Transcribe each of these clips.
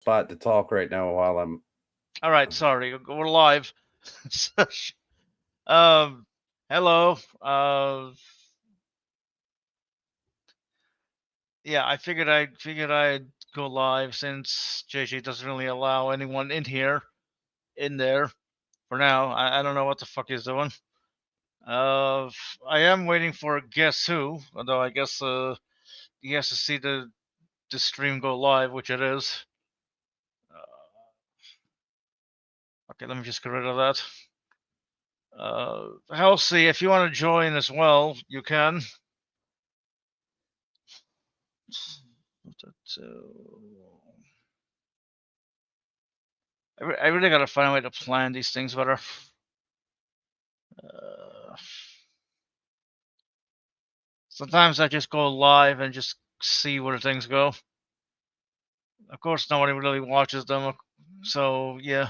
spot to talk right now while I'm. All right, sorry, we're live. um, hello. Yeah, I figured I'd go live since JJ doesn't really allow anyone in there for now. I don't know what the fuck he's doing. I am waiting for Guess Who, although I guess he has to see the stream go live, which it is. Okay, let me just get rid of that. Halsey, if you want to join as well, you can. I really gotta find a way to plan these things better. Sometimes I just go live and just see where things go. Of course, nobody really watches them, so yeah.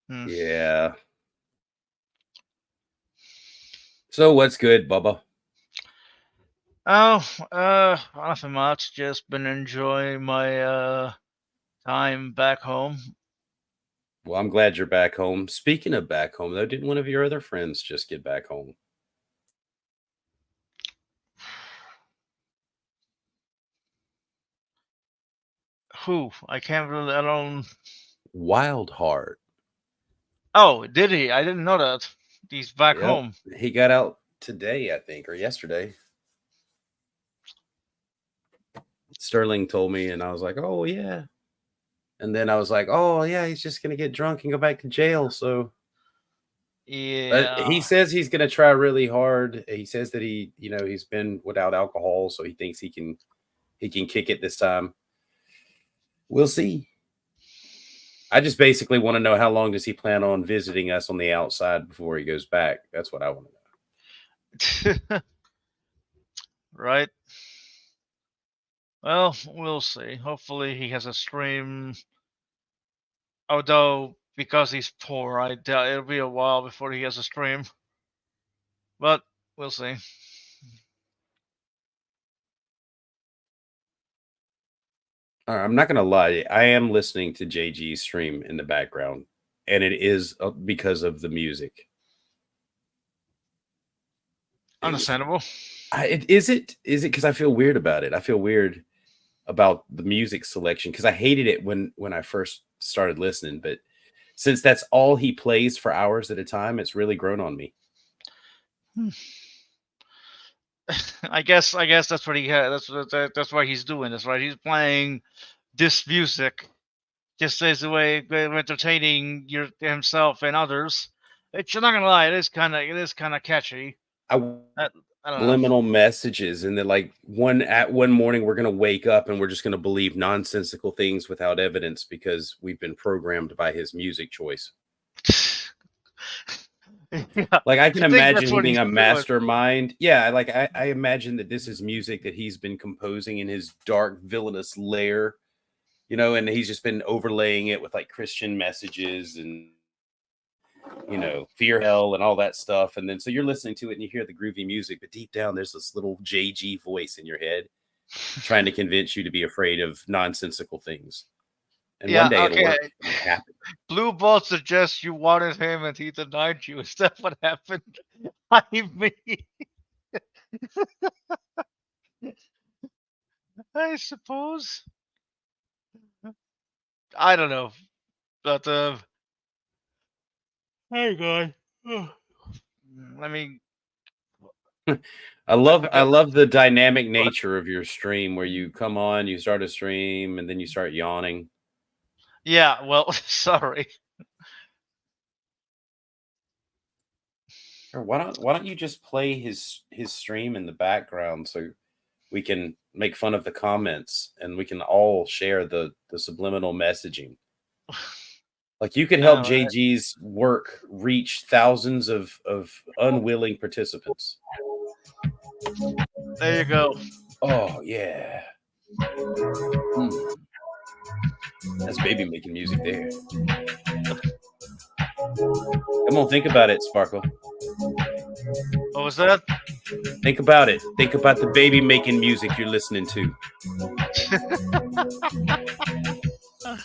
Yeah. So what's good, Bubba? Oh, nothing much. Just been enjoying my time back home. Well, I'm glad you're back home. Speaking of back home, though, didn't one of your other friends just get back home? Who? I can't really. I don't. Wildheart. Oh, did he? I didn't know that. He's back Yep. home. He got out today, I think, or yesterday. Sterling told me, and I was like, "Oh yeah." And then I was like, "Oh yeah, he's just gonna get drunk and go back to jail." So, yeah. But he says he's gonna try really hard. He says that he's been without alcohol, so he thinks he can kick it this time. We'll see. I just basically want to know how long does he plan on visiting us on the outside before he goes back. That's what I want to know. Right. Well, we'll see. Hopefully he has a stream. Although, because he's poor, I doubt it'll be a while before he has a stream. But we'll see. I'm not going to lie. I am listening to JG's stream in the background, and it is because of the music. Understandable. Is it because I feel weird about it. I feel weird about the music selection because I hated it when I first started listening. But since that's all he plays for hours at a time, it's really grown on me. I guess that's what he has. That's why he's doing this, right? He's playing this music just as a way of entertaining himself and others. You're not gonna lie, it is kind of catchy. I don't subliminal messages, and then like one morning we're gonna wake up and we're just gonna believe nonsensical things without evidence because we've been programmed by his music choice. Yeah, like I can imagine him being a mastermind. Yeah, like I imagine that this is music that he's been composing in his dark villainous lair, and he's just been overlaying it with like Christian messages and fear hell and all that stuff. And then so you're listening to it and you hear the groovy music, but deep down there's this little JG voice in your head trying to convince you to be afraid of nonsensical things. And one day it'll work. Blue Ball suggests you wanted him and he denied you. Is that what happened? I mean, I suppose. I don't know, but hey guy, let me. I love the dynamic nature of your stream where you come on, you start a stream, and then you start yawning. Yeah, well, sorry. Why don't you just play his stream in the background so we can make fun of the comments and we can all share the subliminal messaging. Like you could help JG's work reach thousands of unwilling participants. There you go. Oh yeah. That's baby making music there. Come on, think about it, Sparkle. What was that? Think about it. Think about the baby making music you're listening to. I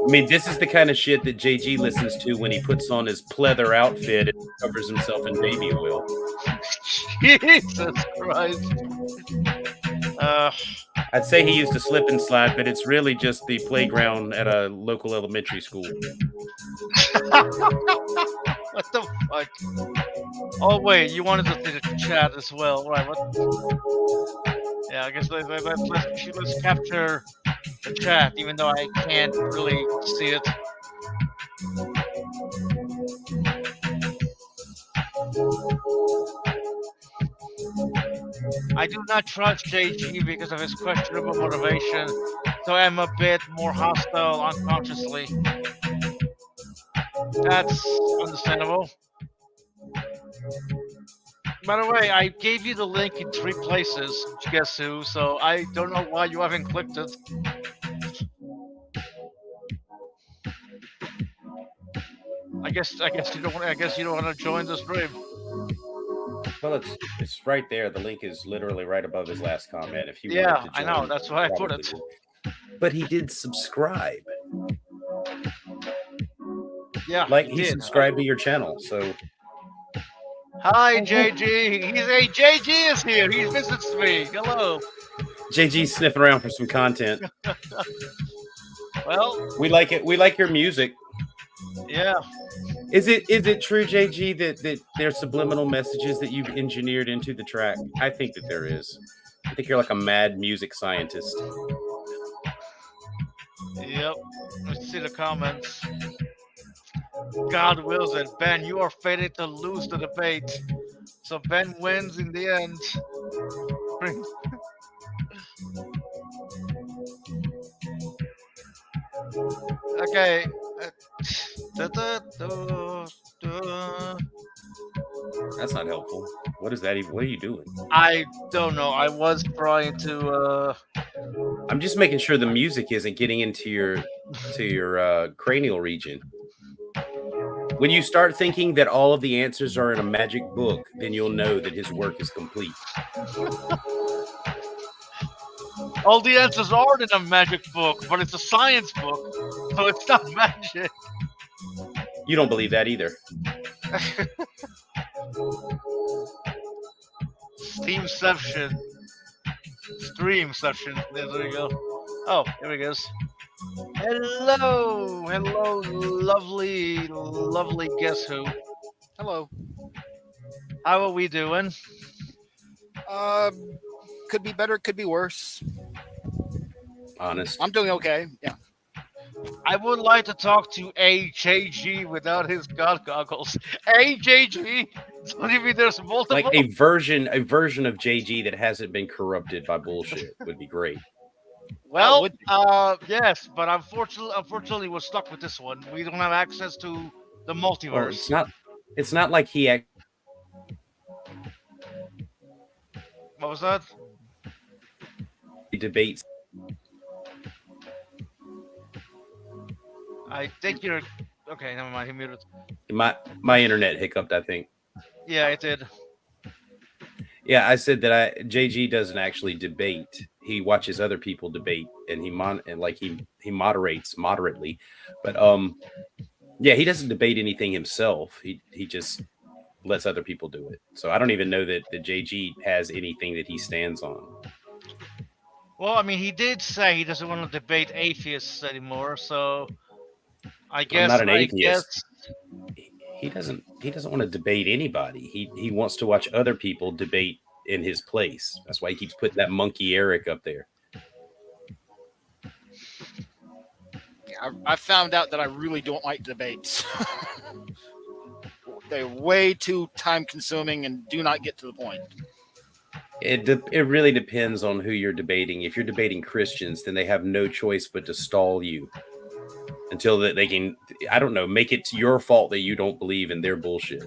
mean, this is the kind of shit that JG listens to when he puts on his pleather outfit and covers himself in baby oil. Jesus Christ. I'd say he used to slip and slide, but it's really just the playground at a local elementary school. What the fuck? Oh wait, you wanted to see the chat as well, right? What? Yeah, I guess let's capture the chat, even though I can't really see it. I do not trust JG because of his questionable motivation, so I'm a bit more hostile unconsciously. That's understandable. By the way, I gave you the link in 3 places, guess who, so I don't know why you haven't clicked it. I guess you don't want to join the stream. Well, it's right there. The link is literally right above his last comment. If you Yeah, wanted to I know, join, that's why I put probably it. would. But he did subscribe. Yeah, Like he did. subscribed to your channel, so Hi, JG. JG is here. He visits me. Hello. JG's sniffing around for some content. Well, We like it. We like your music. yeah. Is it true, JG, that there's subliminal messages that you've engineered into the track? I think that there is. I think you're like a mad music scientist. Yep. Let's see the comments. God wills it. Ben, you are fated to lose the debate. So Ben wins in the end. Okay. That's not helpful. What is that even? What are you doing? I don't know. I was trying to I'm just making sure the music isn't getting into your cranial region. When you start thinking that all of the answers are in a magic book, then you'll know that his work is complete. all the answers aren't in a magic book, but it's a science book, so it's not magic. You don't believe that either. Steamception. Streamception. There you go. Oh, here he goes. Hello, lovely guess who. Hello. How are we doing? Could be better, could be worse. Honest. I'm doing okay. Yeah. I would like to talk to AJG without his god goggles. AJG. Don't you mean there's multiple? Like a version of JG that hasn't been corrupted by bullshit would be great. Well, yes, but unfortunately, we're stuck with this one. We don't have access to the multiverse. Well, it's not like he What was that? debates. I think you're okay. Never mind. He muted. My internet hiccuped, I think. Yeah, it did. Yeah, I said that JG doesn't actually debate. He watches other people debate, and he moderates moderately. But yeah, he doesn't debate anything himself. He just lets other people do it. So I don't even know that the JG has anything that he stands on. Well, I mean, he did say he doesn't want to debate atheists anymore. So I guess I'm not an atheist. He doesn't want to debate anybody. He wants to watch other people debate in his place. That's why he keeps putting that monkey Eric up there. Yeah, I found out that I really don't like debates. They're way too time consuming and do not get to the point. It really depends on who you're debating. If you're debating Christians, then they have no choice but to stall you until that they can, I don't know, make it your fault that you don't believe in their bullshit.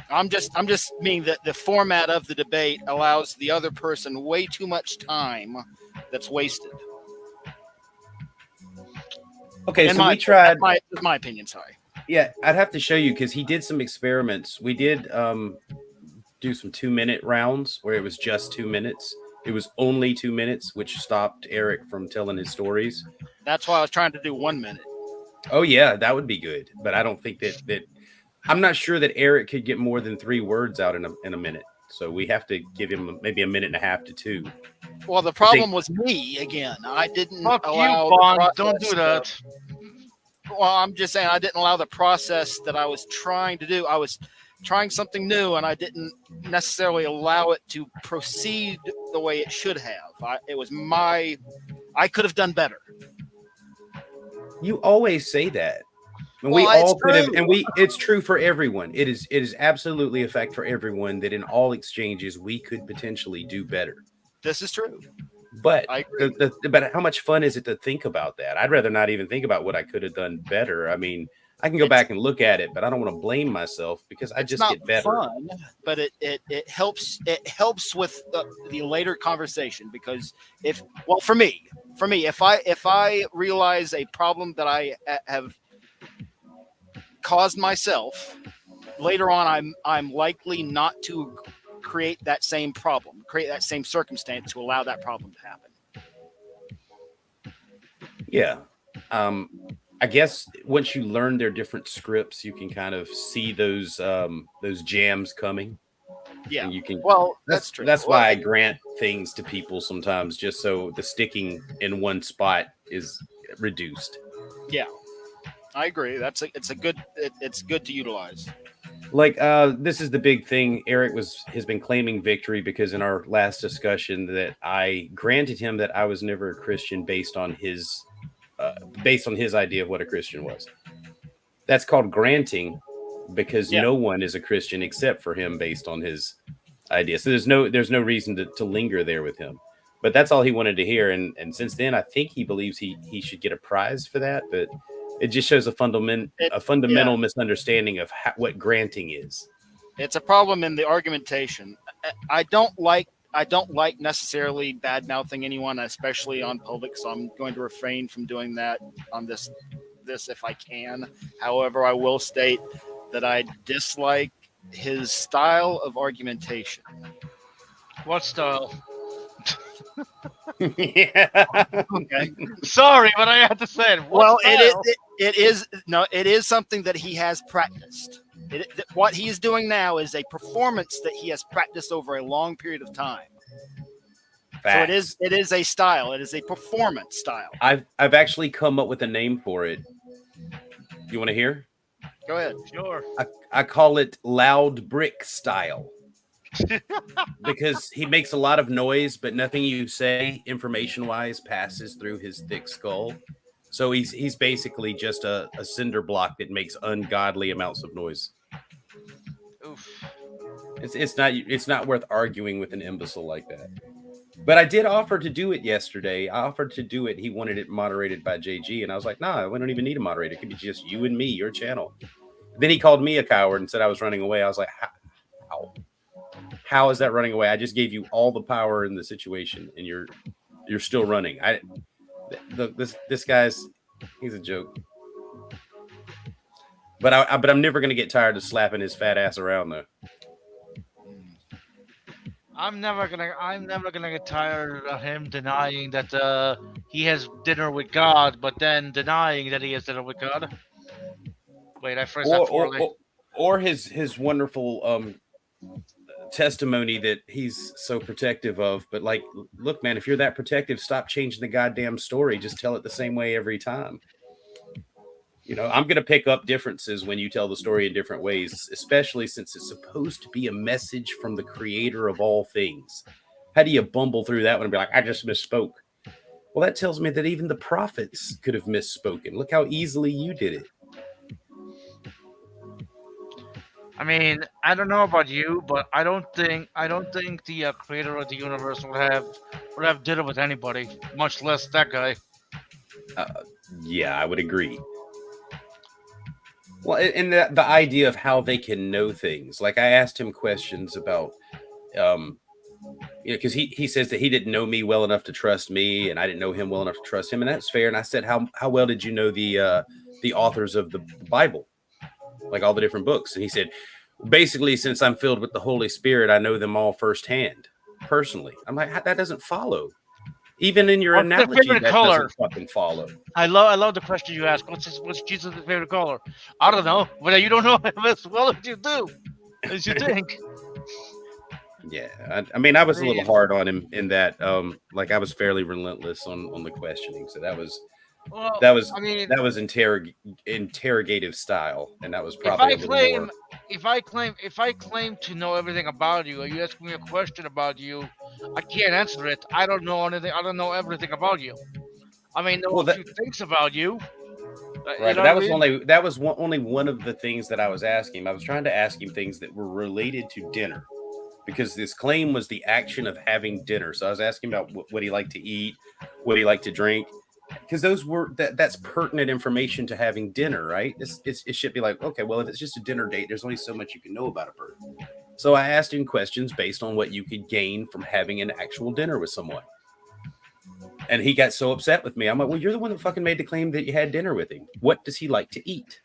I'm just meaning that the format of the debate allows the other person way too much time that's wasted. Okay, so we tried. That's my opinion. Sorry. Yeah, I'd have to show you because he did some experiments. We did do some 2-minute rounds where it was just 2 minutes, It was only 2 minutes, which stopped Eric from telling his stories. That's why I was trying to do 1 minute. Oh yeah, that would be good. But I don't think that I'm not sure that Eric could get more than 3 words out in a minute. So we have to give him maybe a minute and a half to 2. Well, the problem was me again. I didn't Fuck allow you, the Bond. Don't process do that. Well, I'm just saying I didn't allow the process that I was trying to do. I was trying something new, and I didn't necessarily allow it to proceed the way it should have. I could have done better. You always say that. And Well, we all it's could have, true. and it's true for everyone. It is absolutely a fact for everyone that in all exchanges we could potentially do better. This is true. But I agree. but how much fun is it to think about that? I'd rather not even think about what I could have done better. I mean, I can go back and look at it, but I don't want to blame myself because I It's just not get better. fun, but it helps. It helps with the later conversation because for me, if I realize a problem that I have caused myself, later on I'm likely not to create that same problem, create that same circumstance to allow that problem to happen. Yeah. I guess once you learn their different scripts, you can kind of see those jams coming. Yeah. And you can. Well, that's true. That's why I grant things to people sometimes, just so the sticking in one spot is reduced. Yeah, I agree. It's good to utilize. Like this is the big thing. Eric has been claiming victory because in our last discussion that I granted him that I was never a Christian based on his idea of what a Christian was. That's called granting because no one is a Christian except for him based on his idea. So there's no reason to linger there with him. But that's all he wanted to hear. And since then, I think he believes he should get a prize for that. But it just shows a fundamental misunderstanding of what granting is. It's a problem in the argumentation. I don't like necessarily bad mouthing anyone, especially on public. So I'm going to refrain from doing that on this if I can. However, I will state that I dislike his style of argumentation. What style? Yeah. Okay. Sorry, but I had to say it. What style? It is something that he has practiced. What he is doing now is a performance that he has practiced over a long period of time. Facts. So it is a style. It is a performance style. I've actually come up with a name for it. You want to hear? Go ahead. Sure. I call it loud brick style. Because he makes a lot of noise, but nothing you say information-wise passes through his thick skull. So he's basically just a cinder block that makes ungodly amounts of noise. Oof. It's not worth arguing with an imbecile like that. But I did offer to do it yesterday. I offered to do it. He wanted it moderated by JG, and I was like, "Nah, we don't even need a moderator. It could be just you and me, your channel." Then he called me a coward and said I was running away. I was like, How is that running away? I just gave you all the power in the situation, and you're still running. This guy's he's a joke. But I'm never gonna get tired of slapping his fat ass around though. I'm never gonna get tired of him denying that he has dinner with God, but then denying that he has dinner with God. Wait, I phrased that poorly. Or his wonderful testimony that he's so protective of. But like, look, man, if you're that protective, stop changing the goddamn story. Just tell it the same way every time. You know, I'm going to pick up differences when you tell the story in different ways, especially since it's supposed to be a message from the creator of all things. How do you bumble through that one and be like, I just misspoke? Well, that tells me that even the prophets could have misspoken. Look how easily you did it. I mean, I don't know about you, but I don't think the creator of the universe would have dinner with anybody, much less that guy. Yeah, I would agree. Well, and the idea of how they can know things. Like I asked him questions about, because he says that he didn't know me well enough to trust me, and I didn't know him well enough to trust him, and that's fair. And I said, how well did you know the authors of the Bible, like all the different books? And he said, basically, since I'm filled with the Holy Spirit, I know them all firsthand. personally. I'm like, that doesn't follow. Even in your What's their analogy, favorite that color? doesn't fucking follow. I love the question you ask. What's Jesus' favorite color? I don't know. Well, you don't know as well as you do, as you think. Yeah, I mean, I was a little hard on him in that. Like I was fairly relentless on the questioning, so that was Well, that was I mean, that was interrogative style, and that was probably a little more. if I claim to know everything about you, and you ask me a question about you, I can't answer it. I don't know anything. I don't know everything about you. I may know Well, a few things about you. You right, know but what I mean? that was only one of the things that I was asking him. I was trying to ask him things that were related to dinner, because this claim was the action of having dinner. So I was asking about what he liked to eat, what he liked to drink, because those were that's pertinent information to having dinner, right? It should be like, okay, well, if it's just a dinner date, there's only so much you can know about a person. So I asked him questions based on what you could gain from having an actual dinner with someone. And he got so upset with me. I'm like, well, you're the one that fucking made the claim that you had dinner with him. What does he like to eat?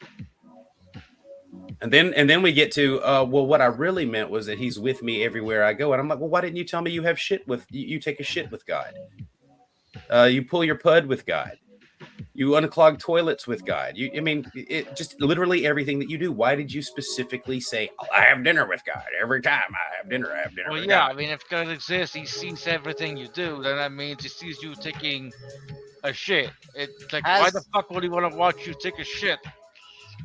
And then we get to well, what I really meant was that he's with me everywhere I go. And I'm like, well, why didn't you tell me you have shit with you take a shit with God? You pull your pud with God. You unclog toilets with God. I mean, it just literally everything that you do. Why did you specifically say, oh, I have dinner with God every time I have dinner? Well, with yeah. God. I mean, if God exists, He sees everything you do. Then that means He sees you taking a shit. It's like, why the fuck would He want to watch you take a shit?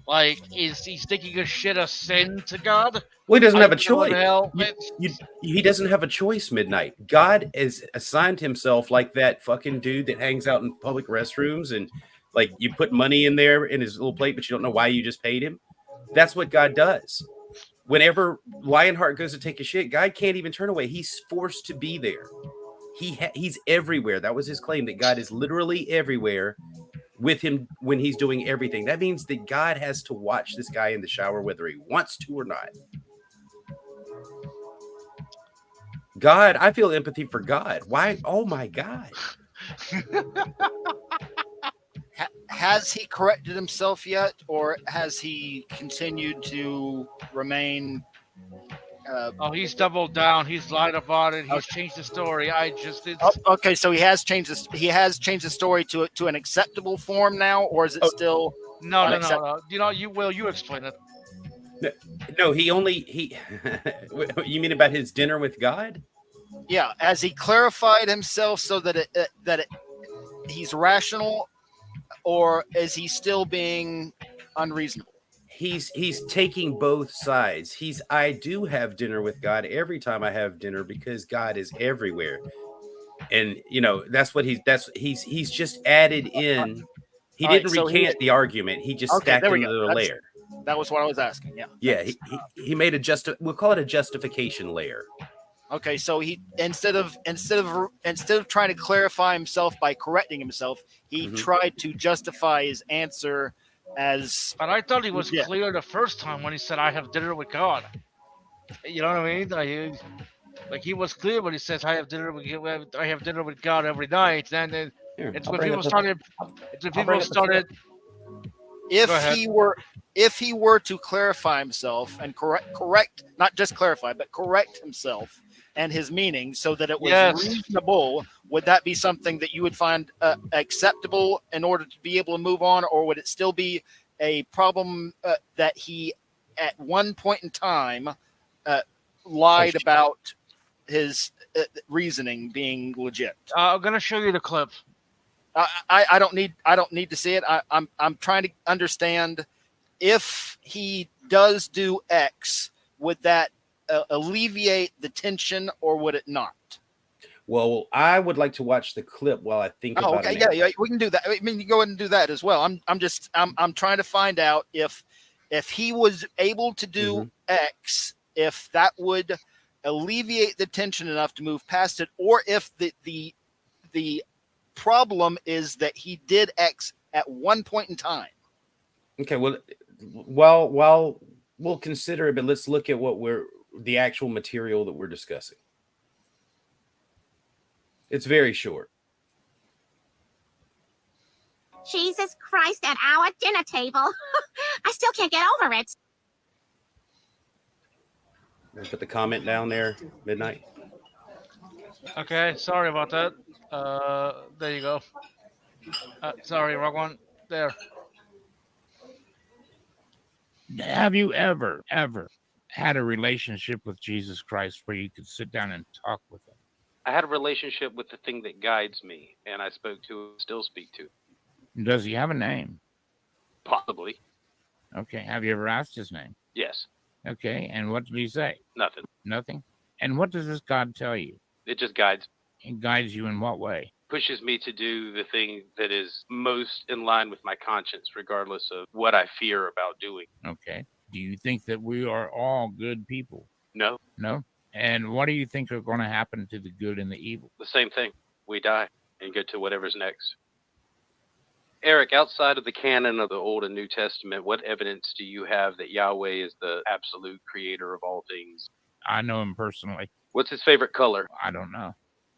Like, is He taking a shit a sin to God? Well, he doesn't have a choice. Hell? He doesn't have a choice, Midnight. God has assigned himself like that fucking dude that hangs out in public restrooms and like you put money in there in his little plate, but you don't know why you just paid him. That's what God does. Whenever Lionheart goes to take a shit, God can't even turn away. He's forced to be there. He's everywhere. That was his claim, that God is literally everywhere with him when he's doing everything. That means that God has to watch this guy in the shower whether he wants to or not. God, I feel empathy for God. Why? Oh my God. Has he corrected himself yet, or has he continued to remain? He's doubled down. He's lied about it. He's changed the story. Okay, so he has changed this. He has changed the story to an acceptable form now, or is it still? No. You know, you explain it. No, he you mean about his dinner with God? Yeah, has he clarified himself so that he's rational, or is he still being unreasonable? He's taking both sides. I do have dinner with God every time I have dinner because God is everywhere. And you know, that's what he's just added in. He didn't recant the argument. He just stacked another layer. That was what I was asking. Yeah. Yeah. He made we'll call it a justification layer. Okay, so he instead of trying to clarify himself by correcting himself, he tried to justify his answer as. But I thought he was clear the first time when he said, "I have dinner with God." You know what I mean? Like he was clear when he says, "I have dinner with God every night." Then it's when people started. If he were to clarify himself and correct, not just clarify, but correct himself and his meaning so that it was reasonable, would that be something that you would find acceptable in order to be able to move on, or would it still be a problem that he at one point in time lied about his reasoning being legit? I'm gonna show you the clip. I don't need to see it. I'm trying to understand if he does do X, would that alleviate the tension or would it not? Well, I would like to watch the clip while I think about it. Yeah, we can do that. I mean, you go ahead and do that as well. I'm trying to find out if he was able to do X, if that would alleviate the tension enough to move past it, or if the problem is that he did X at one point in time. Okay, well, we'll consider it, but let's look at the actual material that we're discussing. It's very short. Jesus Christ, at our dinner table. I still can't get over it. Put the comment down there, Midnight. Okay, sorry about that. There you go. Sorry, wrong one. There. Have you ever had a relationship with Jesus Christ where you could sit down and talk with him? I had a relationship with the thing that guides me, and I spoke to, still speak to. Does he have a name? Possibly. Okay. Have you ever asked his name? Yes. Okay. And what did he say? Nothing. Nothing. And what does this God tell you? It just guides. It guides you in what way? Pushes me to do the thing that is most in line with my conscience, regardless of what I fear about doing. Okay. Do you think that we are all good people? No. No. And what do you think are going to happen to the good and the evil? The same thing. We die and go to whatever's next. Eric, outside of the canon of the Old and New Testament, what evidence do you have that Yahweh is the absolute creator of all things? I know him personally. What's his favorite color? I don't know.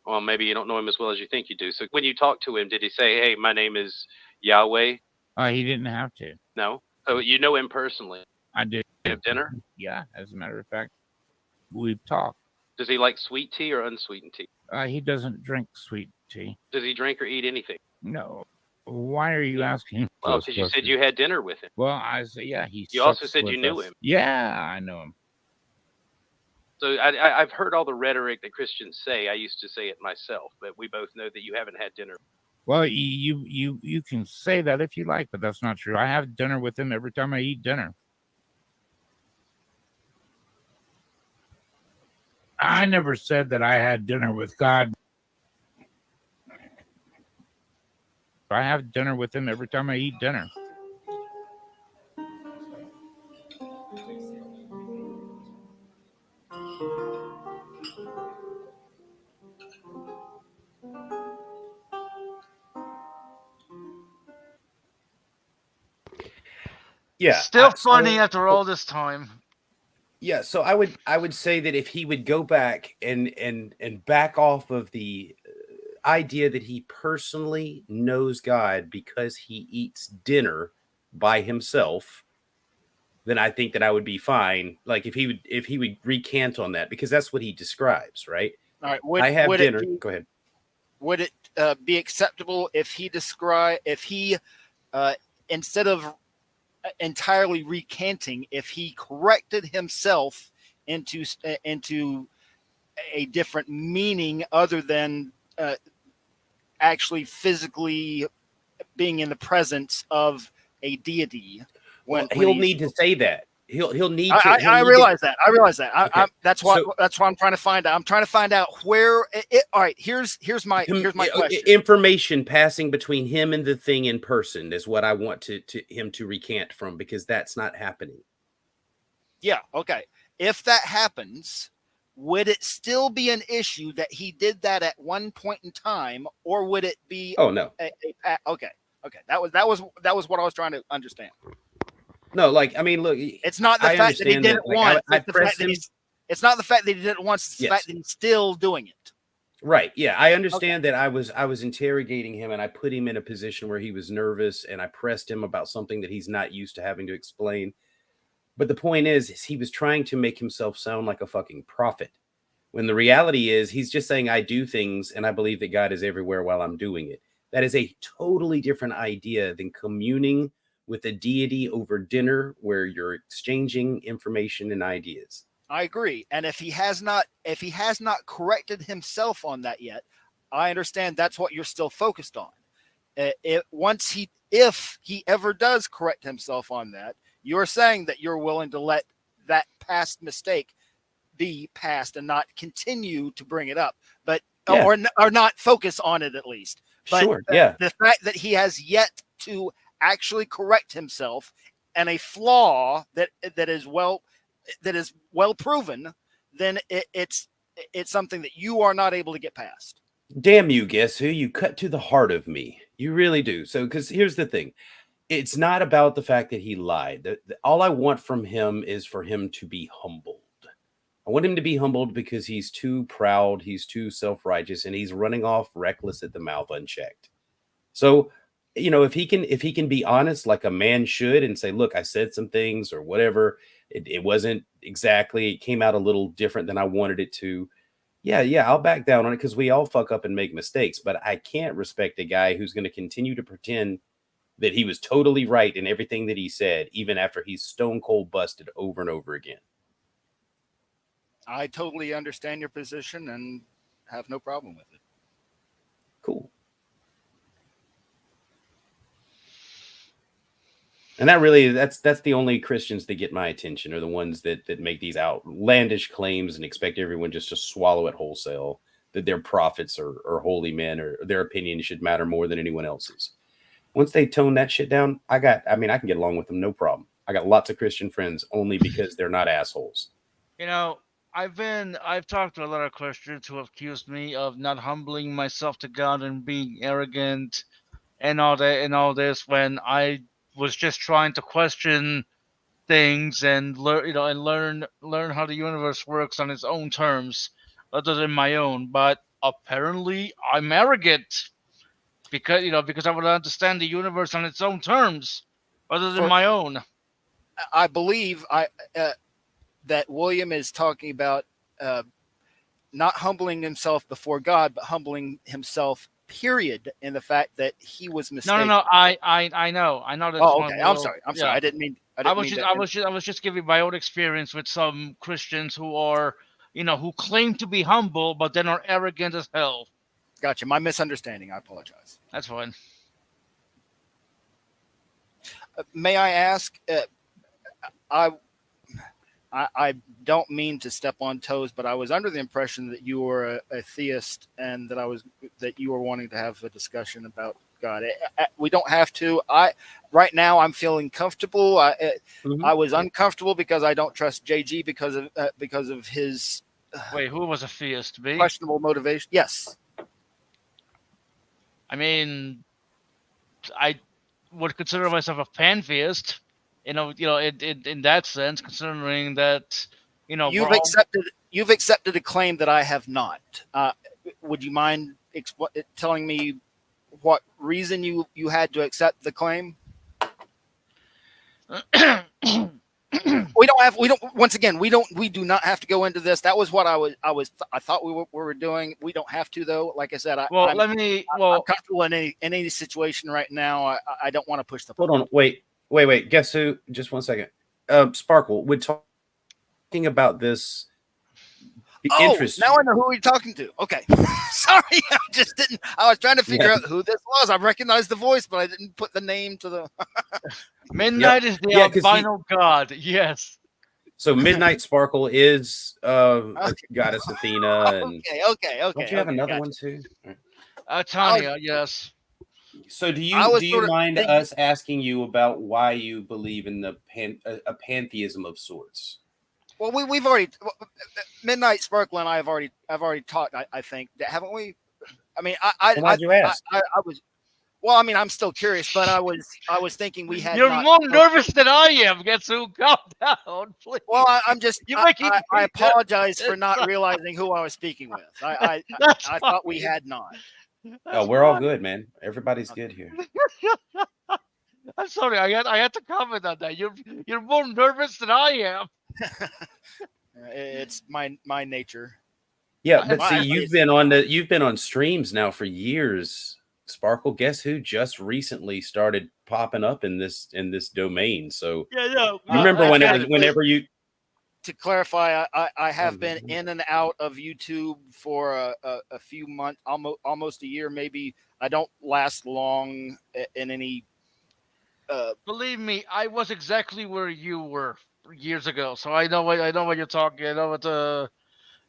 Well, maybe you don't know him as well as you think you do. So when you talk to him, did he say, hey, my name is Yahweh? He didn't have to. No. So you know him personally. I did. You have dinner? Yeah, as a matter of fact, we've talked. Does he like sweet tea or unsweetened tea? He doesn't drink sweet tea. Does he drink or eat anything? No. Why are you asking? Well, because you said you had dinner with him. Well, I say, yeah, he. You also sucks said you with knew us. him. Yeah, I know him. So I've heard all the rhetoric that Christians say. I used to say it myself, but we both know that you haven't had dinner. Well, you can say that if you like, but that's not true. I have dinner with him every time I eat dinner. I never said that I had dinner with God. I have dinner with him every time I eat dinner. Yeah. Still funny after all this time. Yeah, so I would say that if he would go back and back off of the idea that he personally knows God because he eats dinner by himself, then I think that I would be fine. Like if he would recant on that, because that's what he describes, right? All right. I have dinner. Go ahead. Would it be acceptable if he instead of entirely recanting, if he corrected himself into a different meaning other than actually physically being in the presence of a deity? He'll need to say that. He'll need to. I realize that. Okay. That's why I'm trying to find out. I'm trying to find out where. All right. Here's my question. Information passing between him and the thing in person is what I want him to recant from, because that's not happening. Yeah. Okay. If that happens, would it still be an issue that he did that at one point in time, or would it be? Oh no. Okay. That was what I was trying to understand. No, like, I mean, look, it's not the fact that he did it once. It's not the fact that he did it once. It's the fact that he's still doing it. Right. Yeah. I understand that I was interrogating him, and I put him in a position where he was nervous, and I pressed him about something that he's not used to having to explain. But the point is he was trying to make himself sound like a fucking prophet, when the reality is he's just saying, I do things and I believe that God is everywhere while I'm doing it. That is a totally different idea than communing with a deity over dinner, where you're exchanging information and ideas. I agree. And if he has not corrected himself on that yet, I understand that's what you're still focused on. If he ever does correct himself on that, you're saying that you're willing to let that past mistake be past and not continue to bring it up, but or not focus on it at least. But sure. Yeah. The fact that he has yet to actually correct himself, and a flaw that is well proven, then it's something that you are not able to get past. Damn you, guess who? You cut to the heart of me. You really do. So, because here's the thing. It's not about the fact that he lied. All I want from him is for him to be humbled. I want him to be humbled because he's too proud. He's too self-righteous, and he's running off reckless at the mouth unchecked. So, if he can be honest like a man should and say, look, I said some things or whatever. It wasn't exactly, it came out a little different than I wanted it to. Yeah, I'll back down on it because we all fuck up and make mistakes, but I can't respect a guy who's going to continue to pretend that he was totally right in everything that he said, even after he's stone cold busted over and over again. I totally understand your position and have no problem with it. Cool. And that's the only Christians that get my attention, are the ones that make these outlandish claims and expect everyone just to swallow it wholesale, that their prophets are holy men, or their opinion should matter more than anyone else's. Once they tone that shit down, I can get along with them, no problem. I got lots of Christian friends only because they're not assholes. You know, I've talked to a lot of Christians who have accused me of not humbling myself to God and being arrogant and all that and all this, when I was just trying to question things and learn how the universe works on its own terms other than my own. But apparently I'm arrogant because I would understand the universe on its own terms other than my own. I believe that William is talking about not humbling himself before God, but humbling himself, period, in the fact that he was mistaken. No. I know. That. Oh, okay. I'm sorry. I didn't mean. I was just giving my own experience with some Christians who are, who claim to be humble, but then are arrogant as hell. Gotcha. My misunderstanding. I apologize. That's fine. May I ask? I don't mean to step on toes, but I was under the impression that you were a theist and that you were wanting to have a discussion about God. We don't have to. Right now I'm feeling comfortable. I was uncomfortable because I don't trust JG because of his. Wait, who was a theist? Me? Questionable motivation. Yes. I mean, I would consider myself a pantheist. In that sense, considering that, you've accepted a claim that I have not. Would you mind telling me what reason you had to accept the claim? We do not have to go into this. That was what I thought we were doing. We don't have to, though. Like I said, I'm comfortable in any situation right now. I don't want to push the. Hold on, wait. Guess who? Just 1 second. Sparkle, we're talking about this. Interest. Now I know who you're talking to. Okay. Sorry, I just didn't. I was trying to figure out who this was. I recognized the voice, but I didn't put the name to the. Midnight is the albino god. Yes. So Midnight Sparkle is goddess Athena. And okay. Don't you have another one too? Tanya, yes. So do you mind us asking you about why you believe in a pantheism of sorts? Well, we've already Midnight Sparkle and I have already talked. I think, haven't we? I mean, why'd you ask? I was. Well, I mean, I'm still curious, but I was thinking we had. You're more nervous than I am. Guess who? Calm down, please. Well, I'm just. I apologize for not realizing who I was speaking with. I thought we had not. Oh, we're all good, man. Everybody's good here. I'm sorry. I had to comment on that. You're more nervous than I am. It's my nature. Yeah, but see, you've been on streams now for years, Sparkle. Guess who just recently started popping up in this domain? So remember whenever you. To clarify, I have been in and out of YouTube for a few months, almost a year, maybe. I don't last long in any. Believe me, I was exactly where you were years ago, so I know what you're talking. I know what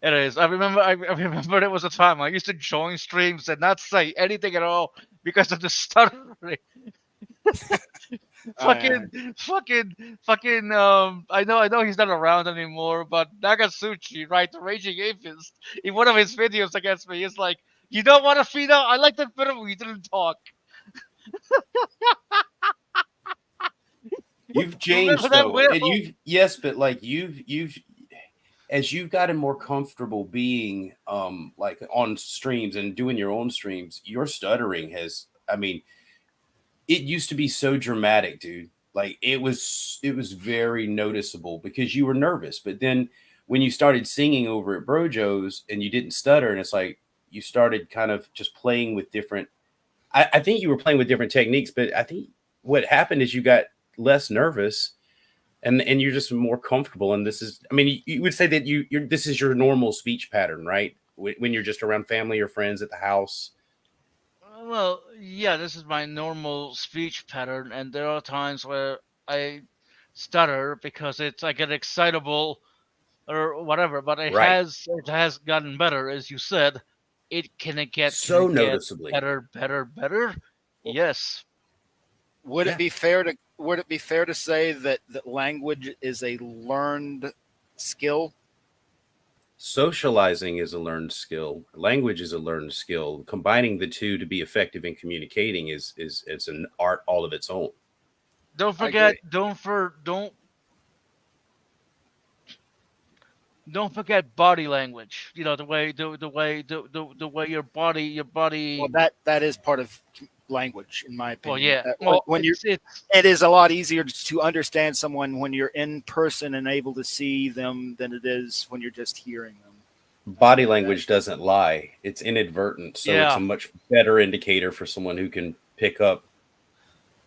it is. I remember it was a time I used to join streams and not say anything at all because of the stuttering. Fucking I know he's not around anymore, but Nagatsuchi, right, the Raging Atheist, in one of his videos against me, is like, you don't want to feed out? I like that bit of we didn't talk. You've changed though. But like you've as you've gotten more comfortable being like on streams and doing your own streams, your stuttering has, I mean, it used to be so dramatic, dude. Like it was very noticeable because you were nervous. But then when you started singing over at Brojo's and you didn't stutter, and it's like you started kind of just playing with different. I think you were playing with different techniques, but I think what happened is you got less nervous, and you're just more comfortable. And this is, I mean, you would say that this is your normal speech pattern, right? When you're just around family or friends at the house. Well, yeah, this is my normal speech pattern, and there are times where I stutter because I get excitable or whatever. But it Right. has gotten better, as you said. Can it get Noticeably better? Yes. Would it be fair to say that language is a learned skill? Socializing is a learned skill. Language is a learned skill. Combining the two to be effective in communicating is it's an art all of its own. Don't forget. Don't forget body language. The way your body. Well, that is part of language, in my opinion. Well, yeah. It is a lot easier to understand someone when you're in person and able to see them than it is when you're just hearing them. Body language doesn't lie. It's inadvertent. So it's a much better indicator for someone who can pick up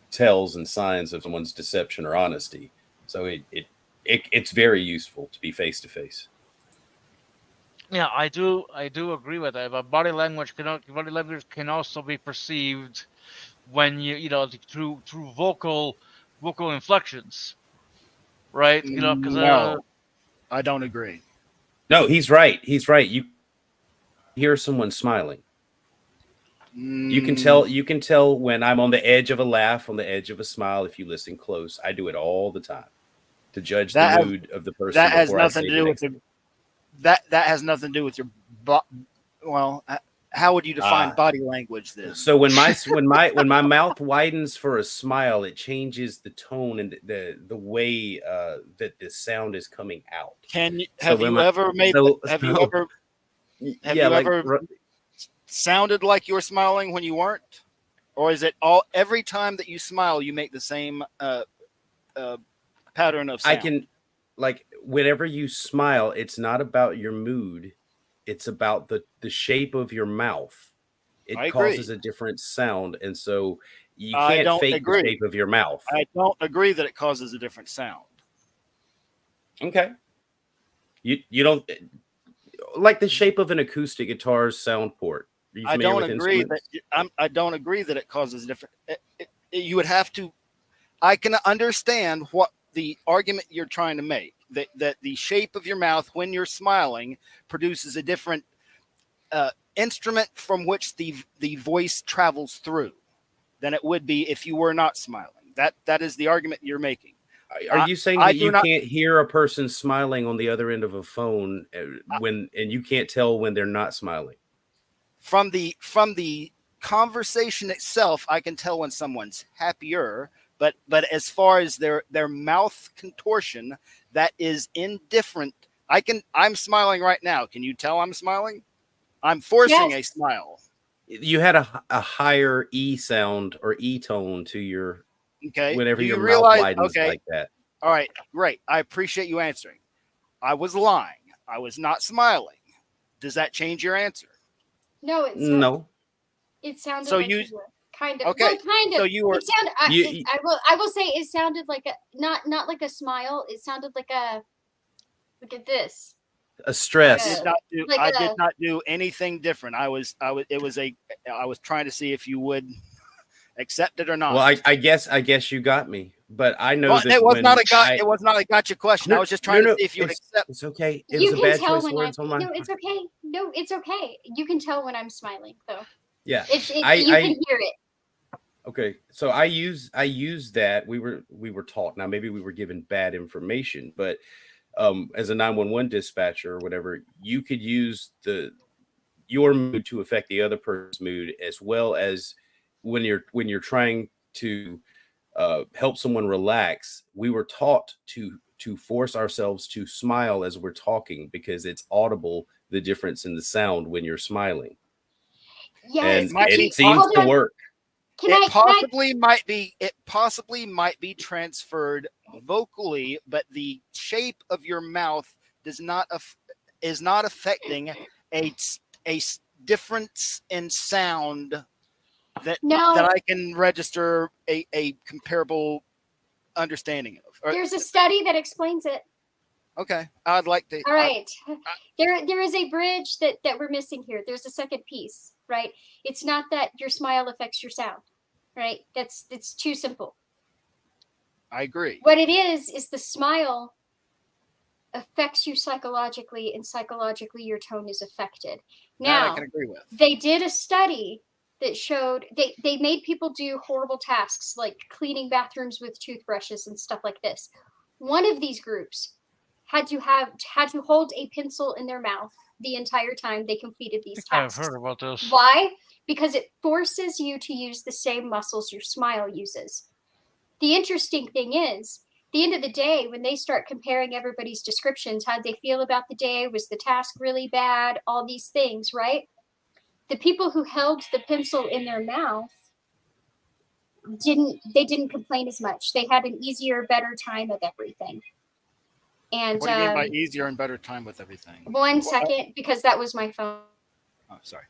tells and signs of someone's deception or honesty. So it's very useful to be face to face. Yeah, I do agree with that. But body language can also be perceived when through vocal inflections, right? Because no, I don't agree. No, he's right. You hear someone smiling. You can tell when I'm on the edge of a laugh, on the edge of a smile. If you listen close, I do it all the time to judge the mood of the person. That has nothing to do with that has nothing to do with your. Well, how would you define body language then? So when my mouth widens for a smile, it changes the tone and the way that the sound is coming out. Have you ever sounded like you were smiling when you weren't? Or is it every time that you smile you make the same pattern of sound? I can, like, whenever you smile, it's not about your mood, it's about the shape of your mouth. It causes a different sound, and so you can't fake the shape of your mouth. I don't agree that it causes a different sound. Okay. You don't like the shape of an acoustic guitar's sound port. I don't agree that it causes a different. You would have to. I can understand what the argument you're trying to make. That the shape of your mouth when you're smiling produces a different instrument from which the voice travels through than it would be if you were not smiling. That is the argument you're making. Are you saying that you can't hear a person smiling on the other end of a phone and you can't tell when they're not smiling? From the conversation itself, I can tell when someone's happier, but as far as their mouth contortion, that is indifferent. I'm smiling right now. Can you tell I'm smiling? I'm forcing a smile. You had a higher E sound or E tone to your whenever your mouth widens like that. All right, great. I appreciate you answering. I was lying. I was not smiling. Does that change your answer? No, it's not. No. It sounded so like you were kind of okay. Well, kind of. So you were. It sounded, I will say it sounded like a not like a smile. It sounded like a look at this. A stress. I did not do anything different. I was trying to see if you would accept it or not. Well, I guess you got me, but I know that it was not a gotcha question. I was just trying to see if you would accept. It's okay. It was a bad choice of words on my. No, it's okay. No, it's okay. You can tell when I'm smiling, though. Yeah, you can hear it. Okay, so I use that. We were taught. Now maybe we were given bad information, but as a 911 dispatcher or whatever, you could use your mood to affect the other person's mood, as well as when you're trying to help someone relax. We were taught to force ourselves to smile as we're talking because it's audible, the difference in the sound when you're smiling. Yes, and it seems to work. It possibly might be transferred vocally, but the shape of your mouth is not affecting a difference in sound that No. I can register a comparable understanding of. There's a study that explains it. Okay, I'd like to. All right. There is a bridge that we're missing here. There's a second piece, right? It's not that your smile affects your sound, right? It's too simple. I agree. What it is the smile affects you psychologically, and psychologically your tone is affected. That Now, I can agree with. they did a study that showed they made people do horrible tasks like cleaning bathrooms with toothbrushes and stuff like this. One of these groups had to hold a pencil in their mouth the entire time they completed these I've tasks. heard about this. Why? Because it forces you to use the same muscles your smile uses. The interesting thing is, at the end of the day, when they start comparing everybody's descriptions, how'd they feel about the day? Was the task really bad? All these things, right? The people who held the pencil in their mouth didn't complain as much. They had an easier, better time of everything. And What do you mean by easier and better time with everything? 1 second, because that was my phone. Oh, sorry.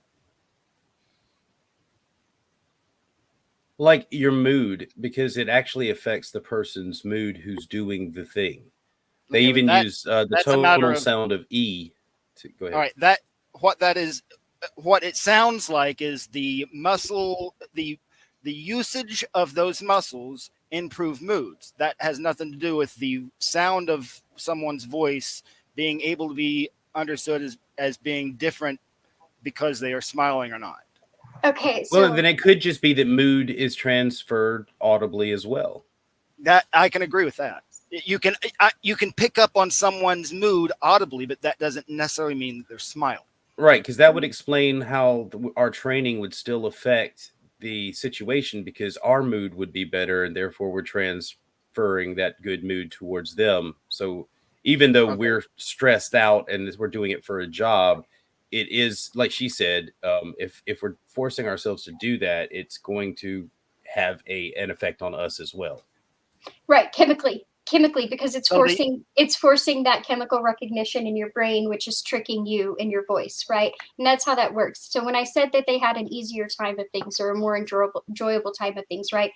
Like your mood, because it actually affects the person's mood who's doing the thing. They Okay, even that- use the that's a matter tonal of- sound of E. Go ahead. All right, what it sounds like is the muscle, the usage of those muscles improve moods. That has nothing to do with the sound of someone's voice being able to be understood as being different because they are smiling or not. Okay, so Well, then it could just be that mood is transferred audibly as well. That I can agree with that. You can pick up on someone's mood audibly, but that doesn't necessarily mean they're smiling. Right, because that would explain how our training would still affect the situation, because our mood would be better and therefore we're transferring that good mood towards them. So even though we're stressed out and we're doing it for a job, it is, like she said, if we're forcing ourselves to do that, it's going to have an effect on us as well. right, chemically, because it's So forcing that chemical recognition in your brain, which is tricking you in your voice, right? And that's how that works. So when I said that they had an easier time of things or a more enjoyable time of things, right?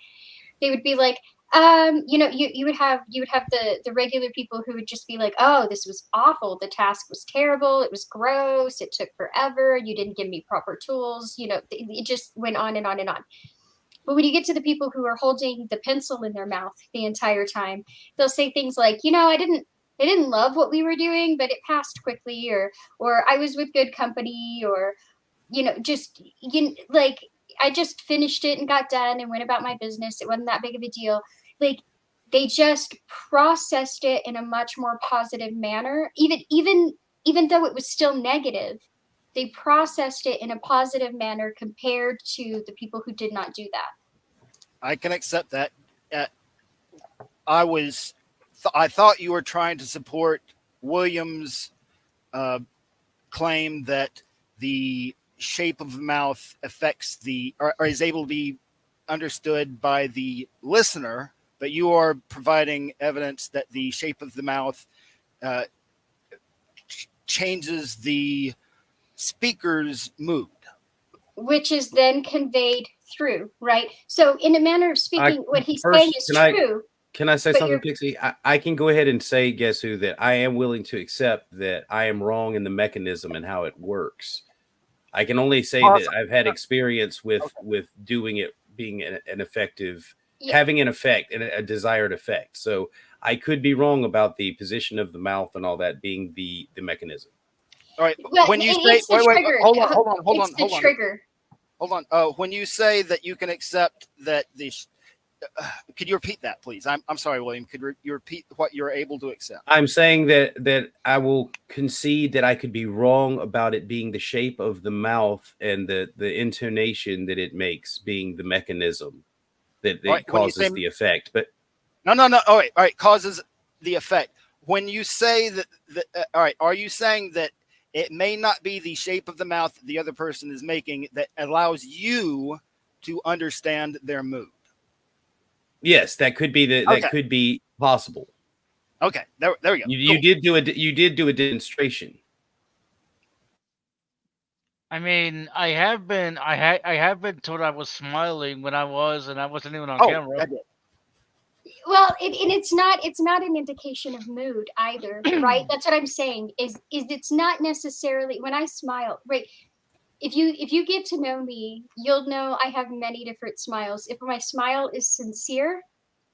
They would be like, you would have the regular people who would just be like, oh, this was awful. The task was terrible. It was gross. It took forever. You didn't give me proper tools. It just went on and on and on. But when you get to the people who are holding the pencil in their mouth the entire time, they'll say things like, I didn't love what we were doing, but it passed quickly, or I was with good company, or I just finished it and got done and went about my business. It wasn't that big of a deal. Like, they just processed it in a much more positive manner, even though it was still negative. They processed it in a positive manner compared to the people who did not do that. I can accept that. I thought you were trying to support William's claim that the shape of the mouth affects or is able to be understood by the listener, but you are providing evidence that the shape of the mouth changes the speaker's mood, which is then conveyed through, right? So in a manner of speaking, what he's saying is true. Can I say but something, Pixie? I can go ahead and say, guess who, that I am willing to accept that I am wrong in the mechanism and how it works. I can only say that I've had experience with doing it being an effective, having an effect and a desired effect. So I could be wrong about the position of the mouth and all that being the mechanism. All right. Well, when you say, it's the trigger. hold on. Trigger. Hold on. When you say that you can accept that could you repeat that, please? I'm sorry, William. Could you repeat what you're able to accept? I'm saying that I will concede that I could be wrong about it being the shape of the mouth and the intonation that it makes being the mechanism that causes the effect. But no. All right. Causes the effect. When you say that, all right, are you saying that it may not be the shape of the mouth that the other person is making that allows you to understand their mood? Yes, that could be could be possible. Okay, there we go. You did do a demonstration. I mean, I have been told I was smiling when I wasn't even on Oh, camera. I did. Well, and it's not an indication of mood either, right? That's what I'm saying. Is it's not necessarily when I smile, right? If you get to know me, you'll know I have many different smiles. If my smile is sincere,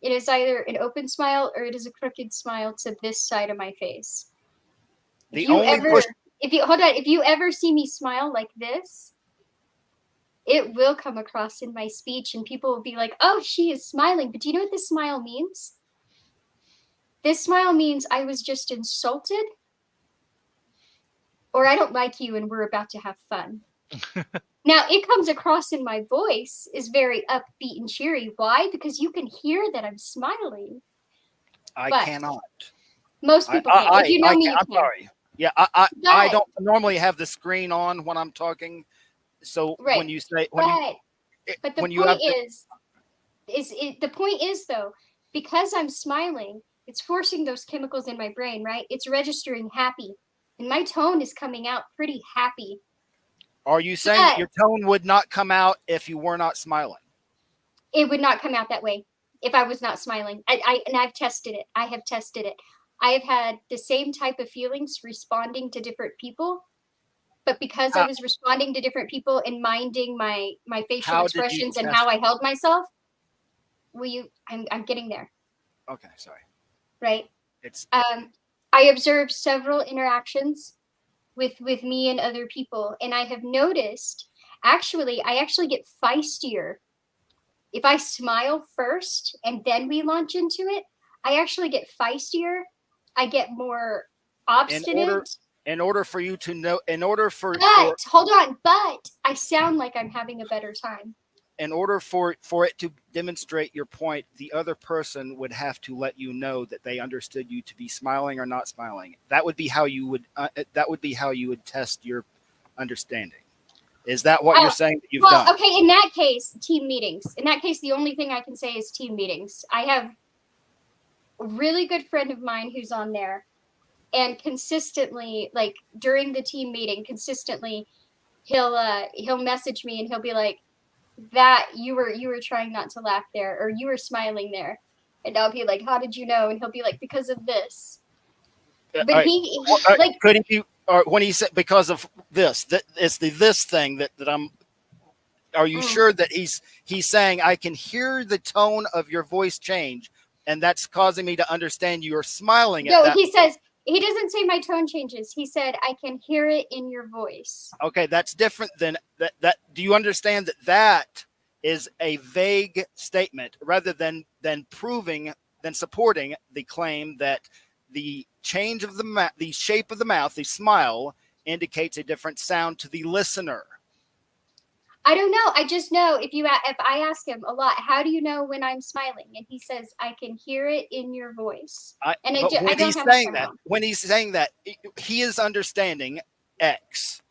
it is either an open smile or it is a crooked smile to this side of my face. The only question- If you ever see me smile like this, it will come across in my speech and people will be like, oh, she is smiling. But do you know what this smile means? This smile means I was just insulted, or I don't like you and we're about to have fun. Now, it comes across in my voice is very upbeat and cheery. Why? Because you can hear that I'm smiling. I But cannot. most people can. If you know me, you I'm can. sorry. Yeah, I But- don't normally have the screen on when I'm talking. So Right. when you say But the when you point have the point is though, because I'm smiling, it's forcing those chemicals in my brain, right? It's registering happy. And my tone is coming out pretty happy. are you saying that your tone would not come out if you were not smiling? It would not come out that way if I was not smiling. And I've tested it. I have tested it. I have had the same type of feelings responding to different people. But because I was responding to different people and minding my facial How did you expressions and test how I it? held myself, I'm getting there, Okay, sorry. right? It's I observed several interactions with me and other people, and I have noticed I actually get feistier if I smile first and then we launch into it. I actually get feistier. I get more obstinate. in order for you to know, Hold on, but I sound like I'm having a better time. in order for it to demonstrate your point, the other person would have to let you know that they understood you to be smiling or not smiling. That would be how you would test your understanding. Is that what you're saying that you've done? Okay, in that case, team meetings. In that case, the only thing I can say is team meetings. I have a really good friend of mine who's on there, and consistently, like during the team meeting, consistently he'll message me and he'll be like, that you were trying not to laugh there, or you were smiling there. And I'll be like, how did you know? And he'll be like, because of this. But couldn't you, or when he said because of this, that it's this thing that I'm, are you sure that he's saying I can hear the tone of your voice change and that's causing me to understand you are smiling at that? No, he says, he doesn't say my tone changes. He said, I can hear it in your voice. Okay, that's different than that. Do you understand that is a vague statement rather than supporting the claim that the change of the shape of the mouth, the smile, indicates a different sound to the listener? I don't know. I just know if I ask him a lot, how do you know when I'm smiling? And he says, I can hear it in your voice. When he's saying that, he is understanding X,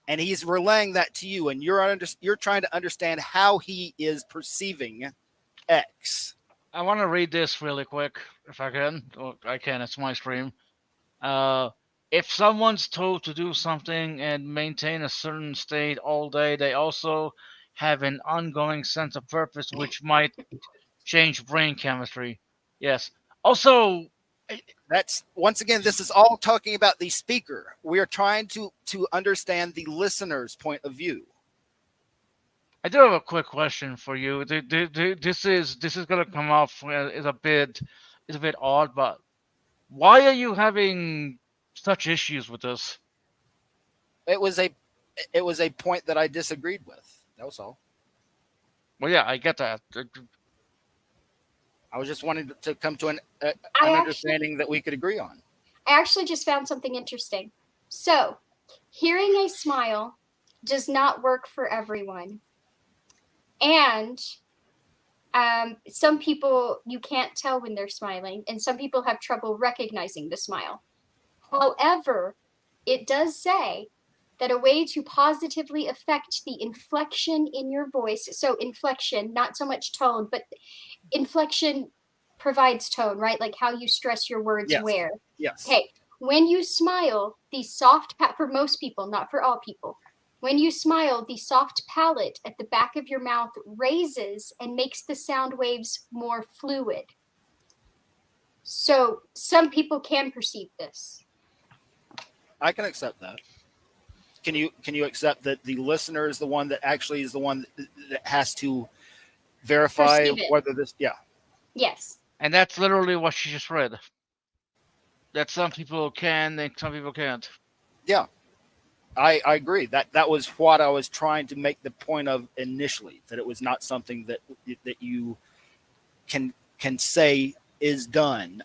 and he's relaying that to you, and you're trying to understand how he is perceiving X. I want to read this really quick, if I can. Oh, I can. It's my stream. If someone's told to do something and maintain a certain state all day, they also have an ongoing sense of purpose, which might change brain chemistry. Yes. Also, that's once again, this is all talking about the speaker. We are trying to understand the listener's point of view. I do have a quick question for you. This is going to come off as a bit odd, but why are you having such issues with this? It was a point that I disagreed with. That was all. Well, yeah, I get that. I was just wanting to come to an understanding that we could agree on. I actually just found something interesting. So, hearing a smile does not work for everyone. And some people, you can't tell when they're smiling, and some people have trouble recognizing the smile. However, it does say that a way to positively affect the inflection in your voice, so inflection, not so much tone, but inflection provides tone, right? Like how you stress your words Yes. where. Yes. Okay, when you smile, the soft for most people, not for all people, when you smile, the soft palate at the back of your mouth raises and makes the sound waves more fluid. So some people can perceive this. I can accept that. Can you accept that the listener is the one that actually is the one that has to verify Perceive it. whether this? Yeah. Yes. And that's literally what she just read. That some people can and some people can't. Yeah. I agree. That was what I was trying to make the point of initially. That it was not something that you can say is done.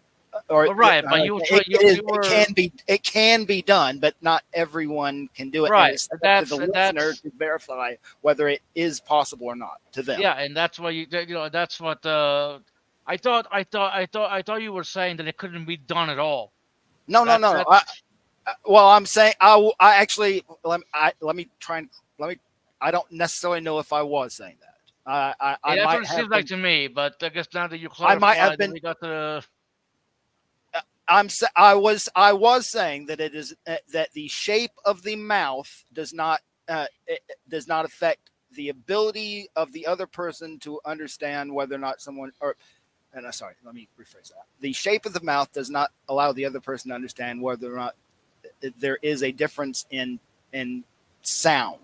Or Well, right, but you try- you were- it can be done, but not everyone can do it. Right, And it's up that's- to the that's- listener to verify whether it is possible or not to them. Yeah, and that's why that's what I thought you were saying that it couldn't be done at all. No. Well, I'm saying I actually let me try and I don't necessarily know if I was saying that. I That's what might it have seems like been, to me, but I guess now that you I clarified, might have been- we got the. I was saying that it is that the shape of the mouth does not affect the ability of the other person to understand whether or not someone sorry, let me rephrase that. The shape of the mouth does not allow the other person to understand whether or not there is a difference in sound.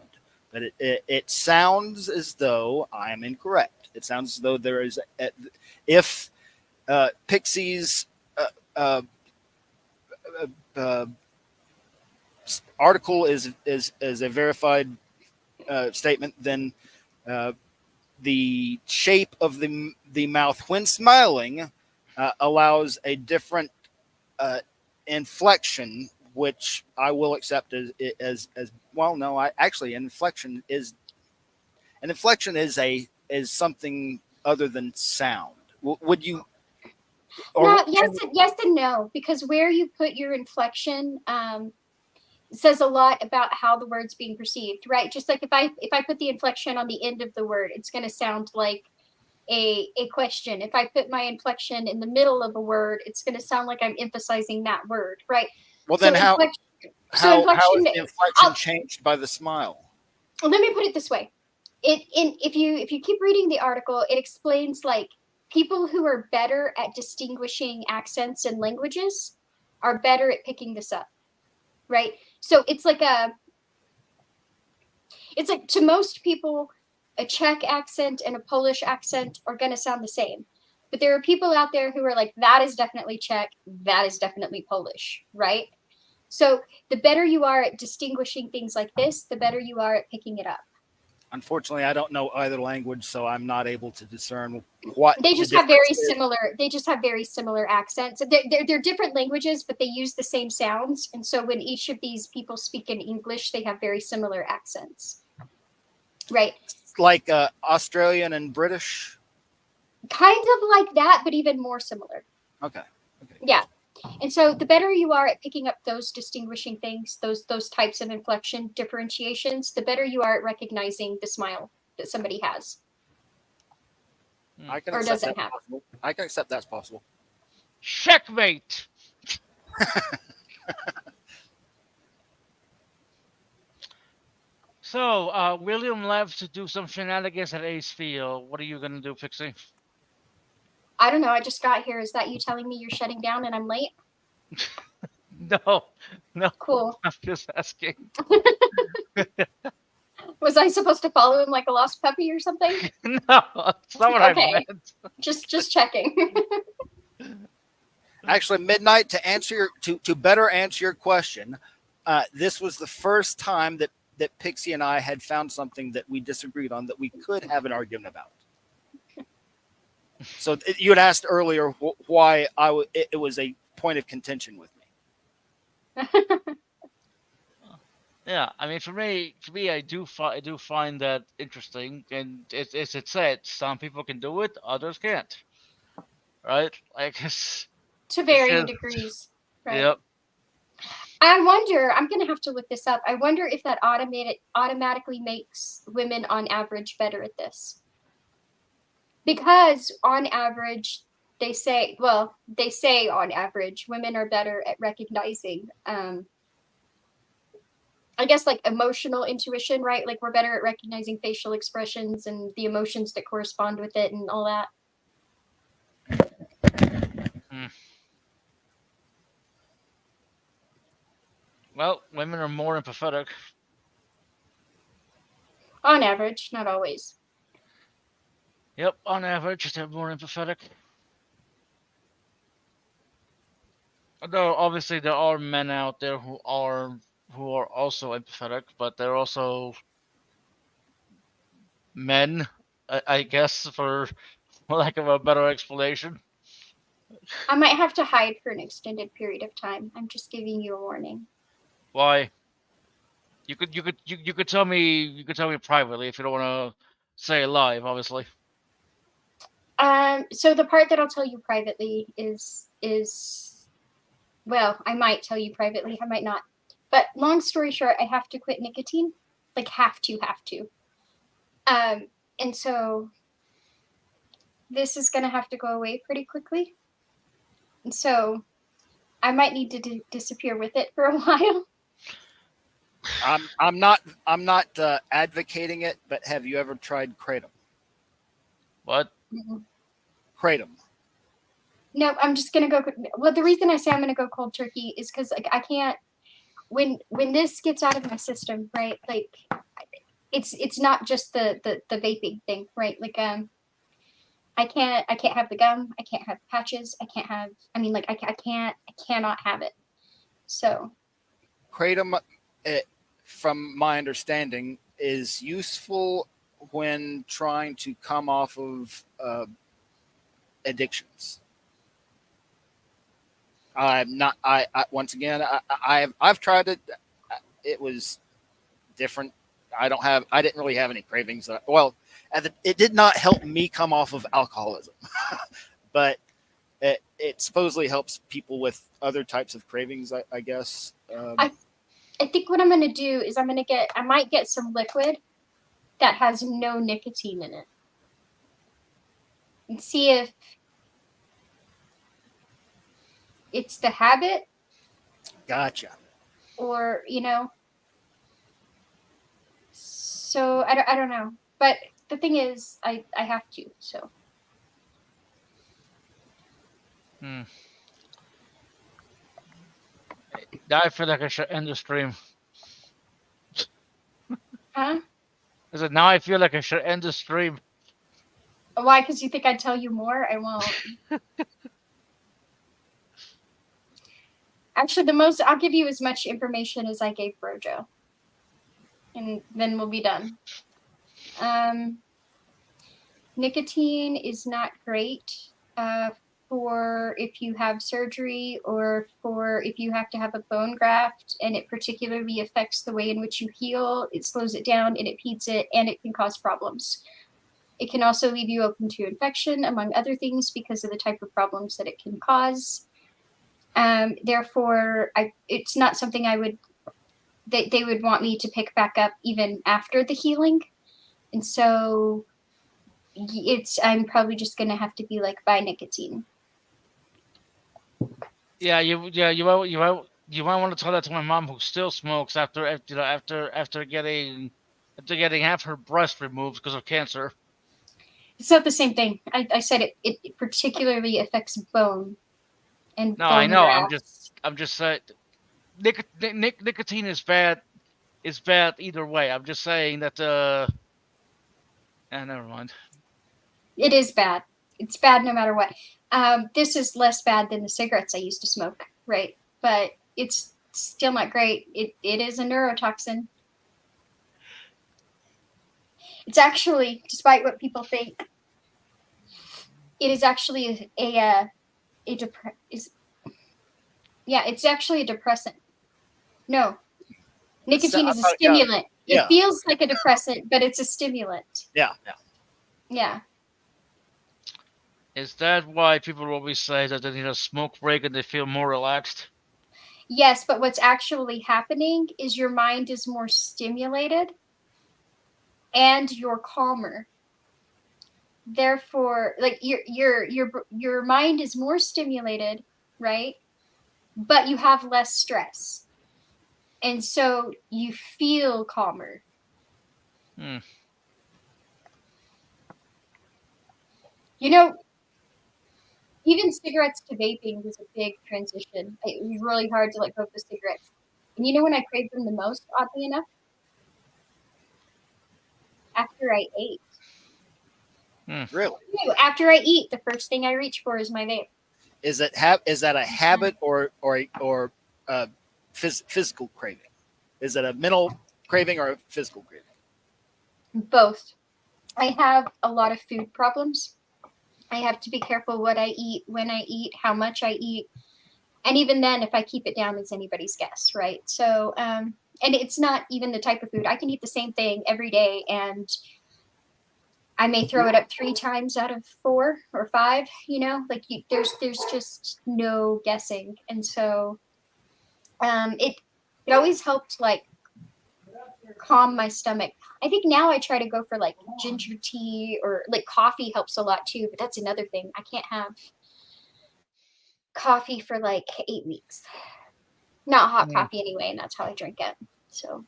But it sounds as though I am incorrect. It sounds as though there is if Pixie's article is a verified statement, then the shape of the mouth when smiling allows a different inflection, which I will accept as well. No, inflection is something other than sound. Would you? No, yes and no, because where you put your inflection says a lot about how the word's being perceived, right? Just like if I put the inflection on the end of the word, it's going to sound like a question. If I put my inflection in the middle of a word, it's going to sound like I'm emphasizing that word, right? Well, then how is the inflection changed by the smile? Let me put it this way. If you keep reading the article, it explains like people who are better at distinguishing accents and languages are better at picking this up, right? So it's like to most people, a Czech accent and a Polish accent are going to sound the same. But there are people out there who are like, that is definitely Czech, that is definitely Polish, right? So the better you are at distinguishing things like this, the better you are at picking it up. Unfortunately, I don't know either language, so I'm not able to discern what they just have very similar. They just have very similar accents. They're different languages, but they use the same sounds. And so when each of these people speak in English, they have very similar accents. Right. Like Australian and British. Kind of like that, but even more similar. Okay. Yeah. And so the better you are at picking up those distinguishing things, those types of inflection differentiations, the better you are at recognizing the smile that somebody has. I can or accept doesn't that have. possible. I can accept that's possible. Checkmate. So, William left to do some shenanigans at Ace Field. What are you gonna do, Pixie? I don't know. I just got here. Is that you telling me you're shutting down and I'm late? No. Cool. I'm just asking. Was I supposed to follow him like a lost puppy or something? No, that's not what I Okay. meant. Just checking. Actually, Midnight, to better answer your question, this was the first time that Pixie and I had found something that we disagreed on that we could have an argument about. So you had asked earlier why it was a point of contention with me. Yeah, I mean, for me, I do find that interesting, and as it said, some people can do it, others can't. Right? Like it's To varying just- degrees. Right. Yep. I wonder, I'm going to have to look this up. I wonder if that automatically makes women on average better at this. Because on average, they say, well, they say on average, women are better at recognizing, I guess, like emotional intuition, right? Like we're better at recognizing facial expressions and the emotions that correspond with it and all that. Well, women are more empathetic. On average, not always. Yep, on average, they're more empathetic. Although obviously there are men out there who are also empathetic, but they're also men, I guess, for lack of a better explanation. I might have to hide for an extended period of time. I'm just giving you a warning. Why? You could tell me privately if you don't want to say it live, obviously. So the part that I'll tell you privately is well, I might tell you privately, I might not. But long story short, I have to quit nicotine. Like have to. And so this is gonna have to go away pretty quickly. And so I might need to disappear with it for a while. I'm not advocating it, but have you ever tried kratom? What? Kratom. No, I'm just gonna go. Well, the reason I say I'm gonna go cold turkey is because like I can't. When this gets out of my system, right? Like, it's not just the vaping thing, right? Like I can't have the gum. I can't have patches. I can't have. I mean, like I cannot have it. So. Kratom, from my understanding, is useful when trying to come off of addictions. I'm not. I once again, I've tried it. It was different. I didn't really have any cravings. Well, it did not help me come off of alcoholism, but it supposedly helps people with other types of cravings. I guess. I think what I'm gonna do is I might get some liquid that has no nicotine in it, and see if it's the habit. Gotcha. Or so I don't know, but the thing is I have to, so Now I feel like I should end the stream. huh? I said now I feel like I should end the stream. Why? Because you think I'd tell you more? I won't. Actually, I'll give you as much information as I gave Brojo, and then we'll be done. Nicotine is not great for if you have surgery or for if you have to have a bone graft, and it particularly affects the way in which you heal. It slows it down, and it impedes it, and it can cause problems. It can also leave you open to infection, among other things, because of the type of problems that it can cause. Therefore, it's not something they would want me to pick back up even after the healing. And so I'm probably just going to have to be like, buy nicotine. Yeah, you might want to tell that to my mom, who still smokes after getting half her breast removed because of cancer. It's not the same thing. I said it particularly affects bone. And no, I know. Grafts. I'm just saying, nicotine is bad. It's bad either way. I'm just saying that. Never mind. It is bad. It's bad no matter what. This is less bad than the cigarettes I used to smoke, right? But it's still not great. It is a neurotoxin. It's actually, despite what people think, it is actually it's actually a depressant. No, nicotine is a stimulant. Yeah. It feels like a depressant, but it's a stimulant. Yeah. Is that why people always say that they need a smoke break and they feel more relaxed? Yes, but what's actually happening is your mind is more stimulated and you're calmer. therefore, like your mind is more stimulated, right? But you have less stress, and so you feel calmer. Hmm. You know, even cigarettes to vaping was a big transition. It was really hard to let go of the cigarettes. And you know when I craved them the most, oddly enough? After I ate. Really? After I eat, the first thing I reach for is my vape. Is that a habit or physical craving? Is it a mental craving or a physical craving? Both. I have a lot of food problems. I have to be careful what I eat, when I eat, how much I eat. And even then, if I keep it down, it's anybody's guess, right? So, and it's not even the type of food. I can eat the same thing every day, and I may throw it up 3 times out of 4 or 5. You know, like there's just no guessing, and so it always helped like calm my stomach. I think now I try to go for like ginger tea, or like coffee helps a lot too, but that's another thing. I can't have coffee for like 8 weeks. Not hot coffee anyway, and that's how I drink it. So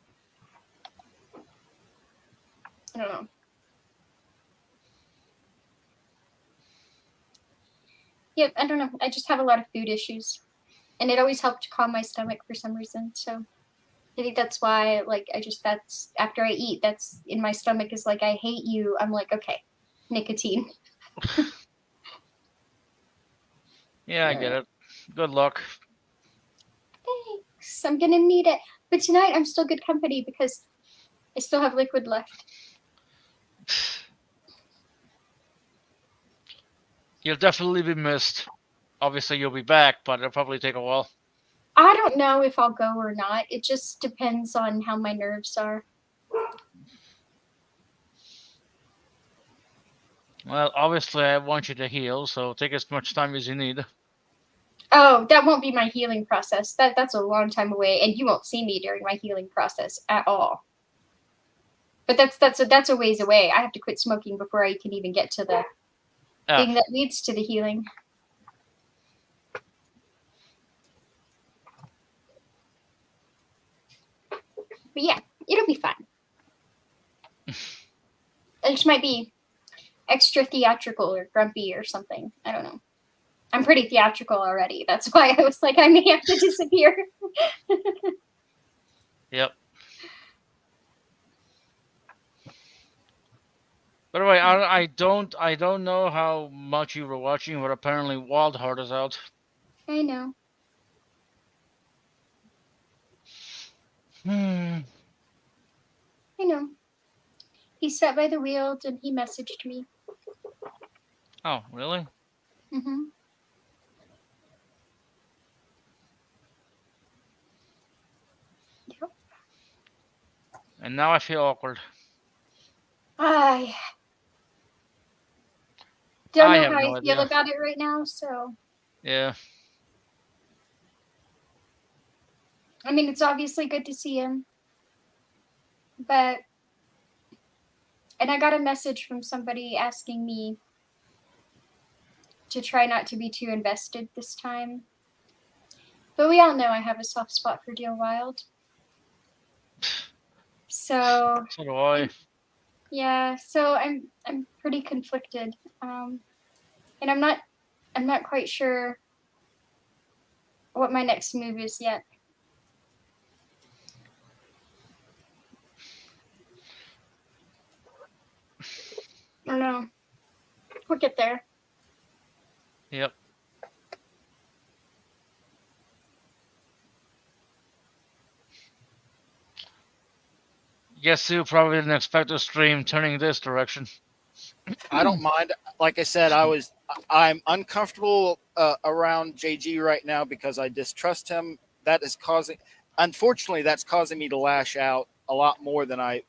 I don't know. Yeah, I don't know. I just have a lot of food issues, and it always helped calm my stomach for some reason. So I think that's why, like, that's after I eat, that's in my stomach is like, I hate you. I'm like, okay, nicotine. Yeah, I get it. Good luck. Thanks. I'm gonna need it. But tonight I'm still good company because I still have liquid left. You'll definitely be missed. Obviously, you'll be back, but it'll probably take a while. I don't know if I'll go or not. It just depends on how my nerves are. Well, obviously, I want you to heal, so take as much time as you need. Oh, that won't be my healing process. That's a long time away, and you won't see me during my healing process at all. But that's a ways away. I have to quit smoking before I can even get to the thing that leads to the healing. But yeah, it'll be fun. I just might be extra theatrical or grumpy or something. I don't know. I'm pretty theatrical already. That's why I was like, I may have to disappear. Yep. By the way, I don't know how much you were watching, but apparently Wild Heart is out. I know. I know. He sat by the wheel and he messaged me. Oh, really? Mm-hmm. Yep. And now I feel awkward. I don't know have how no I feel idea. about it right now, so Yeah. I mean, it's obviously good to see him, but and I got a message from somebody asking me to try not to be too invested this time. But we all know I have a soft spot for Deal Wild. So So do I. yeah, so I'm pretty conflicted. And I'm not quite sure what my next move is yet. I don't know. We'll get there. Yep. Guess you probably didn't expect a stream turning this direction. I don't mind. Like I said, I'm uncomfortable around JG right now because I distrust him. Unfortunately, that's causing me to lash out a lot more than I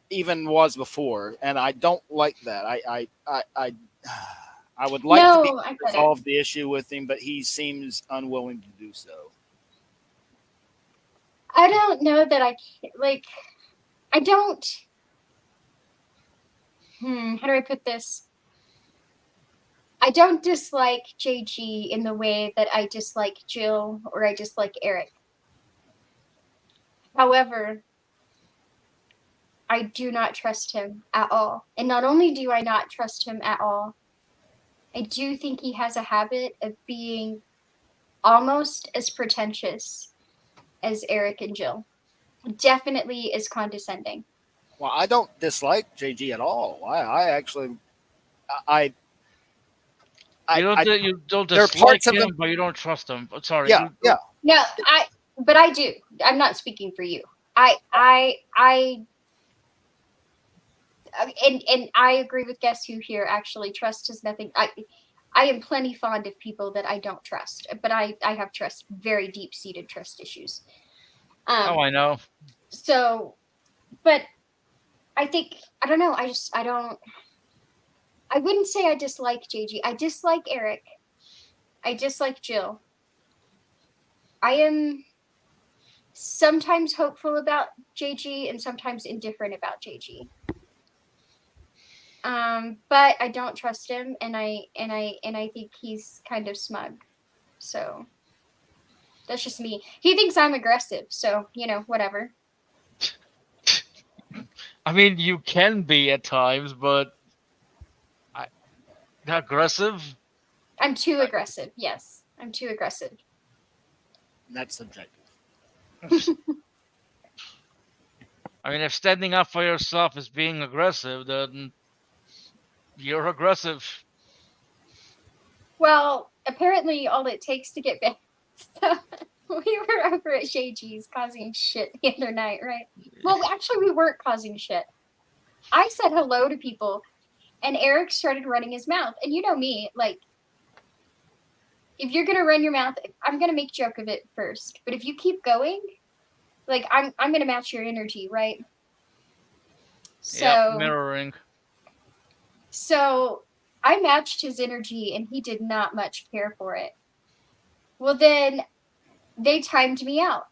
even was before, and I don't like that. I would like to resolve the issue with him, but he seems unwilling to do so. I don't know that I don't. how do I put this? I don't dislike JG in the way that I dislike Jill or I dislike Eric. However, I do not trust him at all. And not only do I not trust him at all, I do think he has a habit of being almost as pretentious as Eric and Jill. Definitely is condescending. Well, I don't dislike JG at all. I actually, I You don't there are dislike parts of him, him- but you don't trust him. Sorry. yeah, yeah. No, but I do. I'm not speaking for you. And I agree with Guess Who here. Actually, trust is nothing. I am plenty fond of people that I don't trust, but I have very deep seated trust issues. Oh, I know. So, but I think I don't know. I wouldn't say I dislike JG. I dislike Eric. I dislike Jill. I am sometimes hopeful about JG and sometimes indifferent about JG. But I don't trust him, and I think he's kind of smug. So that's just me. He thinks I'm aggressive, so whatever. I mean, you can be at times, but aggressive. I'm too aggressive. Yes, I'm too aggressive. That's subjective. I mean, if standing up for yourself is being aggressive, then you're aggressive. Well, apparently, all it takes to get back. We were over at JG's causing shit the other night, right? Well, actually, we weren't causing shit. I said hello to people, and Eric started running his mouth. And you know me, like, if you're gonna run your mouth, I'm gonna make joke of it first. But if you keep going, like, I'm gonna match your energy, right? So Yep, mirroring. So I matched his energy, and he did not much care for it. Well, then they timed me out,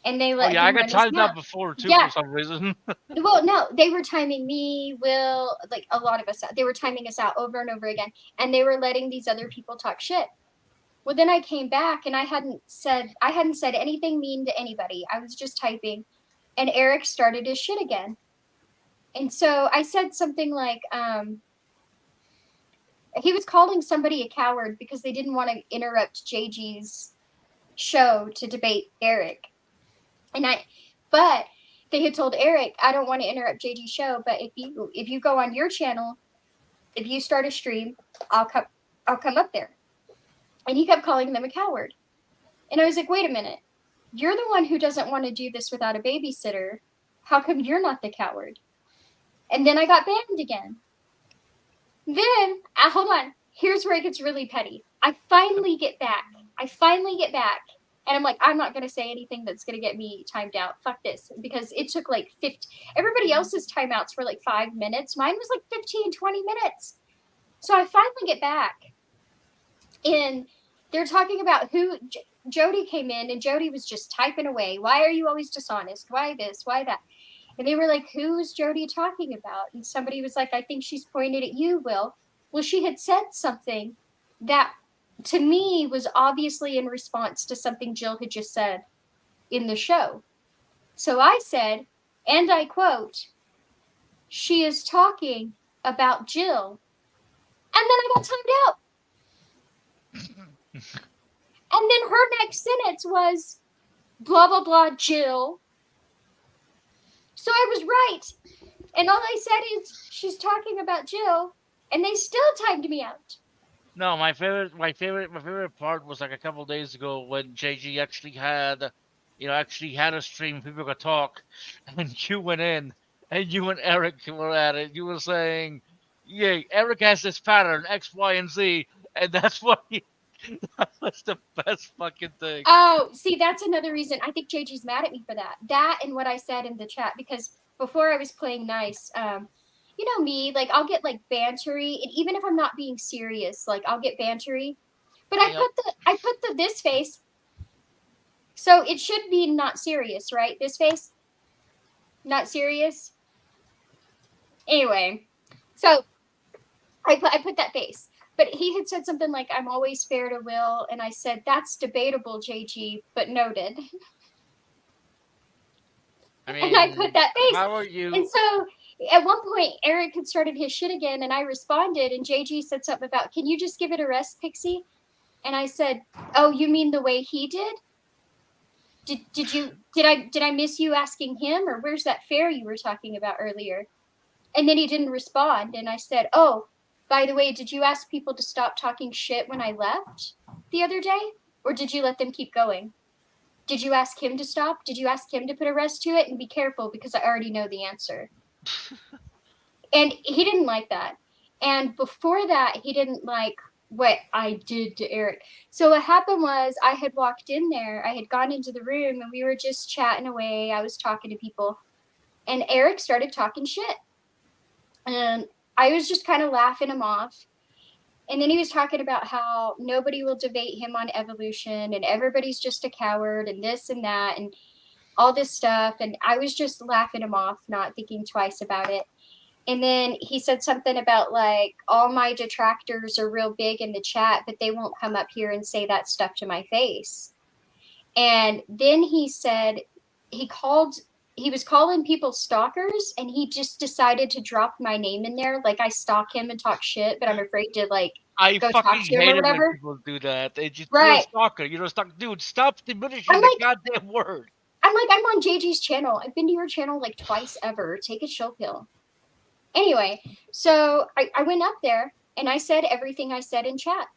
and they let. Oh yeah, I him run got his timed mouth. out before too Yeah. for some reason. Well, no, they were timing me, Will, like a lot of us out. They were timing us out over and over again, and they were letting these other people talk shit. Well, then I came back, and I hadn't said anything mean to anybody. I was just typing, and Eric started his shit again. And so I said something like, he was calling somebody a coward because they didn't want to interrupt JG's show to debate Eric. But they had told Eric, I don't want to interrupt JG's show, but if you go on your channel, if you start a stream, I'll come up there. And he kept calling them a coward. And I was like, wait a minute. You're the one who doesn't want to do this without a babysitter. How come you're not the coward? And then I got banned again. Then, hold on. Here's where it gets really petty. I finally get back. And I'm like, I'm not going to say anything that's going to get me timed out. Fuck this. Because it took like 50. Everybody else's timeouts were like 5 minutes. Mine was like 15, 20 minutes. So I finally get back. And they're talking about who. Jody came in, and Jody was just typing away. Why are you always dishonest? Why this? Why that? And they were like, who's Jody talking about? And somebody was like, I think she's pointed at you, Will. Well, she had said something that to me was obviously in response to something Jill had just said in the show. So I said, and I quote, she is talking about Jill. And then I got timed out. And then her next sentence was, blah, blah, blah, Jill. So I was right. And all I said is, she's talking about Jill. And they still timed me out. No, my favorite part was like a couple days ago when JG actually had a stream, people could talk, and you went in, and you and Eric were at it. You were saying, "Yeah, Eric has this pattern X, Y, and Z," and that's what that was the best fucking thing. Oh, see, that's another reason. I think JG's mad at me for that. That and what I said in the chat, because before I was playing nice, you know me, like I'll get like bantery, and even if I'm not being serious, like I'll get bantery. But I put the this face, so it should be not serious, right? This face, not serious. Anyway, So I put that face. But he had said something like, I'm always fair to Will. And I said, that's debatable, JG, but noted. I And I put that face. How are you? And so at one point, Eric had started his shit again, and I responded, and JG said something about, can you just give it a rest, Pixie? And I said, oh, you mean the way he did? Did I miss you asking him, or where's that fair you were talking about earlier? And then he didn't respond, and I said, oh, by the way, did you ask people to stop talking shit when I left the other day, or did you let them keep going? Did you ask him to stop? Did you ask him to put a rest to it? And be careful, because I already know the answer. And he didn't like that. And before that, he didn't like what I did to Eric. So what happened was I had walked in there, I had gone into the room, and we were just chatting away. I was talking to people, and Eric started talking shit. And I was just kind of laughing him off. And then he was talking about how nobody will debate him on evolution, and everybody's just a coward, and this and that, and all this stuff. And I was just laughing him off, not thinking twice about it. And then he said something about like, all my detractors are real big in the chat, but they won't come up here and say that stuff to my face. And then he said he was calling people stalkers, and he just decided to drop my name in there. Like, I stalk him and talk shit, but I'm afraid to like I go fucking talk to him or hate it when whatever. people do that. They just, Right. You're a stalker. You're a stalker. Dude, stop diminishing I'm the like- goddamn word. I'm like, I'm on JG's channel. I've been to your channel like twice ever. Take a chill pill. Anyway, so I went up there and I said everything I said in chat.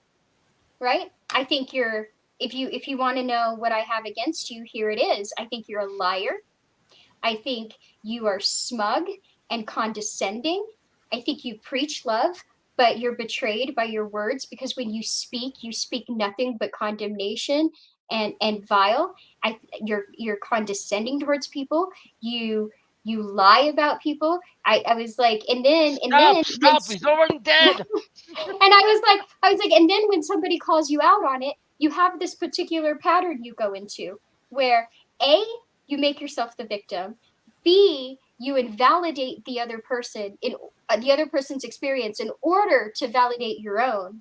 Right? I think if you want to know what I have against you, here it is. I think you're a liar. I think you are smug and condescending. I think you preach love, but you're betrayed by your words, because when you speak nothing but condemnation and vile. You're condescending towards people. You lie about people. I was like, Stop, he's already dead. and I was like, and then when somebody calls you out on it, you have this particular pattern you go into where A, you make yourself the victim, B, you invalidate the other person in the other person's experience in order to validate your own.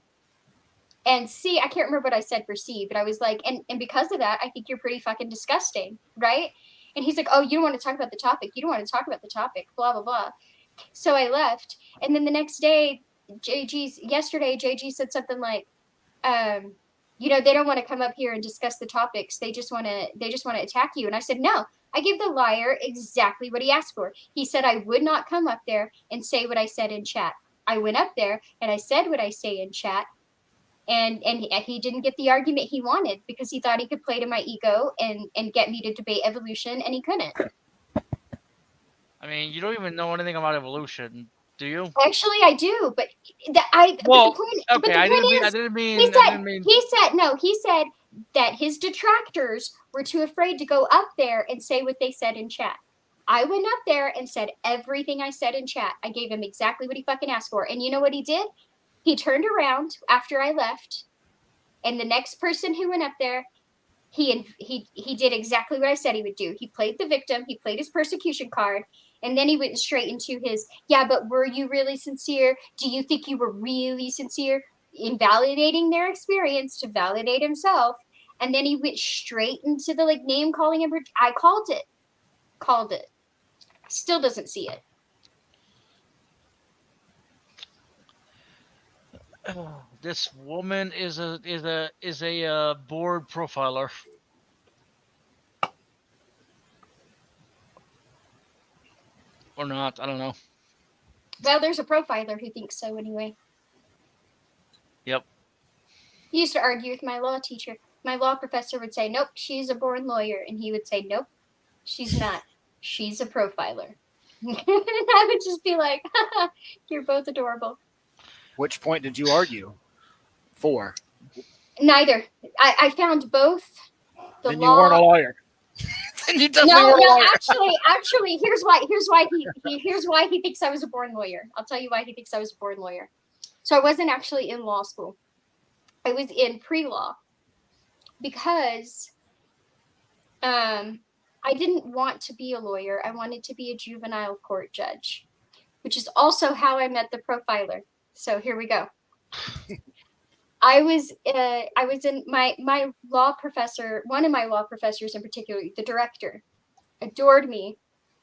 And C, I can't remember what I said for C, but I was like, and because of that, I think you're pretty fucking disgusting, right? And he's like, oh, you don't want to talk about the topic. You don't want to talk about the topic, blah, blah, blah. So I left. And then the next day, yesterday, JG said something like, they don't want to come up here and discuss the topics. They just want to attack you. And I said, no, I give the liar exactly what he asked for. He said I would not come up there and say what I said in chat. I went up there and I said what I say in chat. And he didn't get the argument he wanted because he thought he could play to my ego and get me to debate evolution, and he couldn't. I mean, you don't even know anything about evolution, do you? Actually, I do, but I he said that his detractors were too afraid to go up there and say what they said in chat. I went up there and said everything I said in chat. I gave him exactly what he fucking asked for. And you know what he did? He turned around after I left, and the next person who went up there, he did exactly what I said he would do. He played the victim. He played his persecution card. And then he went straight into his, yeah, but were you really sincere? Do you think you were really sincere? Invalidating their experience to validate himself. And then he went straight into the name calling him. I called it. Still doesn't see it. This woman is a board profiler. Or not, I don't know. Well, there's a profiler who thinks so anyway. Yep. He used to argue with my law teacher. My law professor would say, nope, she's a born lawyer. And he would say, nope, she's not. She's a profiler. And I would just be like, you're both adorable. Which point did you argue for? Neither. I found both. Then you weren't a lawyer. Then you definitely weren't a lawyer. Actually, here's why he thinks I was a born lawyer. I'll tell you why he thinks I was a born lawyer. So I wasn't actually in law school. I was in pre-law because I didn't want to be a lawyer. I wanted to be a juvenile court judge. which is also how I met the profiler. So here we go. I was in my law professor, one of my law professors in particular, the director, adored me,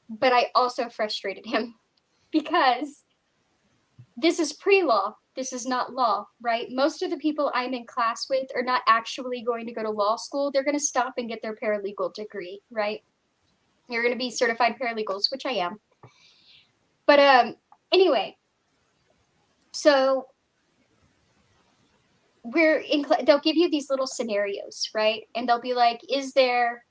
but I also frustrated him because this is pre-law. This is not law, right? Most of the people I'm in class with are not actually going to go to law school. They're going to stop and get their paralegal degree, right? You're going to be certified paralegals, which I am. But anyway, so they'll give you these little scenarios, right? And they'll be like, is there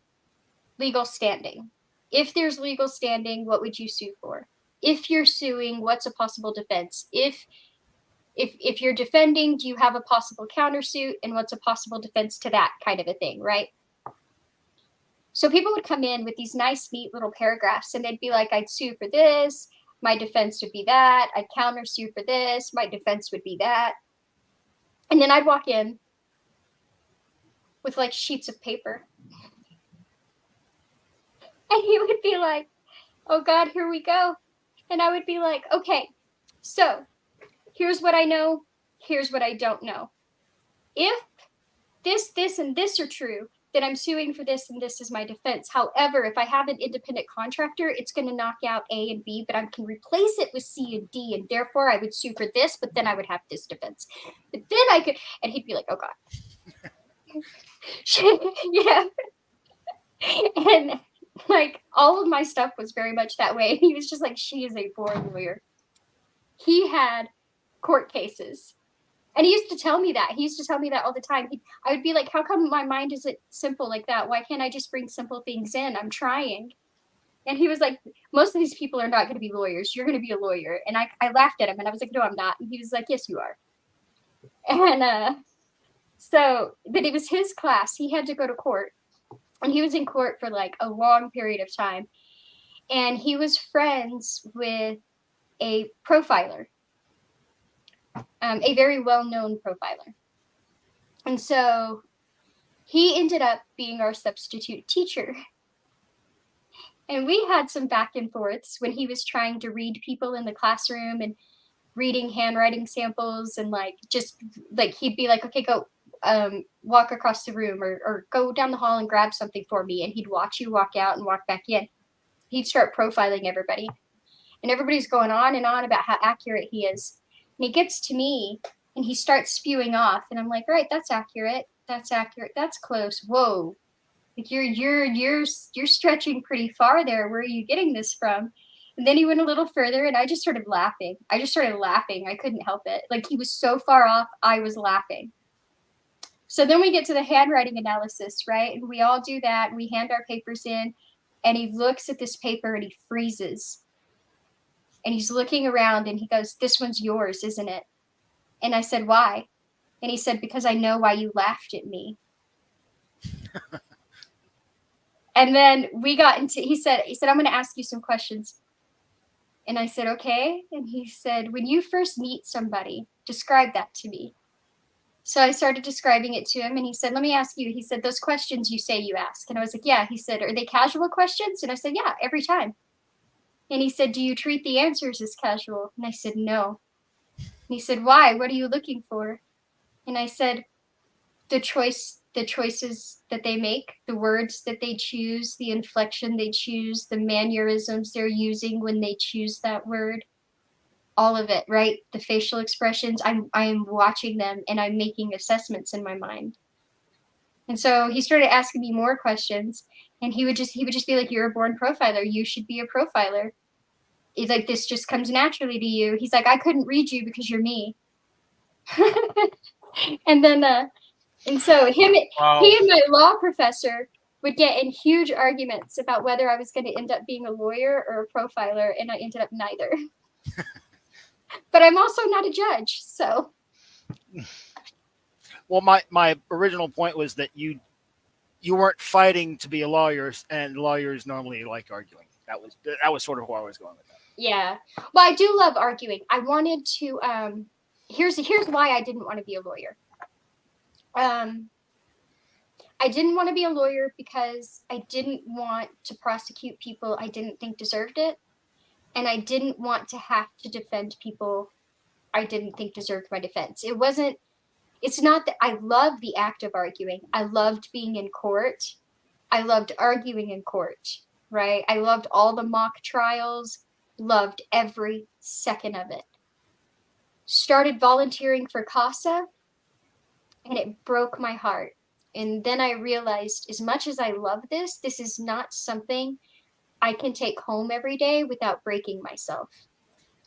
legal standing? If there's legal standing, what would you sue for? If you're suing, what's a possible defense? If you're defending, do you have a possible countersuit? And what's a possible defense to that kind of a thing, right? So people would come in with these nice, neat little paragraphs, and they'd be like, I'd sue for this. My defense would be that. I'd countersue for this. My defense would be that. And then I'd walk in with like sheets of paper. And he would be like, oh God, here we go. And I would be like, okay, so here's what I know. Here's what I don't know. If this, and this are true, then I'm suing for this, and this is my defense. However, if I have an independent contractor, it's going to knock out A and B, but I can replace it with C and D, and therefore I would sue for this, but then I would have this defense. But then I could, and he'd be like, oh God. Yeah. And like all of my stuff was very much that way. He was just like, she is a born lawyer. He had court cases. And he used to tell me that. He used to tell me that all the time. I would be like, how come my mind isn't simple like that? Why can't I just bring simple things in? I'm trying. And he was like, most of these people are not going to be lawyers. You're going to be a lawyer. And I laughed at him and I was like, no, I'm not. And he was like, yes, you are. And but it was his class. He had to go to court. And he was in court for like a long period of time. And he was friends with a profiler. A very well-known profiler. And so he ended up being our substitute teacher. And we had some back and forths when he was trying to read people in the classroom and reading handwriting samples, and like just like he'd be like, okay, go walk across the room, or go down the hall and grab something for me. And he'd watch you walk out and walk back in. He'd start profiling everybody. And everybody's going on and on about how accurate he is. And he gets to me and he starts spewing off, and I'm like, all right, that's accurate. That's accurate. That's close. Whoa. Like you're stretching pretty far there. Where are you getting this from? And then he went a little further and I just started laughing. I couldn't help it. Like he was so far off, I was laughing. So then we get to the handwriting analysis, right? And we all do that. And we hand our papers in, and he looks at this paper and he freezes. And he's looking around and he goes, this one's yours, isn't it? And I said, why? And he said, because I know why you laughed at me. And then we got into, he said, I'm going to ask you some questions. And I said, okay. And he said, when you first meet somebody, describe that to me. So I started describing it to him, and he said, let me ask you. He said, those questions you say you ask. And I was like, yeah. He said, are they casual questions? And I said, yeah, every time. And he said, do you treat the answers as casual? And I said, no. And he said, why? What are you looking for? And I said, the choices that they make, the words that they choose, the inflection they choose, the mannerisms they're using when they choose that word, all of it, right? The facial expressions, I'm watching them and I'm making assessments in my mind. And so he started asking me more questions, and he would just be like, you're a born profiler. You should be a profiler. He's like, this just comes naturally to you. He's like, I couldn't read you because you're me. And then, and so he and my law professor would get in huge arguments about whether I was going to end up being a lawyer or a profiler, and I ended up neither. But I'm also not a judge, so. Well, my original point was that you weren't fighting to be a lawyer, and lawyers normally like arguing. That was sort of where I was going with that. Yeah. Well, I do love arguing. I wanted to here's why I didn't want to be a lawyer. I didn't want to be a lawyer because I didn't want to prosecute people I didn't think deserved it. and I didn't want to have to defend people I didn't think deserved my defense. It's not that I love the act of arguing. I loved being in court. I loved arguing in court, right? I loved all the mock trials, loved every second of it. Started volunteering for CASA, and it broke my heart. And then I realized, as much as I love this, this is not something I can take home every day without breaking myself,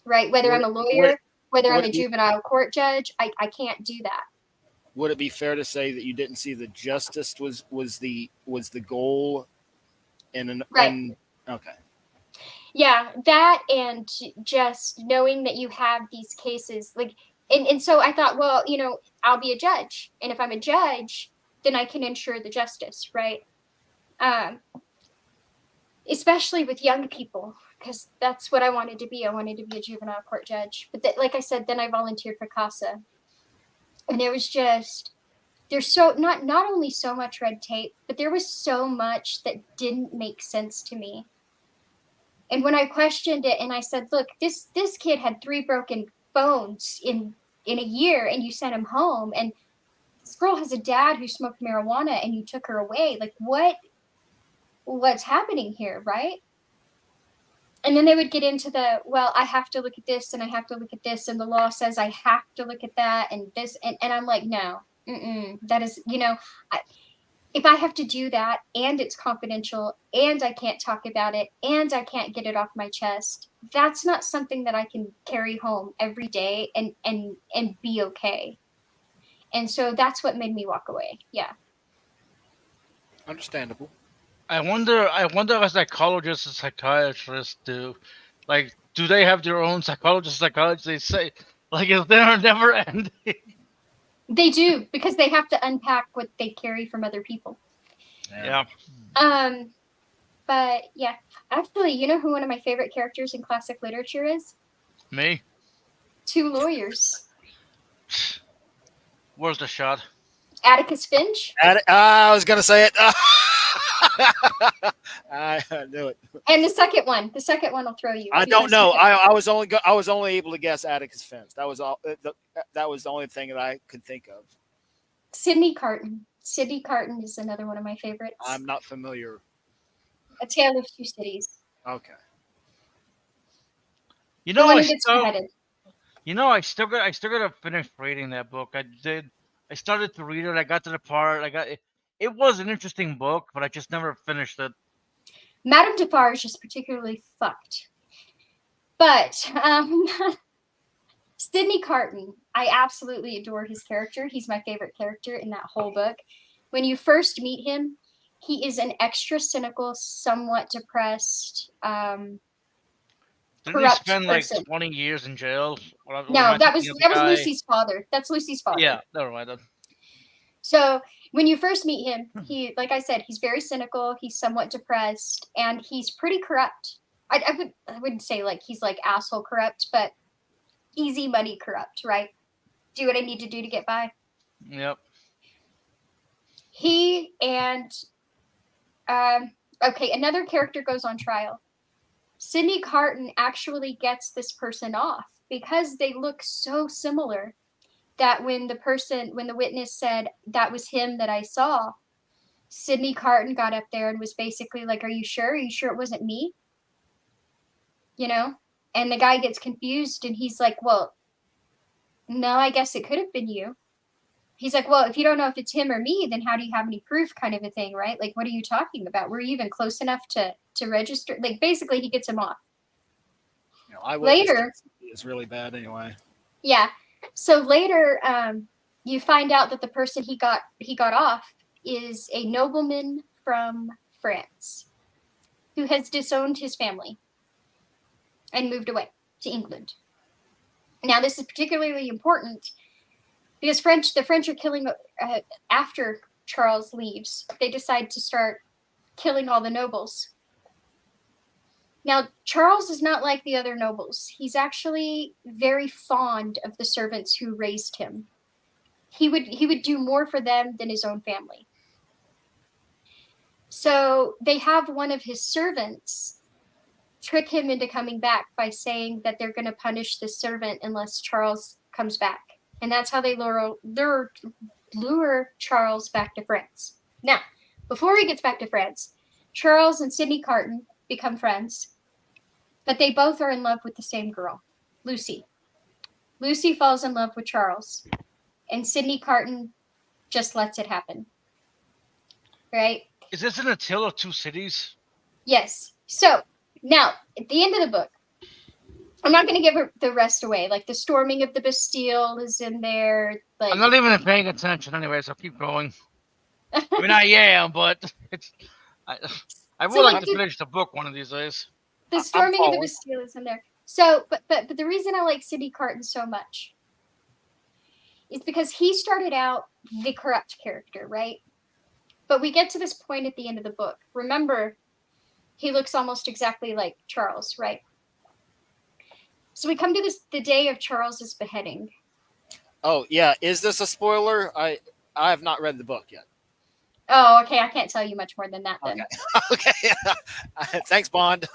right? Whether I'm a lawyer, whether I'm a juvenile court judge, I can't do that. Would it be fair to say that you didn't see the justice was the goal? Right. Okay. Yeah, that, and just knowing that you have these cases, like, and so I thought, well, I'll be a judge, and if I'm a judge, then I can ensure the justice, right? Especially with young people, because that's what I wanted to be. I wanted to be a juvenile court judge. But like I said, then I volunteered for CASA, and there's not only so much red tape, but there was so much that didn't make sense to me. And when I questioned it and I said, look, this kid had 3 broken bones in a year, and you sent him home, and this girl has a dad who smoked marijuana and you took her away. Like, what's happening here, right? And then they would get into well, I have to look at this and I have to look at this, and the law says I have to look at that and this, and I'm like, no, that is, if I have to do that and it's confidential and I can't talk about it and I can't get it off my chest, that's not something that I can carry home every day and be okay. And so that's what made me walk away. Yeah. Understandable. I wonder as psychologists and psychiatrists do they have their own psychologists? They say, like, if they're never ending. They do, because they have to unpack what they carry from other people. Yeah. But yeah, actually, you know who one of my favorite characters in classic literature is? Me? 2 lawyers. Where's the shot? Atticus Finch. I was gonna say it. I knew it. And the second one will throw you. I don't know. I was only able to guess Atticus Finch. That was all. That was the only thing that I could think of. Sidney Carton. Sidney Carton is another one of my favorites. I'm not familiar. A Tale of Two Cities. Okay. You know, I still gotta finish reading that book. I did. I started to read it. I got to the part. It was an interesting book, but I just never finished it. Madame Defarge is particularly fucked. But Sidney Carton, I absolutely adore his character. He's my favorite character in that whole book. When you first meet him, he is an extra cynical, somewhat depressed, Didn't he corrupt spend person. like 20 years in jail? No, that was Lucy's father. That's Lucy's father. Yeah, never mind. So when you first meet him, he, like I said, he's very cynical. He's somewhat depressed, and he's pretty corrupt. I wouldn't say like he's like asshole corrupt, but easy money corrupt, right? Do what I need to do to get by. Yep. He and another character goes on trial. Sidney Carton actually gets this person off because they look so similar that when the witness said that was him that I saw, Sidney Carton got up there and was basically like, are you sure? Are you sure it wasn't me? And the guy gets confused and he's like, well, no, I guess it could have been you. He's like, well, if you don't know if it's him or me, then how do you have any proof, kind of a thing, right? Like, what are you talking about? Were you even close enough to register? Like, basically, he gets him off. Later, it's really bad anyway. Yeah. So later, you find out that the person he got off is a nobleman from France who has disowned his family and moved away to England. Now, this is particularly important because the French are killing after Charles leaves. They decide to start killing all the nobles. Now, Charles is not like the other nobles. He's actually very fond of the servants who raised him. He would do more for them than his own family. So they have one of his servants trick him into coming back by saying that they're going to punish the servant unless Charles comes back. And that's how they lure Charles back to France. Now, before he gets back to France, Charles and Sydney Carton become friends, but they both are in love with the same girl, Lucy. Lucy falls in love with Charles, and Sydney Carton just lets it happen. Right? Is this in A Tale of Two Cities? Yes. So now, at the end of the book, I'm not going to give the rest away. Like the storming of the Bastille is in there. Like I'm not even paying attention anyway, so keep going. I mean, I am, but it's. I would So, like like, to finish the book one of these days. the storming of the following. Bastille is in there. So, but the reason I like Sydney Carton so much is because he started out the corrupt character, right? But we get to this point at the end of the book. Remember, he looks almost exactly like Charles, right? So we come to the day of Charles's beheading. Oh yeah, is this a spoiler? I have not read the book yet. Oh, okay. I can't tell you much more than that then. Okay. Thanks, Bond.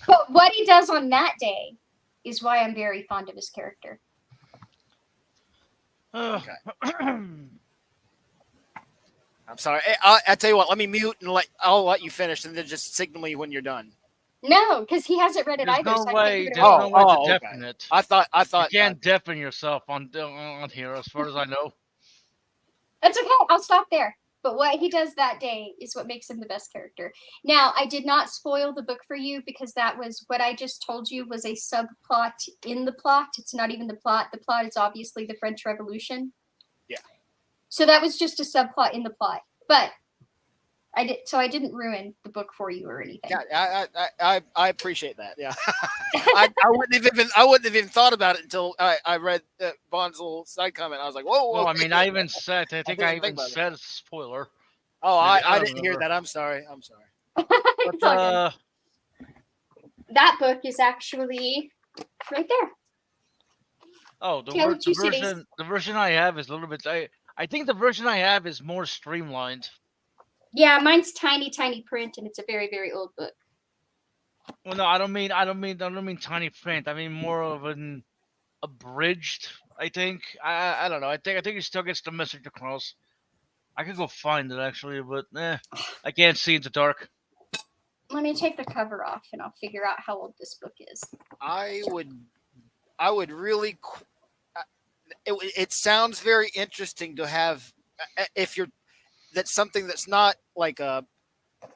But what he does on that day is why I'm very fond of his character. Okay. I'm sorry. I tell you what. Let me mute and I'll let you finish, and then just signal me when you're done. No, because he hasn't read it There's either. no so I way. can't There's give it away. no way to okay. deafen it. I thought. You can't deafen yourself on here, as far as I know. That's okay. I'll stop there. But what he does that day is what makes him the best character. Now, I did not spoil the book for you because that was what I just told you was a subplot in the plot. It's not even the plot. The plot is obviously the French Revolution. Yeah. So that was just a subplot in the plot. But I didn't ruin the book for you or anything. Yeah, I appreciate that. Yeah, I wouldn't have even thought about it until I read Bond's little side comment. I was like, whoa. Well, I okay. mean, I think I didn't even think about it. said it's a spoiler. Oh, I I don't didn't hear remember. that. I'm sorry. It's all good. That book is actually right there. Oh, Tale of Two Cities. the version I have is a little bit. I think the version I have is more streamlined. Yeah, mine's tiny print, and it's a very, very old book. Well, no, I don't mean tiny print. I mean more of an abridged. I think. I don't know. I think it still gets the message across. I could go find it actually, but I can't see in the dark. Let me take the cover off, and I'll figure out how old this book is. I would really. It sounds very interesting to have if you're. That's something that's not like a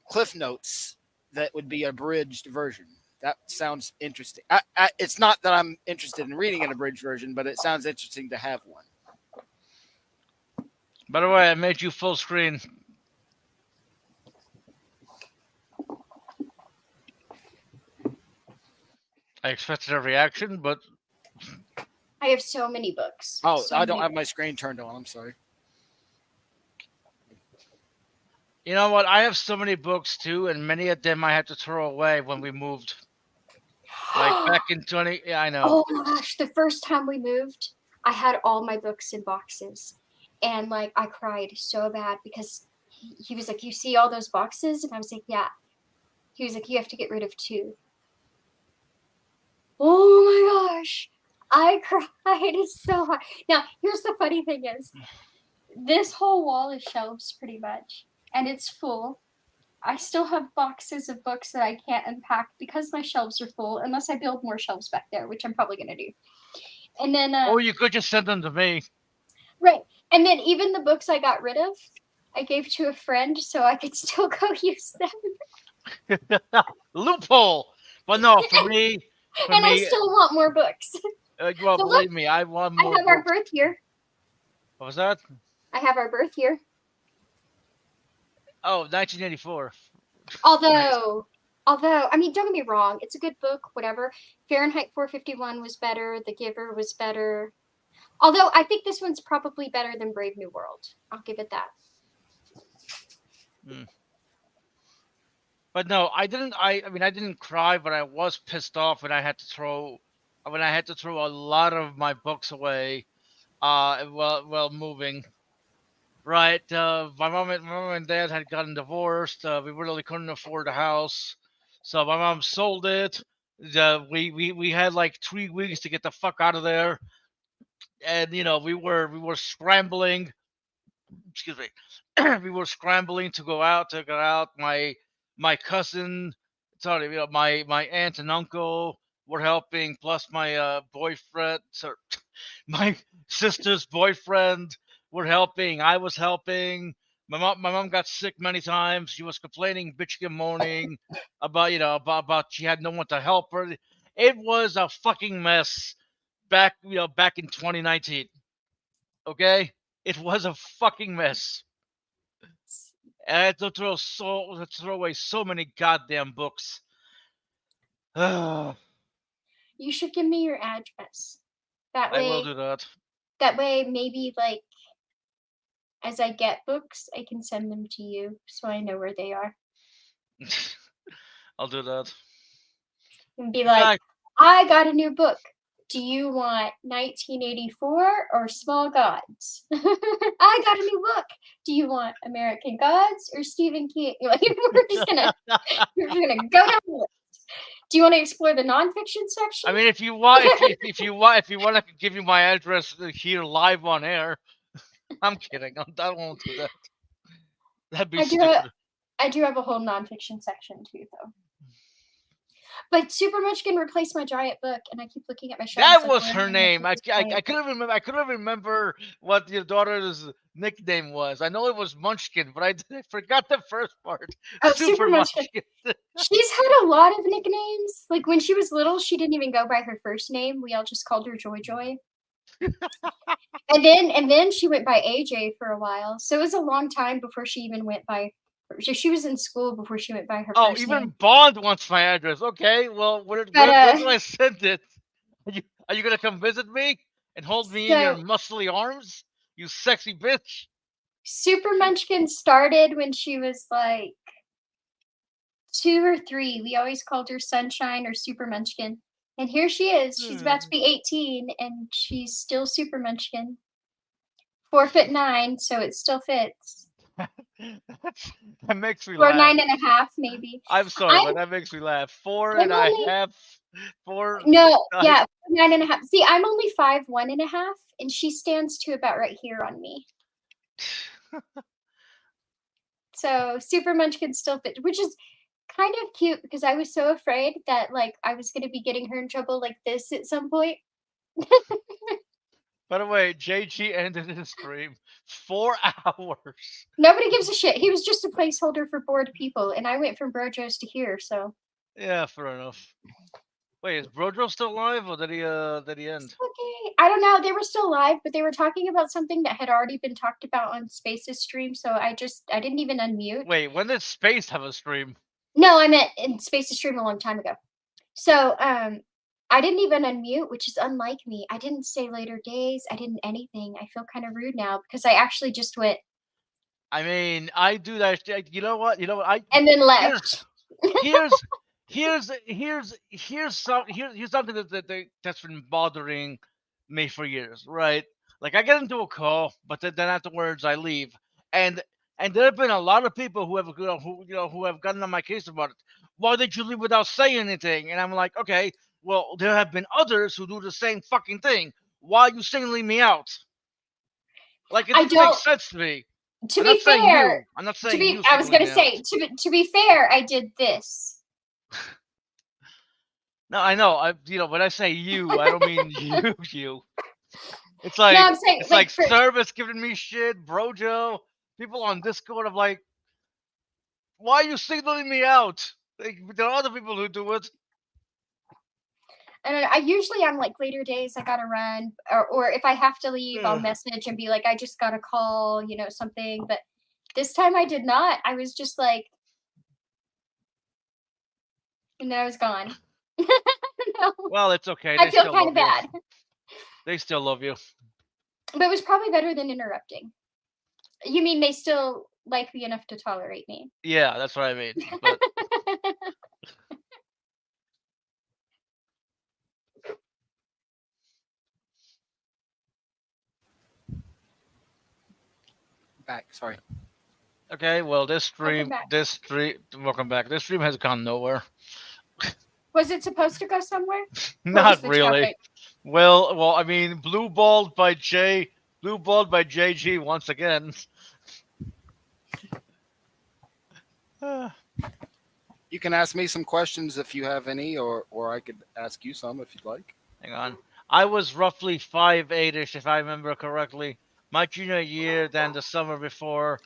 Cliff Notes. That would be a abridged version. That sounds interesting. It's not that I'm interested in reading an abridged version, but it sounds interesting to have one. By the way, I made you full screen. I expected a reaction, but I have so many books. Oh, So I don't many have my screen turned on. I'm sorry. you know what? I have so many books too, and many of them I had to throw away when we moved. Like back in 20. Yeah, I know. Oh my gosh, the first time we moved, I had all my books in boxes. And like I cried so bad because he was like, "You see all those boxes?" And I was like, "Yeah." He was like, "You have to get rid of 2." Oh my gosh. I cried so hard. Now, here's the funny thing is this whole wall is shelves pretty much. And it's full. I still have boxes of books that I can't unpack because my shelves are full, unless I build more shelves back there, which I'm probably gonna do. And then Or you could just send them to me. right. And then even the books I got rid of, I gave to a friend so I could still go use them. Loophole. But no, for me. And I still want more books. Well, So look, believe me, I want I more. have our books. birth year. What was that? I have our birth year. Oh, 1984. Although, I mean, don't get me wrong, it's a good book, whatever. Fahrenheit 451 was better. The Giver was better. Although I think this one's probably better than Brave New World. I'll give it that. But no, I didn't. I mean, I didn't cry, but I was pissed off when I had to throw a lot of my books away. While moving. Right. My mom and dad had gotten divorced. We really couldn't afford a house. So my mom sold it. We had like 3 weeks to get the fuck out of there, and we were scrambling. Excuse me. We were scrambling to go out. To go out. My cousin, sorry, my aunt and uncle were helping, plus my boyfriend, so my sister's boyfriend were helping. I was helping. My mom got sick many times. She was complaining, bitching, and moaning about about she had no one to help her. It was a fucking mess back in 2019. Okay, it was a fucking mess. And I had to throw away so many goddamn books. I You should give me your address. That will way, do that. maybe like as I get books, I can send them to you so I know where they are. I'll do that. And be In like, fact, I got a new book. Do you want 1984 or Small Gods? I got a new book. Do you want American Gods or Stephen King? Like, we're just gonna go down the list. Do you want to explore the nonfiction section? I mean, if you want, if you want, I can give you my address here live on air. I'm kidding. I won't do that. That'd be stupid. I do have a whole nonfiction section too, though. But Super Munchkin replaced my giant book, and I keep looking at my shelves. That like, was where her am I gonna name. put I this giant couldn't remember. I couldn't remember what your daughter's nickname was. I know it was Munchkin, but I forgot the first part. Oh, Super Munchkin. Munchkin. She's had a lot of nicknames. Like when she was little, she didn't even go by her first name. We all just called her Joy Joy. and then she went by AJ for a while. So it was a long time before she even went by. She was in school before she went by her Oh, first even name. Bond wants my address. Okay, well, where do I send it? Are you gonna come visit me and hold me in your muscly arms, you sexy bitch? Super Munchkin started when she was like 2 or 3. We always called her Sunshine or Super Munchkin. And here she is. She's about to be 18, and she's still Super Munchkin. 4'9", so it still fits. That makes me or laugh. 9.5, maybe. I'm sorry, but that makes me laugh. 4.5. 4. No, yeah, 9.5. See, I'm only 5'1.5", and she stands to about right here on me. So Super Munchkin still fits, which is kind of cute because I was so afraid that like I was gonna be getting her in trouble like this at some point. By the way, JG ended his stream 4 hours. Nobody gives a shit. He was just a placeholder for bored people, and I went from Brojos to here, so. Yeah, fair enough. Wait, is Brojo still live, or did he end? Okay, I don't know. They were still live, but they were talking about something that had already been talked about on Space's stream, so I didn't even unmute. Wait, when did Space have a stream? No, I meant in Space's stream a long time ago. So, I didn't even unmute, which is unlike me. I didn't say later days. I didn't anything. I feel kind of rude now because I actually just went. I mean, I do that. You know what? And then left. Here's something that's been bothering me for years, right? Like I get into a call, but then afterwards I leave, and there have been a lot of people who have gotten on my case about it. Why did you leave without saying anything? And I'm like, okay, well, there have been others who do the same fucking thing. Why are you singling me out? Like it doesn't make sense to me. To be fair, I'm not saying you. I was gonna say to be fair, I did this. No, I know. When I say you, I don't mean you. It's like no, I'm saying, it's like Service giving me shit, Brojo. People on Discord are like, why are you signaling me out? Like, there are other people who do it. And I'm like later days I gotta run, or if I have to leave, I'll message and be like, I just got a call, something. But this time I did not. I was just like, and then I was gone. No. Well, it's okay. I feel kind of bad. They still love you. But it was probably better than interrupting. You mean they still like me enough to tolerate me? Yeah, that's what I mean. But... Back, sorry. Okay, well, back. welcome back. This stream has gone nowhere. Was it supposed to go somewhere? What was Not the really. topic? Well, I mean, blue balled by JG once again. You can ask me some questions if you have any, or I could ask you some if you'd like. Hang on. I was roughly 5'8"ish, if I remember correctly. My junior year, then the summer before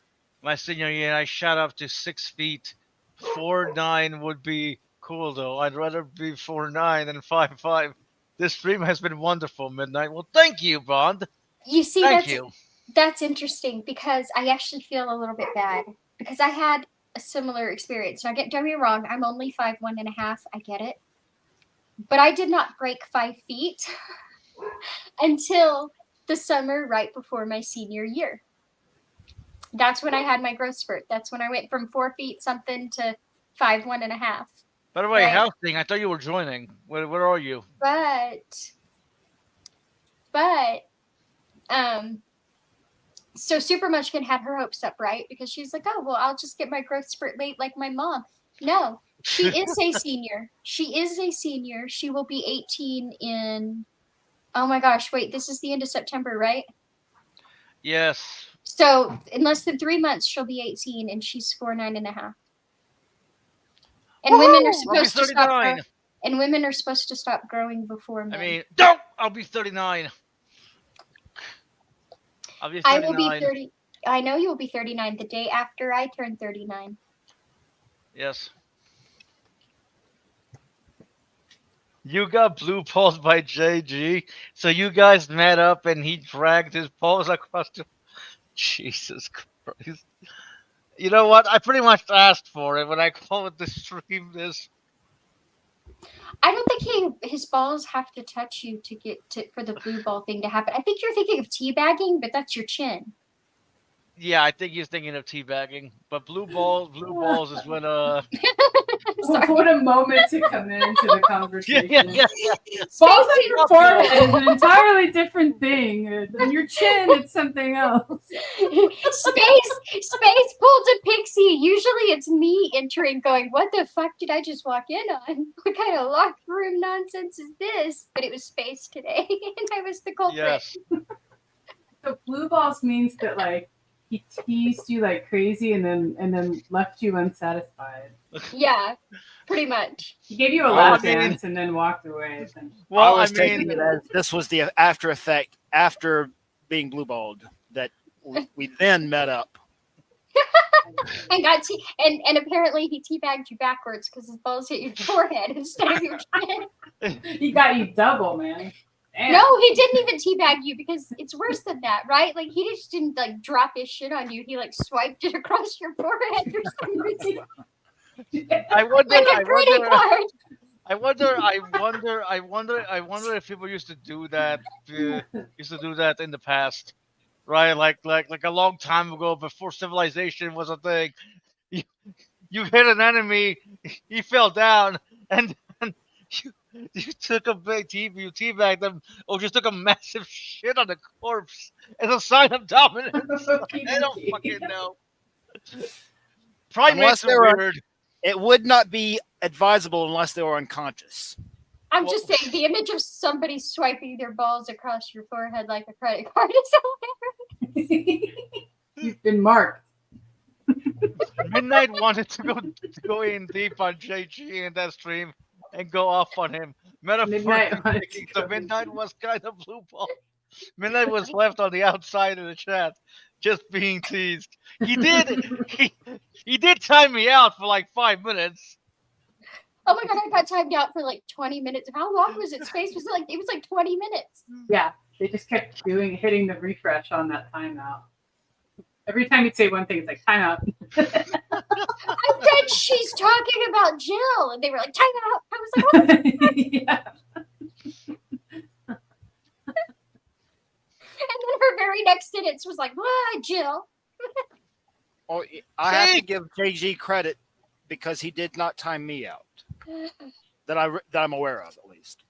my senior year, I shot up to 6 feet. 4'9" would be cool, though. I'd rather be 4'9" than 5'5". This stream has been wonderful, Midnight. Well, thank you, Bond. You see, Thank you. that's interesting because I actually feel a little bit bad because I had a similar experience. Now, don't get me wrong, I'm only 5'1.5". I get it, but I did not break 5 feet until the summer right before my senior year. That's when I had my growth spurt. That's when I went from 4 feet something to 5'1.5". By the way, Right. Housing, I thought you were joining. Where are you? So Super Munchkin had her hopes up, right? Because she's like, oh, well, I'll just get my growth spurt late like my mom. No, she is a senior. She is a senior. She will be 18 in, oh my gosh, wait, this is the end of September, right? Yes. So in less than 3 months, she'll be 18 and she's 4'9.5". And women are supposed to stop. And women are supposed to stop growing before men. I mean, don't. I'll be 39. I'll be 39. I will be 30. I know you will be 39 the day after I turn 39. Yes. You got blue balls by JG, so you guys met up and he dragged his balls across the. Jesus Christ. You know what? I pretty much asked for it when I called the stream this. I don't think his balls have to touch you to get for the blue ball thing to happen. I think you're thinking of teabagging, but that's your chin. Yeah, I think he's thinking of teabagging, but blue balls is when What a moment to come into the conversation. yeah. Balls on your forehead is an entirely different thing. On your chin, it's something else. Space pulled a pixie. Usually it's me entering going, what the fuck did I just walk in on? What kind of locked room nonsense is this? But it was Space today, and I was the culprit. Yes. So blue balls means that like he teased you like crazy and then left you unsatisfied. Yeah, pretty much. He gave you a lap dance and then walked away. Well, I was taking it as this was the after effect after being blue balled that we then met up. And and apparently he teabagged you backwards because his balls hit your forehead instead of your chin. He got you double, man. Damn. No, he didn't even teabag you because it's worse than that, right? Like he just didn't like drop his shit on you. He like swiped it across your forehead for some reason. I wonder if people used to do that. In the past, right? Like a long time ago, before civilization was a thing. You hit an enemy, he fell down, and you took a big you teabagged them, or just took a massive shit on the corpse as a sign of dominance. I don't fucking know. Primates are weird. It would not be advisable unless they were unconscious. I'm just saying, the image of somebody swiping their balls across your forehead like a credit card is hilarious. You've been marked. Midnight wanted to go in deep on JG in that stream and go off on him. Metaphorically speaking, so Midnight was kind of blue ball. Midnight was left on the outside of the chat, just being teased. He did time me out for like 5 minutes. Oh my god, I got timed out for like 20 minutes. How long was it? Space was it was like 20 minutes. Yeah, they just kept hitting the refresh on that timeout. Every time you'd say one thing, it's like timeout. I said she's talking about Jill, and they were like timeout. I was like, what the fuck? Yeah. And then her very next sentence was like, what, Jill? Oh, I have to give JG credit because he did not time me out. That I'm aware of, at least.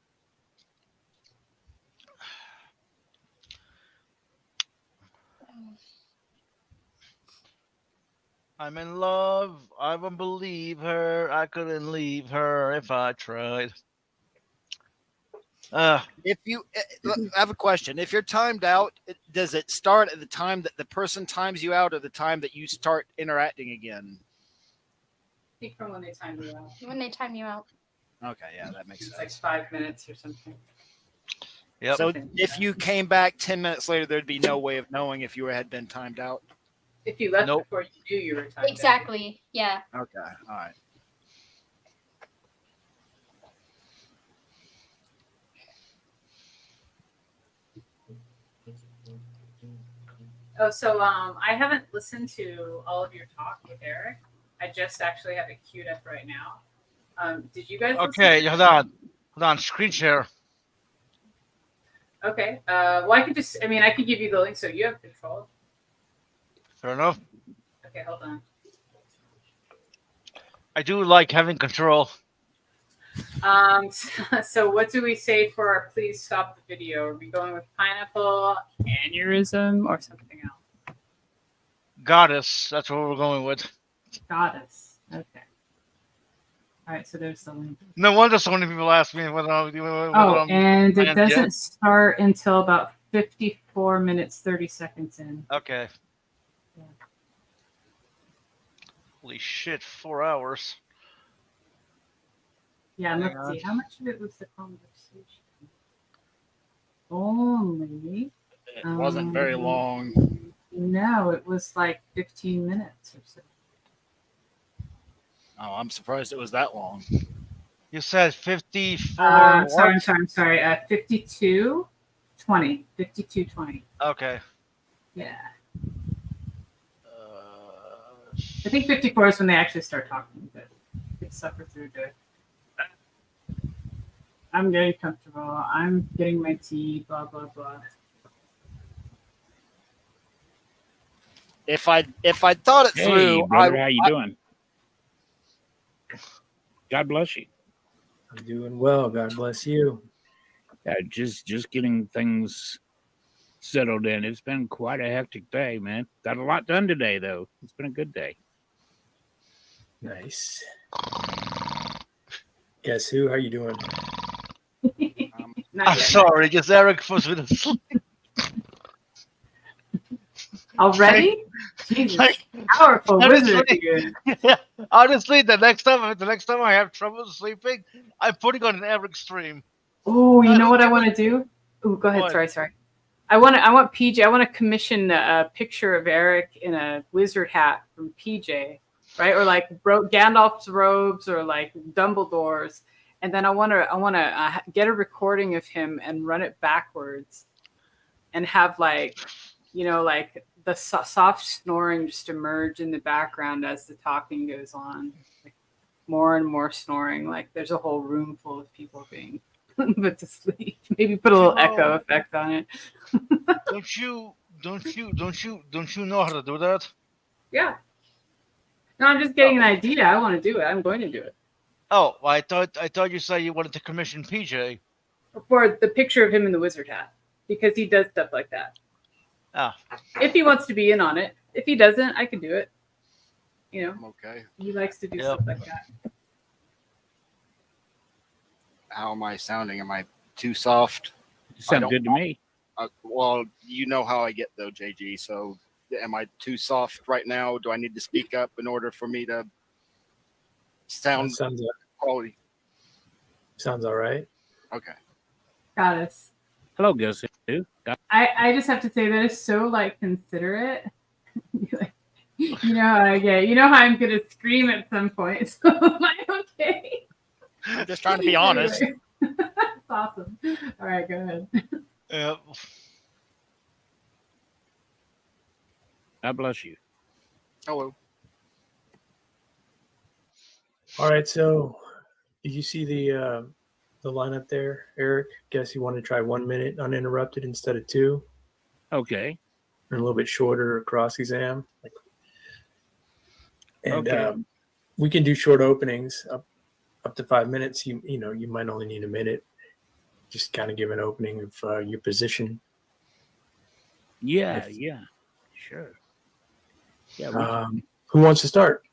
I'm in love. I won't believe her. I couldn't leave her if I tried. If you, I have a question. If you're timed out, does it start at the time that the person times you out, or the time that you start interacting again? I think from when they time you out. When they time you out. Okay, yeah, that makes It's like sense. 5 minutes or something. Yep. So if you came back 10 minutes later, there'd be no way of knowing if you had been timed out. If you left Nope. before you knew you were timed out. Exactly. Yeah. Okay, all right. Oh, so I haven't listened to all of your talk with Eric. I just actually have it queued up right now. Did you guys? Okay, listen? hold on. Screen share. Okay. Well, I could just. I mean, I could give you the link so you have control. Fair enough. Okay, hold on. I do like having control. So what do we say for our please stop the video? Are we going with pineapple, aneurysm, or something else? Goddess. That's what we're going with. Goddess. Okay. All right, so there's the link. No wonder so many people ask me whether I'm. Oh, and it doesn't yet. start until about 54 minutes, 30 seconds in. Okay. Yeah. Holy shit! 4 hours. Yeah, and let's see. How much of it was the conversation? Only. It wasn't very long. No, it was like 15 minutes or so. Oh, I'm surprised it was that long. You said 54. I'm sorry. 52, 20. 52, 20. Okay. Yeah. I think 54 is when they actually start talking, but they suffer through to it. I'm getting comfortable. I'm getting my tea, blah, blah, blah. If I thought it Hey, through, brother, how you doing? God bless you. I'm doing well. God bless you. Just getting things settled in. It's been quite a hectic day, man. Got a lot done today, though. It's been a good day. Nice. Guess who? How you doing? Not I'm yet. sorry, because Eric was with us. Already? Jesus. Like, Powerful honestly, wizard. honestly, the next time I have trouble sleeping, I'm putting on an Eric stream. Oh, you know what I want to do? Oh, go ahead. What? Sorry. I want PJ. I want to commission a picture of Eric in a wizard hat from PJ, right? Or like Gandalf's robes, or like Dumbledore's. And then I want to get a recording of him and run it backwards, and have like the soft snoring just emerge in the background as the talking goes on, like more and more snoring. Like there's a whole room full of people being put to sleep. Maybe put a little echo effect on it. Don't you know how to do that? Yeah. No, I'm just getting an idea. I want to do it. I'm going to do it. Oh, well, I thought you said you wanted to commission PJ. For the picture of him in the wizard hat, because he does stuff like that. Ah. If he wants to be in on it. If he doesn't, I can do it. I'm okay. He likes to do Yep. stuff like that. How am I sounding? Am I too soft? You sound don't- good to me. Well, you know how I get though, JG. So, am I too soft right now? Do I need to speak up in order for me to sound Sounds quality? all right. Okay. Goddess. Hello, guess who? I just have to say that is so like considerate. You know how I get. You know how I'm gonna scream at some point. So am I okay? I'm just trying to be honest. That's awesome. All right, go ahead. Yep. God bless you. Hello. All right. So, did you see the lineup there, Eric? Guess you want to try 1 minute uninterrupted instead of 2, Okay. and a little bit shorter cross exam. And Okay. we can do short openings up to 5 minutes. You might only need a minute. Just kind of give an opening of your position. Yeah. If- Yeah. Sure. Yeah. Who wants to start?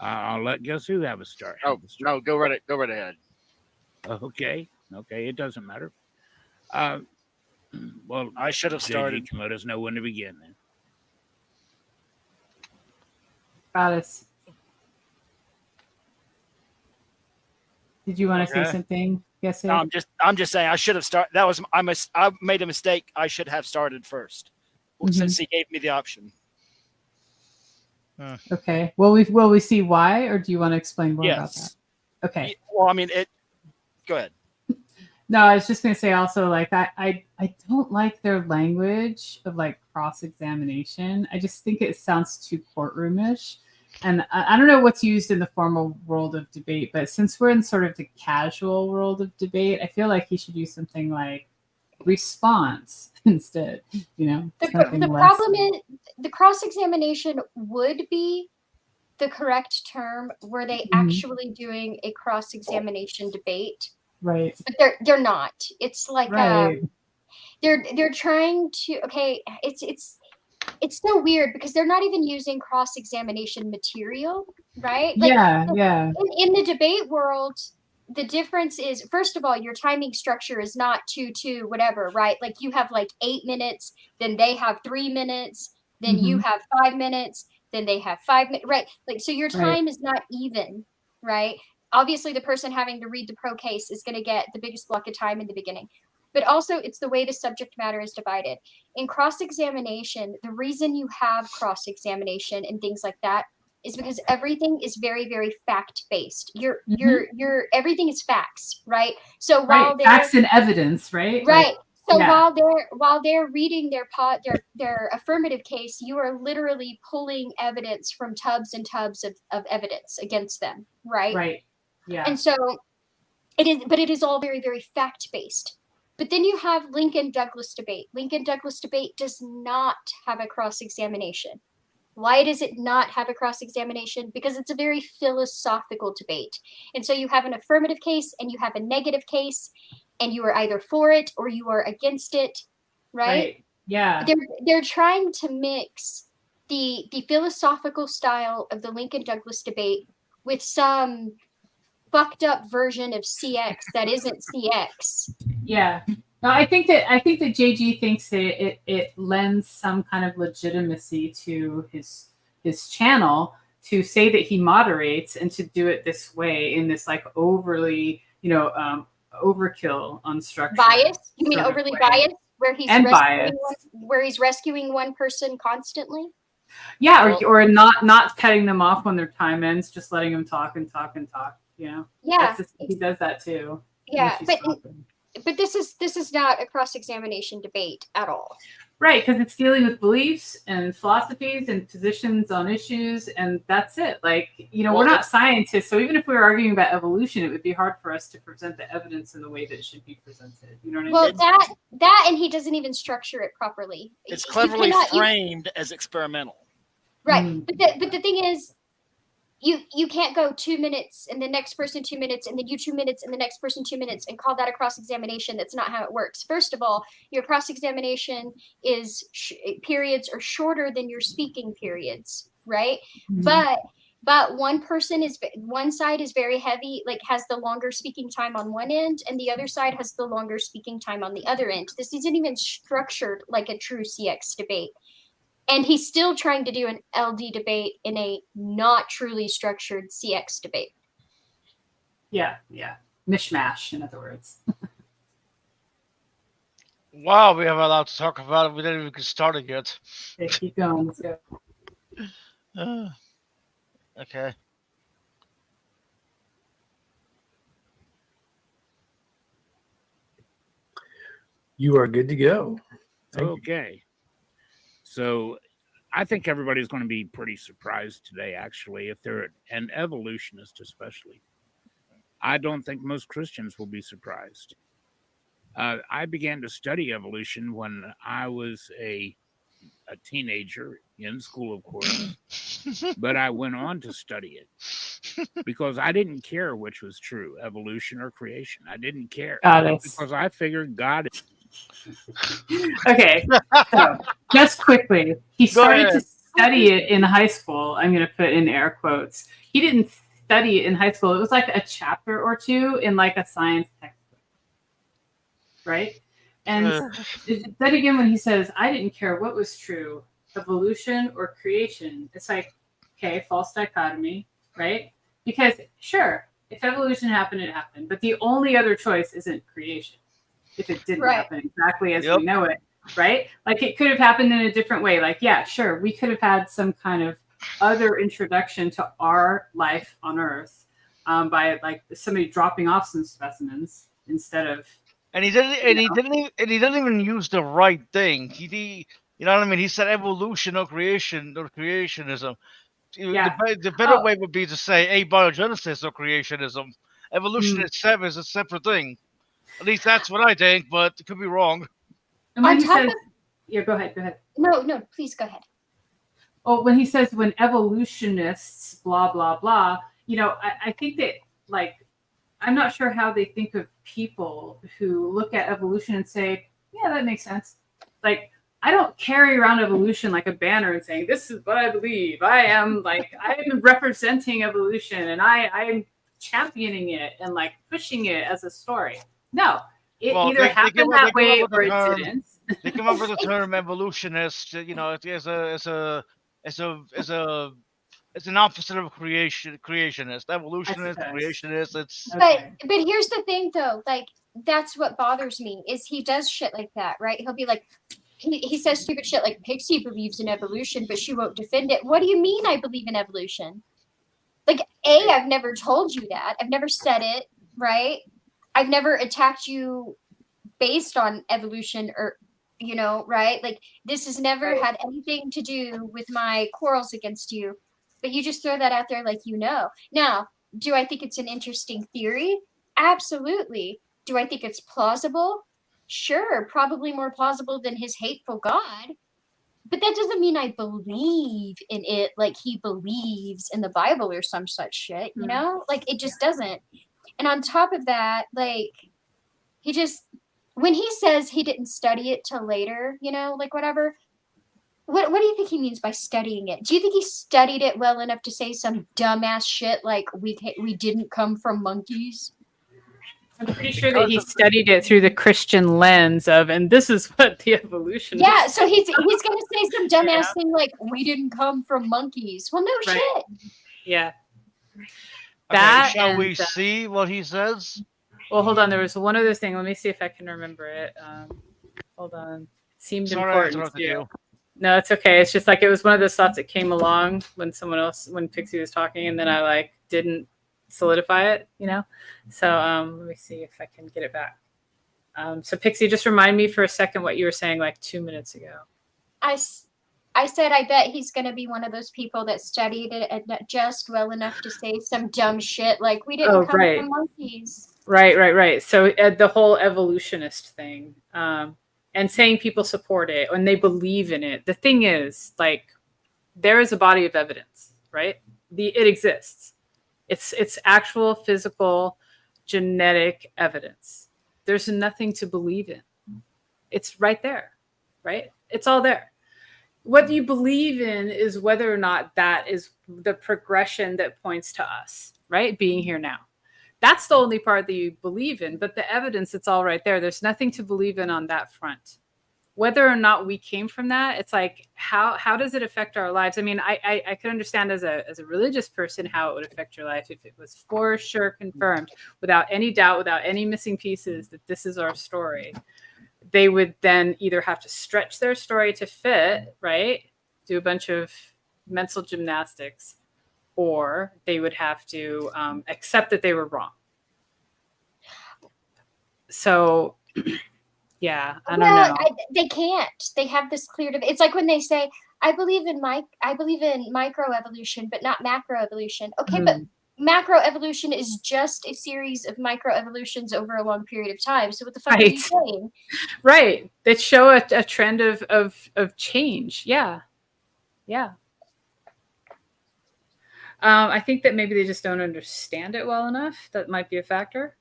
I'll let Guess Who have a start. Oh no, go right ahead. Okay. It doesn't matter. Well, I should have started. JG can let us know when to begin then. Goddess. Did you want to say Okay. something? Yes. No, I'm just saying I should have started. I made a mistake. I should have started first, since he gave me the option. Okay. Will we see why, or do you want to explain more about Yes. that? Okay. Well, I mean it. Go ahead. No, I was just going to say also, like, I don't like their language of like cross-examination. I just think it sounds too courtroomish. And I don't know what's used in the formal world of debate, but since we're in sort of the casual world of debate, I feel like he should use something like response instead. You know, The something less- problem is the cross-examination would be the correct term were they actually doing a cross-examination debate, right, but they're not. It's like right, they're trying to it's so weird because they're not even using cross-examination material, right? Like, yeah, in the debate world, the difference is, first of all, your timing structure is not 2 whatever, right? Like you have like 8 minutes, then they have 3 minutes, then you have 5 minutes, then they have 5 minutes, right? Like, so your time is not even, right? Obviously the person having to read the pro case is going to get the biggest block of time in the beginning. But also it's the way the subject matter is divided. In cross-examination, the reason you have cross-examination and things like that is because everything is very, very fact-based. Your everything is facts, right? So while right. Facts and evidence, right? right. So yeah. while they're reading their affirmative case, you are literally pulling evidence from tubs and tubs of evidence against them, right? Right. Yeah. And so it is all very, very fact-based. But then you have Lincoln-Douglas debate. Lincoln-Douglas debate does not have a cross-examination. Why does it not have a cross-examination? Because it's a very philosophical debate. And so you have an affirmative case and you have a negative case, and you are either for it or you are against it, right? Yeah. They're trying to mix the philosophical style of the Lincoln-Douglas debate with some fucked up version of CX that isn't CX. Yeah. No, I think that JG thinks that it lends some kind of legitimacy to his channel to say that he moderates and to do it this way in this like overly, overkill on structure. Bias? You mean overly biased? Where he's rescuing one person constantly? Yeah, or not cutting them off when their time ends, just letting them talk and talk and talk. Yeah, he does that too. Yeah, but this is not a cross-examination debate at all. Right, because it's dealing with beliefs and philosophies and positions on issues, and that's it. Like, we're not scientists, so even if we were arguing about evolution, it would be hard for us to present the evidence in the way that it should be presented. You know what I mean? Well, that and he doesn't even structure it properly. It's cleverly framed as experimental. Right, but the thing is, you can't go 2 minutes and the next person 2 minutes and then you 2 minutes and the next person 2 minutes and call that a cross-examination. That's not how it works. First of all, your cross-examination is periods are shorter than your speaking periods, right? But one side is very heavy, like has the longer speaking time on one end, and the other side has the longer speaking time on the other end. This isn't even structured like a true CX debate. And he's still trying to do an LD debate in a not truly structured CX debate. Yeah. Mishmash, in other words. Wow, we have a lot to talk about. We didn't even get started yet. Okay, keep going. Let's go. Okay. You are good to go. Okay. So I think everybody's going to be pretty surprised today, actually, if they're an evolutionist, especially. I don't think most Christians will be surprised. I began to study evolution when I was a teenager in school, of course, but I went on to study it because I didn't care which was true, evolution or creation. I didn't care because I figured God is. Okay, so just quickly, he started study it in high school. I'm going to put in air quotes. He didn't study it in high school. It was like a chapter or two in like a science textbook, right? And then again, when he says, I didn't care what was true, evolution or creation, it's like, okay, false dichotomy, right? Because sure, if evolution happened, it happened. But the only other choice isn't creation. If it didn't happen exactly as we know it, right? Like it could have happened in a different way. Like, yeah, sure, we could have had some kind of other introduction to our life on Earth by like somebody dropping off some specimens instead of. And he didn't even use the right thing. He you know what I mean? He said evolution or creation or creationism. Yeah. The better way would be to say abiogenesis or creationism. Evolution itself is a separate thing. At least that's what I think, but it could be wrong. And when he says, yeah, go ahead. No, please go ahead. Oh, when he says when evolutionists, blah, blah, blah, you know, I think that, like, I'm not sure how they think of people who look at evolution and say, yeah, that makes sense. Like, I don't carry around evolution like a banner and saying, this is what I believe. I'm representing evolution and I'm championing it and like pushing it as a story. No, it either happened that way or it didn't. They come up with the term evolutionist, you know, as an opposite of creationist. Evolutionist, creationist, it's But here's the thing though, like that's what bothers me is he does shit like that, right? He'll be like he says stupid shit like Pixie believes in evolution, but she won't defend it. What do you mean I believe in evolution? Like, I've never told you that. I've never said it, right? I've never attacked you based on evolution or, you know, right? Like, this has never had anything to do with my quarrels against you. But you just throw that out there like you know. Now, do I think it's an interesting theory? Absolutely. Do I think it's plausible? Sure, probably more plausible than his hateful God. But that doesn't mean I believe in it like he believes in the Bible or some such shit, you know? Like, it just doesn't. And on top of that, like, he just, when he says he didn't study it till later, you know, like whatever, what do you think he means by studying it? Do you think he studied it well enough to say some dumbass shit like we didn't come from monkeys? I'm pretty sure that he studied it through the Christian lens of, and this is what the evolution. Yeah, so he's gonna say some dumbass thing like we didn't come from monkeys. Well, no shit. Yeah. That shall we see what he says? Well, hold on. There was one other thing. Let me see if I can remember it. Hold on. It seemed important to you. No, it's okay. It's just like it was one of those thoughts that came along when when Pixie was talking, and then I like didn't solidify it, you know? So let me see if I can get it back. So Pixie, just remind me for a second what you were saying like 2 minutes ago. I said I bet he's going to be one of those people that studied it just well enough to say some dumb shit like we didn't come from monkeys. Right. So the whole evolutionist thing and saying people support it and they believe in it. The thing is, like, there is a body of evidence, right? It exists. It's actual physical genetic evidence. There's nothing to believe in. It's right there, right? It's all there. What you believe in is whether or not that is the progression that points to us, right? Being here now. That's the only part that you believe in, but the evidence, it's all right there. There's nothing to believe in on that front. Whether or not we came from that, it's like, how does it affect our lives? I mean, I could understand as a religious person how it would affect your life if it was for sure confirmed, without any doubt, without any missing pieces, that this is our story. They would then either have to stretch their story to fit, right? Do a bunch of mental gymnastics, or they would have to accept that they were wrong. So... yeah, I don't know. They can't. They have this clear. It's like when they say, "I believe in microevolution, but not macroevolution." Okay, but macroevolution is just a series of microevolutions over a long period of time. So what the fuck are you saying? Right. That show a trend of change. Yeah. I think that maybe they just don't understand it well enough. That might be a factor.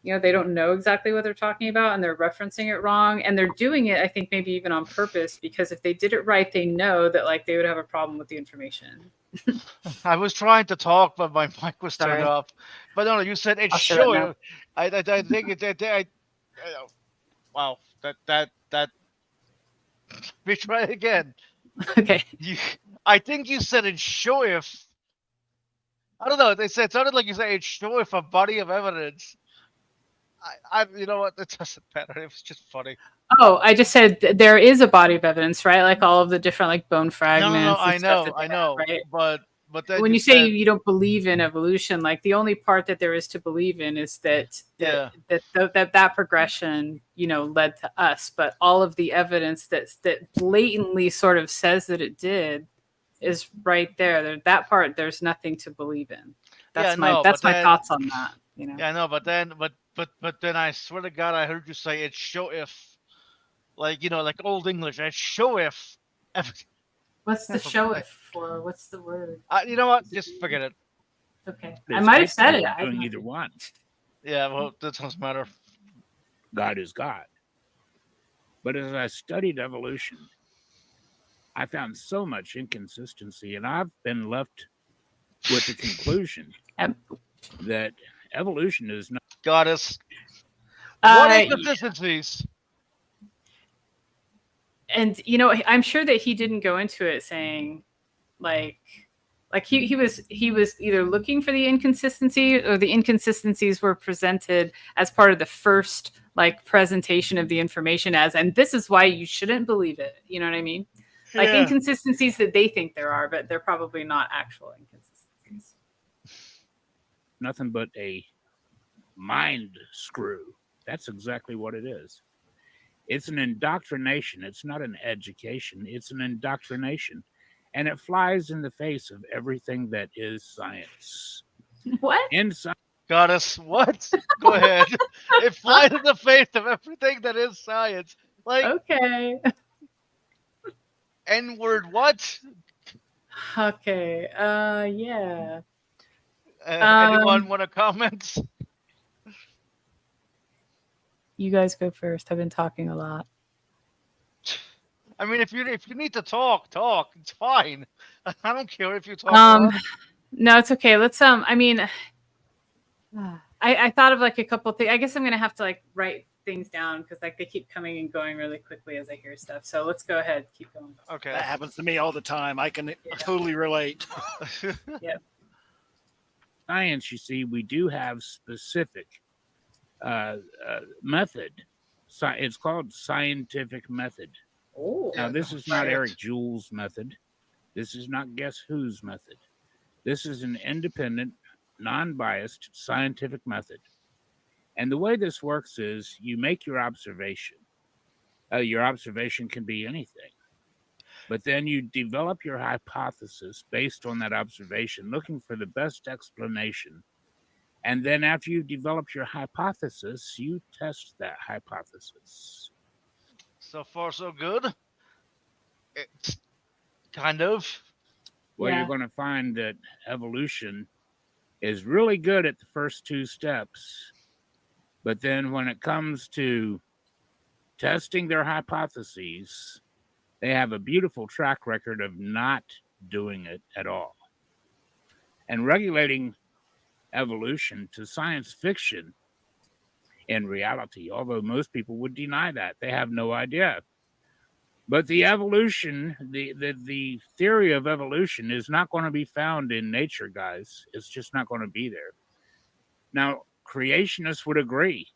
You know, they don't know exactly what they're talking about and they're referencing it wrong. And they're doing it, I think, maybe even on purpose, because if they did it right, they know that like they would have a problem with the information. I was trying to talk, but my mic was turned Sorry. off. But no, you said it's I'll shut up now. sure. I think wow, that. Let me try it again. Okay. I think you said it's sure if. I don't know. It sounded like you said it's sure if a body of evidence. You know what? It doesn't matter. It was just funny. Oh, I just said there is a body of evidence, right? Like all of the different like bone fragments. No. and I stuff know. that they have, right? But then When you say said, you don't believe in evolution, like the only part that there is to believe in is that that progression, you know, led to us. But all of the evidence that blatantly sort of says that it did is right there. That part, there's nothing to believe in. That's my thoughts on that. You know. Yeah, I know. But then I swear to God, I heard you say it's show if, like, you know, like old English. It's show if. What's the show if for? What's the word? You know what? Just forget it. Okay, I might have said it. Doing either one. Yeah, well, that doesn't matter. God is God. But as I studied evolution, I found so much inconsistency, and I've been left with the conclusion that evolution is not. Goddess. What inconsistencies? And you know, I'm sure that he didn't go into it saying, like he was either looking for the inconsistency or the inconsistencies were presented as part of the first like presentation of the information and this is why you shouldn't believe it. You know what I mean? Like inconsistencies that they think there are, but they're probably not actual inconsistencies. Nothing but a mind screw. That's exactly what it is. It's an indoctrination. It's not an education. It's an indoctrination. And it flies in the face of everything that is science. What? Goddess, what? Go ahead. It flies in the face of everything that is science. Like, okay. N-word what? Okay. Yeah. Anyone want to comment? You guys go first. I've been talking a lot. I mean, if you need to talk. It's fine. I don't care if you talk. No, it's okay. Let's I mean, I thought of like a couple things. I guess I'm gonna have to like write things down because like they keep coming and going really quickly as I hear stuff. So let's go ahead. Keep going. Okay. That happens to me all the time. I can totally relate. Yeah. Science, you see, we do have specific method. It's called scientific method. Oh. Now, this is not Eric Jules' method. This is not Guess Who's method. This is an independent, non-biased scientific method. And the way this works is you make your observation. Your observation can be anything. But then you develop your hypothesis based on that observation, looking for the best explanation. And then after you've developed your hypothesis, you test that hypothesis. So far, so good. It's kind of. Well, you're going to find that evolution is really good at the first two steps. But then when it comes to testing their hypotheses, they have a beautiful track record of not doing it at all. And regulating evolution to science fiction in reality, although most people would deny that. They have no idea. But the evolution, the theory of evolution is not going to be found in nature, guys. It's just not going to be there. Now, creationists would agree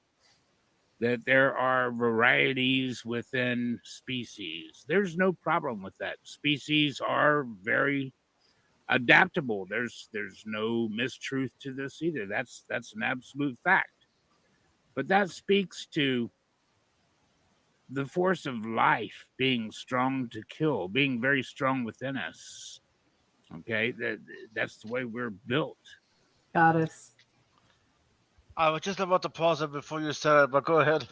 that there are varieties within species. There's no problem with that. Species are very adaptable. There's no mistruth to this either. That's an absolute fact. But that speaks to the force of life being strong to kill, being very strong within us. Okay, that's the way we're built. Goddess. I was just about to pause it before you said it, but go ahead.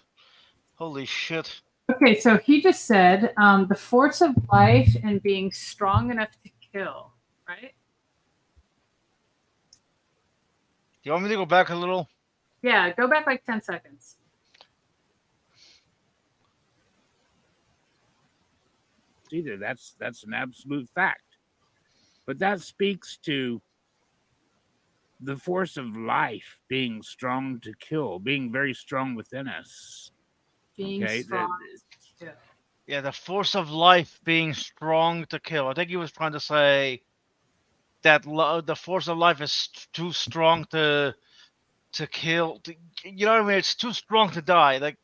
Holy shit. Okay, so he just said the force of life and being strong enough to kill, right? Do you want me to go back a little? Yeah, go back like 10 seconds. Either that's an absolute fact. But that speaks to the force of life being strong to kill, being very strong within us. Being Okay, strong. Yeah. Yeah, the force of life being strong to kill. I think he was trying to say that the force of life is too strong to kill. You know what I mean? It's too strong to die. Like,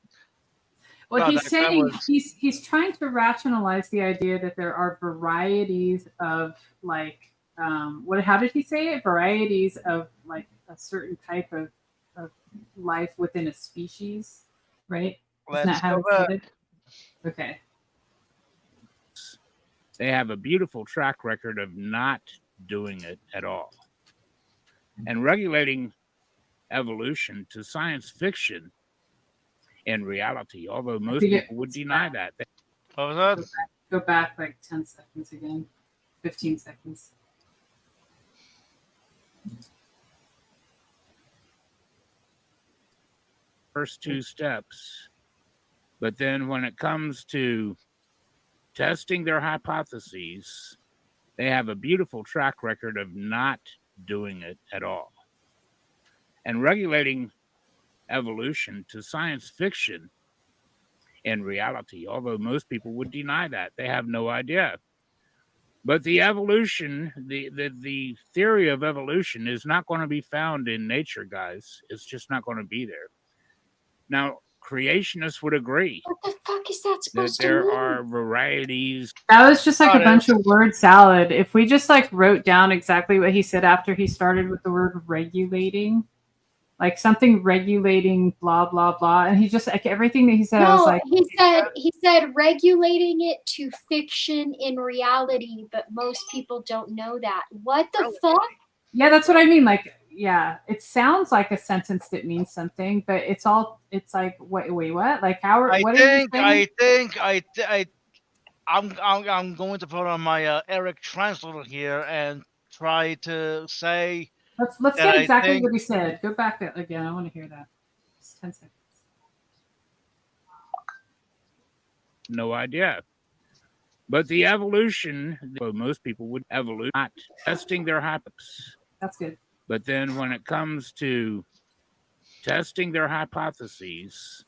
Well, wow, he's that saying was- he's trying to rationalize the idea that there are varieties of like how did he say it? Varieties of like a certain type of life within a species, right? Isn't Let's that how go he said back. it? Okay. They have a beautiful track record of not doing it at all. And regulating evolution to science fiction and reality, although most think people would deny that. What was that? Go back like 10 seconds again. 15 seconds. First two steps. But then when it comes to testing their hypotheses, they have a beautiful track record of not doing it at all. And regulating evolution to science fiction and reality, although most people would deny that. They have no idea. But the evolution, the theory of evolution is not going to be found in nature, guys. It's just not going to be there. Now, creationists would agree What the fuck is that that supposed to there mean? are varieties. That was just like Got a bunch it. of word salad. If we just like wrote down exactly what he said after he started with the word regulating, like something regulating blah blah blah, and he just like everything that he said, I was No, like, he said regulating it to fiction in reality, but most people don't know that. What the fuck? yeah, that's what I mean. Like, yeah, it sounds like a sentence that means something, but it's like, wait, what? Like, how? I What are you think saying? I'm going to put on my Eric translator here and try to say Let's that get I exactly think- what he said. Go back again. I want to hear that. Just 10 seconds. No idea. But the evolution, well, most people would evolve, not testing their hypotheses. That's good. But then when it comes to testing their hypotheses,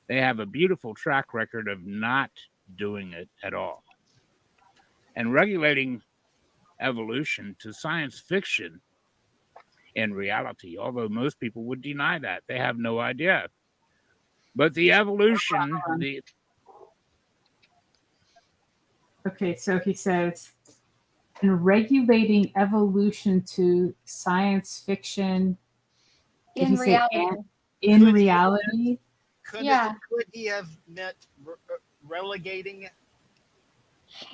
they have a beautiful track record of not doing it at all. And regulating evolution to science fiction and reality, although most people would deny that. They have no idea. But the evolution, Okay, so he says, in regulating evolution to science fiction. Did In he say reality. in Could he- reality? Could, Yeah. could he have meant relegating?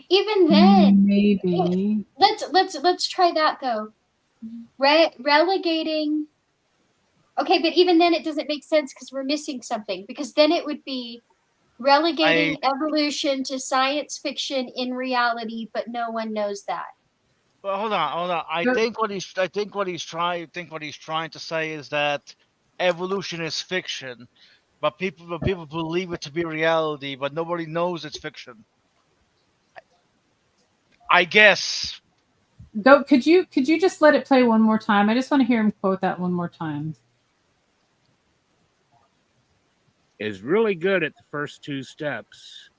Even then, Maybe. let's try that though. Relegating. Okay, but even then it doesn't make sense because we're missing something. Because then it would be relegating evolution to science fiction in reality, but no one knows that. Well, hold on. I Good. think what he's trying to say is that evolution is fiction, but people believe it to be reality, but nobody knows it's fiction. I guess. Go. Could you just let it play one more time? I just want to hear him quote that one more time. is really good at the first two steps.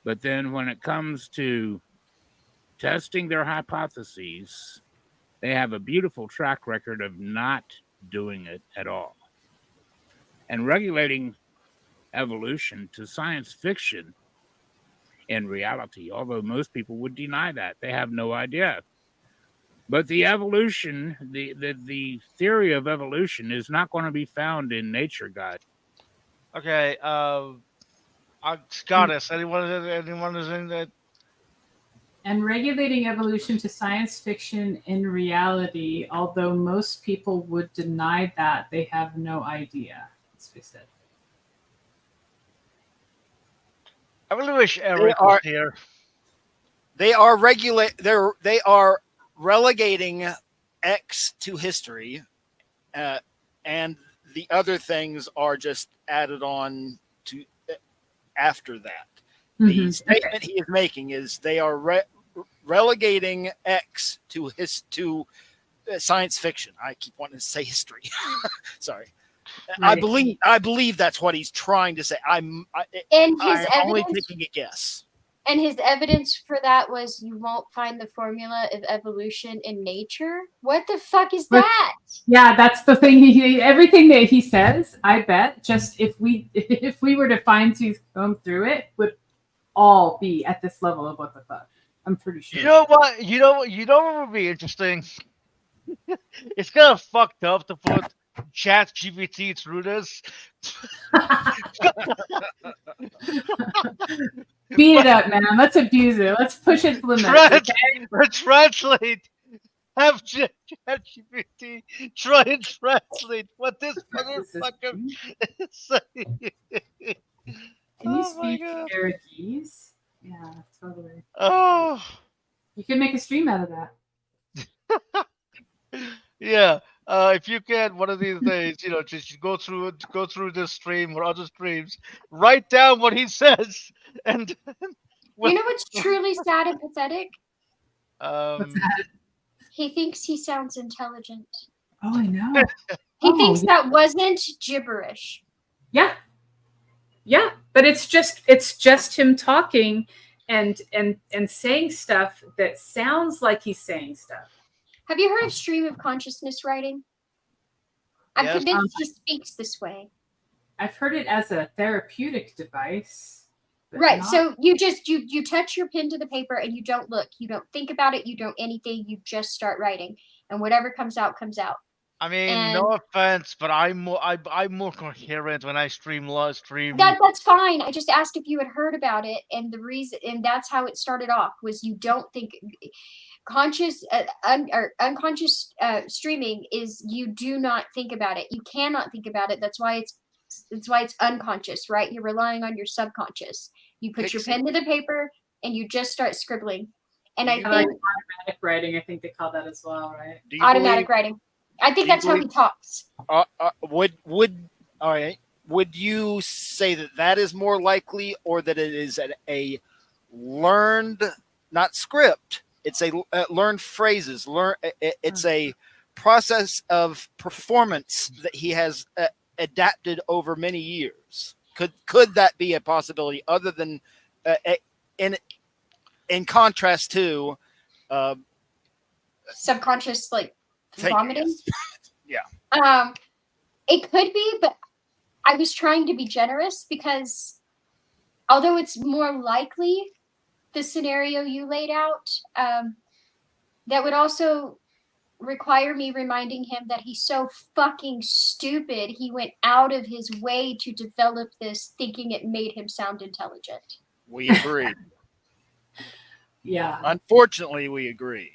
But then when it comes to testing their hypotheses, they have a beautiful track record of not doing it at all. And regulating evolution to science fiction and reality, although most people would deny that. They have no idea. But the evolution, the theory of evolution is not going to be found in nature, guys. Okay, Scottis, anyone is in that? And regulating evolution to science fiction in reality, although most people would deny that, they have no idea. That's what he said. I really wish Eric was here. They are relegating X to history, and the other things are just added on to after that. The Mhm. statement he is making is they are relegating X to science fiction. I keep wanting to say history. Sorry. Right. I believe that's what he's trying to say. And his I'm only evidence taking a guess. and his evidence for that was you won't find the formula of evolution in nature. What the fuck is But- that? Yeah, that's the thing. Everything that he says, I bet, just if we were to fine tooth comb through it, would all be at this level of what the fuck. I'm pretty sure. You know what? You know what would be interesting? It's kind of fucked up to put Chat GPT through this. Beat it up, man. Let's abuse it. Let's push it to the limit. Translate. Have Chat GPT try and translate what this motherfucker is saying. Can you Oh my speak God. Cherokese? Yeah, totally. Oh. You can make a stream out of that. Yeah, if you can, one of these days, just go through this stream or other streams, write down what he says, and You know what's truly sad and pathetic? What's that? He thinks he sounds intelligent. Oh, I know. He Oh, thinks yeah. that wasn't gibberish. Yeah. Yeah, but it's just him talking and saying stuff that sounds like he's saying stuff. Have you heard of stream of consciousness writing? I'm Yes. convinced he speaks this way. I've heard it as a therapeutic device. but Right. not- So you just you touch your pen to the paper and you don't look. You don't think about it. You don't anything. You just start writing, and whatever comes out comes out. I mean, And- no offense, but I'm more coherent when I stream. That's fine. I just asked if you had heard about it, and the reason, and that's how it started off, was you don't think conscious or unconscious streaming is you do not think about it. You cannot think about it. That's why it's unconscious, right? You're relying on your subconscious. You put your Pixie. pen to the paper and you just start scribbling. And I I like think automatic writing. I think they call that as well, right? Do you automatic believe- writing. I think do you that's how he believe- talks. all right? Would you say that is more likely, or that it is a learned, not script? It's a learned phrases. It's a process of performance that he has adapted over many years. Could that be a possibility, other than in contrast to Subconscious, like thank you, vomiting. yes. It could be, but I was trying to be generous because although it's more likely the scenario you laid out, that would also require me reminding him that he's so fucking stupid. He went out of his way to develop this, thinking it made him sound intelligent. We agree. Yeah. Unfortunately, we agree.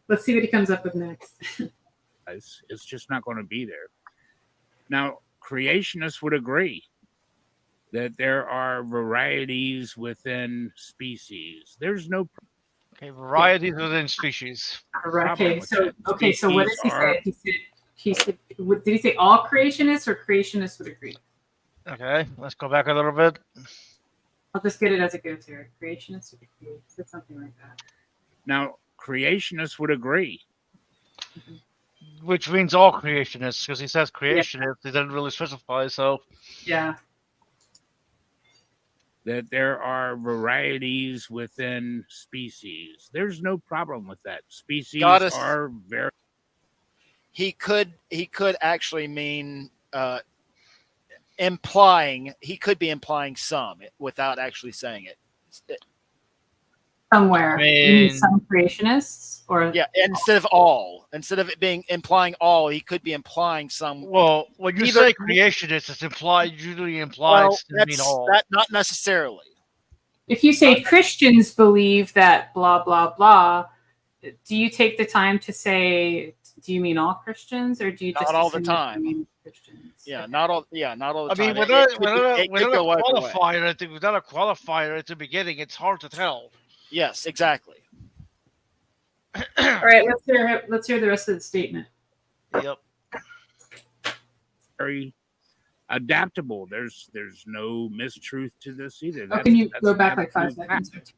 Let's see what he comes up with next. It's just not going to be there. Now, creationists would agree that there are varieties within species. There's no Okay, varieties within species. Okay, so what does he Species say? He said, did he say all creationists or creationists would agree? Okay, let's go back a little bit. I'll just get it as it goes here. Creationists would agree. Said something like that. Now, creationists would agree. Which means all creationists, because he says creationists. He doesn't really specify, so Yeah. That there are varieties within species. There's no problem with that. Species Goddess- are very He could actually mean implying. He could be implying some without actually saying it. Somewhere. You mean mean- some creationists? Or Yeah, instead of all, instead of it being implying all, he could be implying some. well, when you Either- say creationist, it's usually implies Well, to mean all. that not necessarily. if you say Christians believe that blah, blah, blah, do you take the time to say, do you mean all Christians or do you Not just all the assume that you time. mean Christians? Yeah, Okay. not all. Yeah, not all the I mean, time. without It could go either way. without a qualifier at the beginning, it's hard to tell. Yes, exactly. All right, let's hear the rest of the statement. Yep. very adaptable. There's no mistruth to this either. Oh, can you That's go an back like 5 absolute fact. seconds?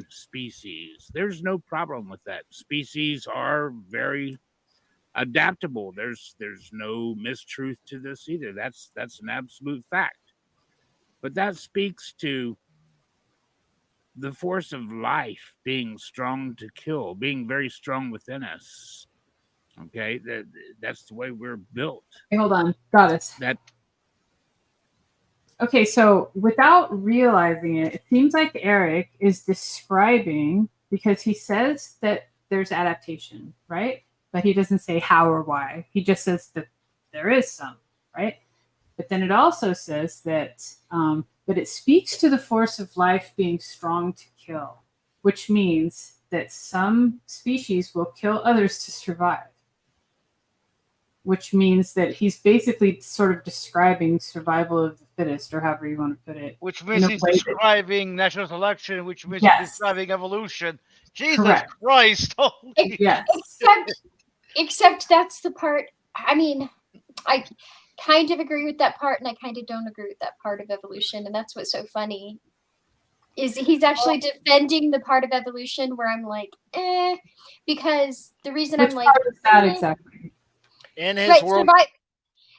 Species. There's no problem with that. Species are very adaptable. There's no mistruth to this either. That's an absolute fact. But that speaks to the force of life being strong to kill, being very strong within us. Okay, that's the way we're built. Hey, hold on, Goddess. That Okay, so without realizing it, it seems like Eric is describing, because he says that there's adaptation, right? But he doesn't say how or why. He just says that there is some, right? But then it also says that it speaks to the force of life being strong to kill, which means that some species will kill others to survive. Which means that he's basically sort of describing survival of the fittest, or however you want to put it. Which means he's describing natural selection, which means he's describing evolution. Jesus Correct. Christ! Holy Yes. Except that's the part. I mean, I kind of agree with that part, and I kind of don't agree with that part of evolution, and that's what's so funny. Is he's actually defending the part of evolution where I'm like, because the reason Which I'm like, part is that exactly? In his right, world,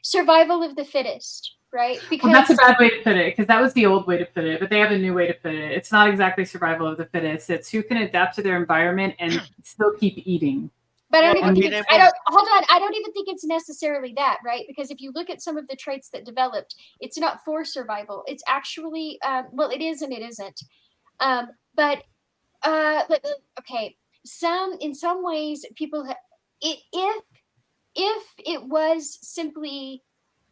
survival of the fittest, right? Because Well, that's a bad way to put it, because that was the old way to put it, but they have a new way to put it. It's not exactly survival of the fittest. It's who can adapt to their environment and still keep eating. But I don't even think I don't even think it's necessarily that, right? Because if you look at some of the traits that developed, it's not for survival. It's actually, well, it is and it isn't. Okay, in some ways, people, if it was simply,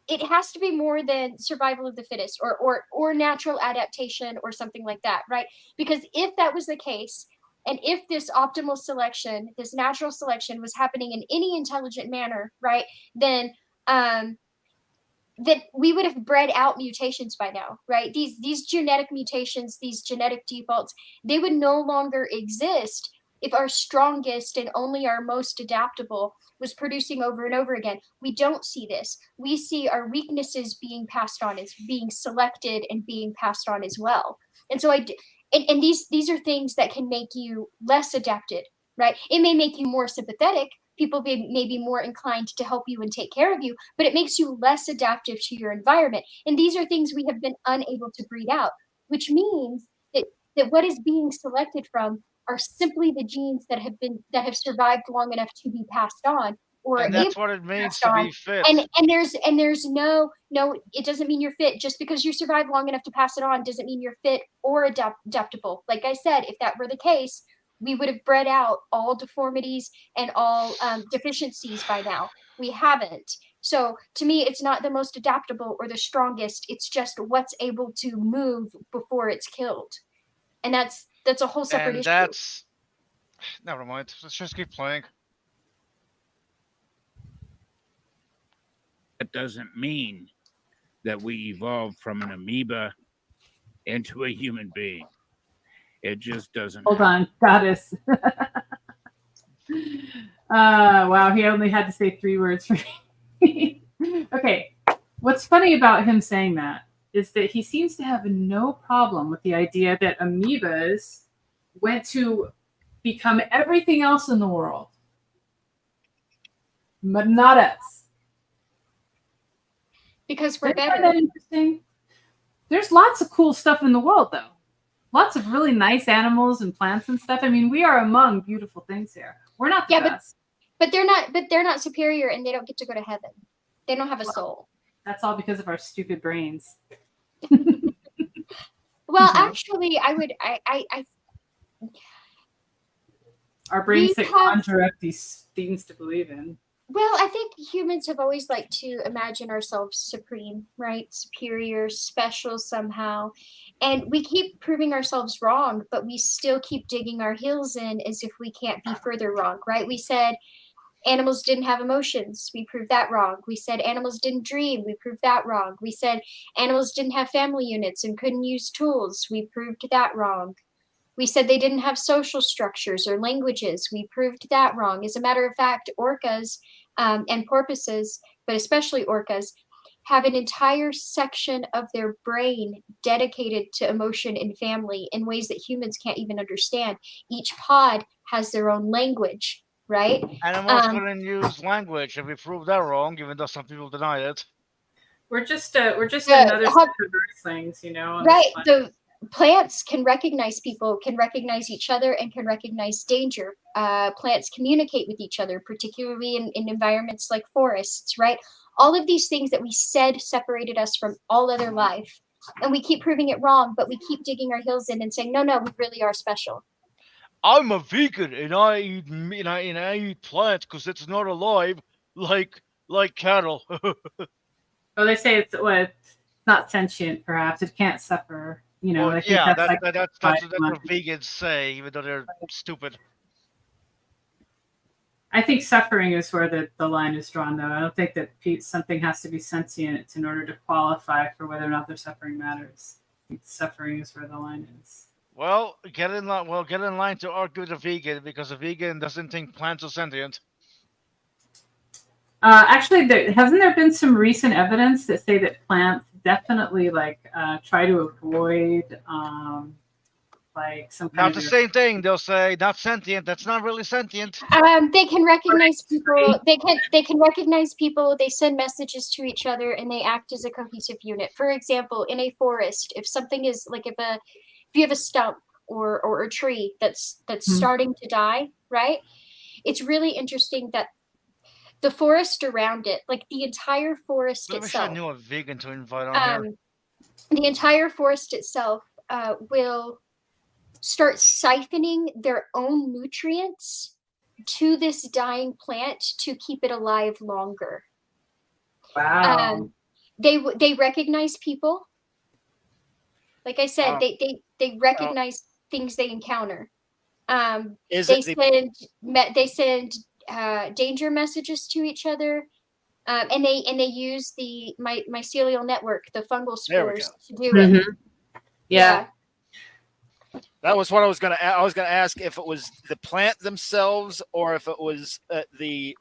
it has to be more than survival of the fittest or natural adaptation or something like that, right? Because if that was the case, and if this optimal selection, this natural selection was happening in any intelligent manner, right, then that we would have bred out mutations by now, right? These genetic mutations, these genetic defaults, they would no longer exist if our strongest and only our most adaptable was producing over and over again. We don't see this. We see our weaknesses being passed on, as being selected and being passed on as well. And so and these are things that can make you less adapted, right? It may make you more sympathetic. People may be more inclined to help you and take care of you, but it makes you less adaptive to your environment. And these are things we have been unable to breed out, which means that what is being selected from are simply the genes that have survived long enough to be passed on. And that's what it means to be fit. And there's no, it doesn't mean you're fit. Just because you survive long enough to pass it on doesn't mean you're fit or adaptable. Like I said, if that were the case, we would have bred out all deformities and all deficiencies by now. We haven't. So to me, it's not the most adaptable or the strongest. It's just what's able to move before it's killed. And that's a whole separate issue. Never mind. Let's just keep playing. That doesn't mean that we evolved from an amoeba into a human being. It just doesn't. Hold on, Goddess. Wow, he only had to say 3 words for me. Okay, what's funny about him saying that is that he seems to have no problem with the idea that amoebas went to become everything else in the world, but not us. Because we're Isn't better. that interesting? There's lots of cool stuff in the world, though. Lots of really nice animals and plants and stuff. I mean, we are among beautiful things here. We're not the best. But they're not superior, and they don't get to go to heaven. They don't have a soul. That's all because of our stupid brains. Well, actually, our brains that conjure up these things to believe in. Well, I think humans have always liked to imagine ourselves supreme, right? Superior, special somehow. And we keep proving ourselves wrong, but we still keep digging our heels in as if we can't be further wrong, right? We said animals didn't have emotions. We proved that wrong. We said animals didn't dream. We proved that wrong. We said animals didn't have family units and couldn't use tools. We proved that wrong. We said they didn't have social structures or languages. We proved that wrong. As a matter of fact, orcas and porpoises, but especially orcas, have an entire section of their brain dedicated to emotion and family in ways that humans can't even understand. Each pod has their own language, right? Animals couldn't use language, and we proved that wrong, even though some people deny it. We're just Yeah, another set of Earthlings, you know. on this Right. planet. The plants can recognize people, can recognize each other, and can recognize danger. Plants communicate with each other, particularly in environments like forests, right? All of these things that we said separated us from all other life. And we keep proving it wrong, but we keep digging our heels in and saying, no, we really are special. I'm a vegan, and I eat I eat plants because it's not alive like cattle. Oh, they say it's not sentient. Perhaps it can't suffer. You know, Well, I think yeah, that's like that's like what vegans say, even though they're stupid. I think suffering is where the line is drawn, though. I don't think that something has to be sentient in order to qualify for whether or not their suffering matters. I think suffering is where the line is. Well, get in line. Well, get in line to argue with a vegan because a vegan doesn't think plants are sentient. Actually, hasn't there been some recent evidence that say that plants definitely try to avoid like some kind Not of the same thing. They'll say not sentient. That's not really sentient. They can recognize people. They can recognize people. They send messages to each other, and they act as a cohesive unit. For example, in a forest, if something is like if you have a stump or a tree that's starting to die, right? It's really interesting that the forest around it, like the entire forest I wish I itself, knew a vegan to invite on here. the entire forest itself will start siphoning their own nutrients to this dying plant to keep it alive longer. Wow. They recognize people. Like I said, they recognize things they encounter. They send danger messages to each other, and they use the mycelial network, the fungal spores, to do it. Yeah. That was what I was going to. I was going to ask if it was the plant themselves or if it was the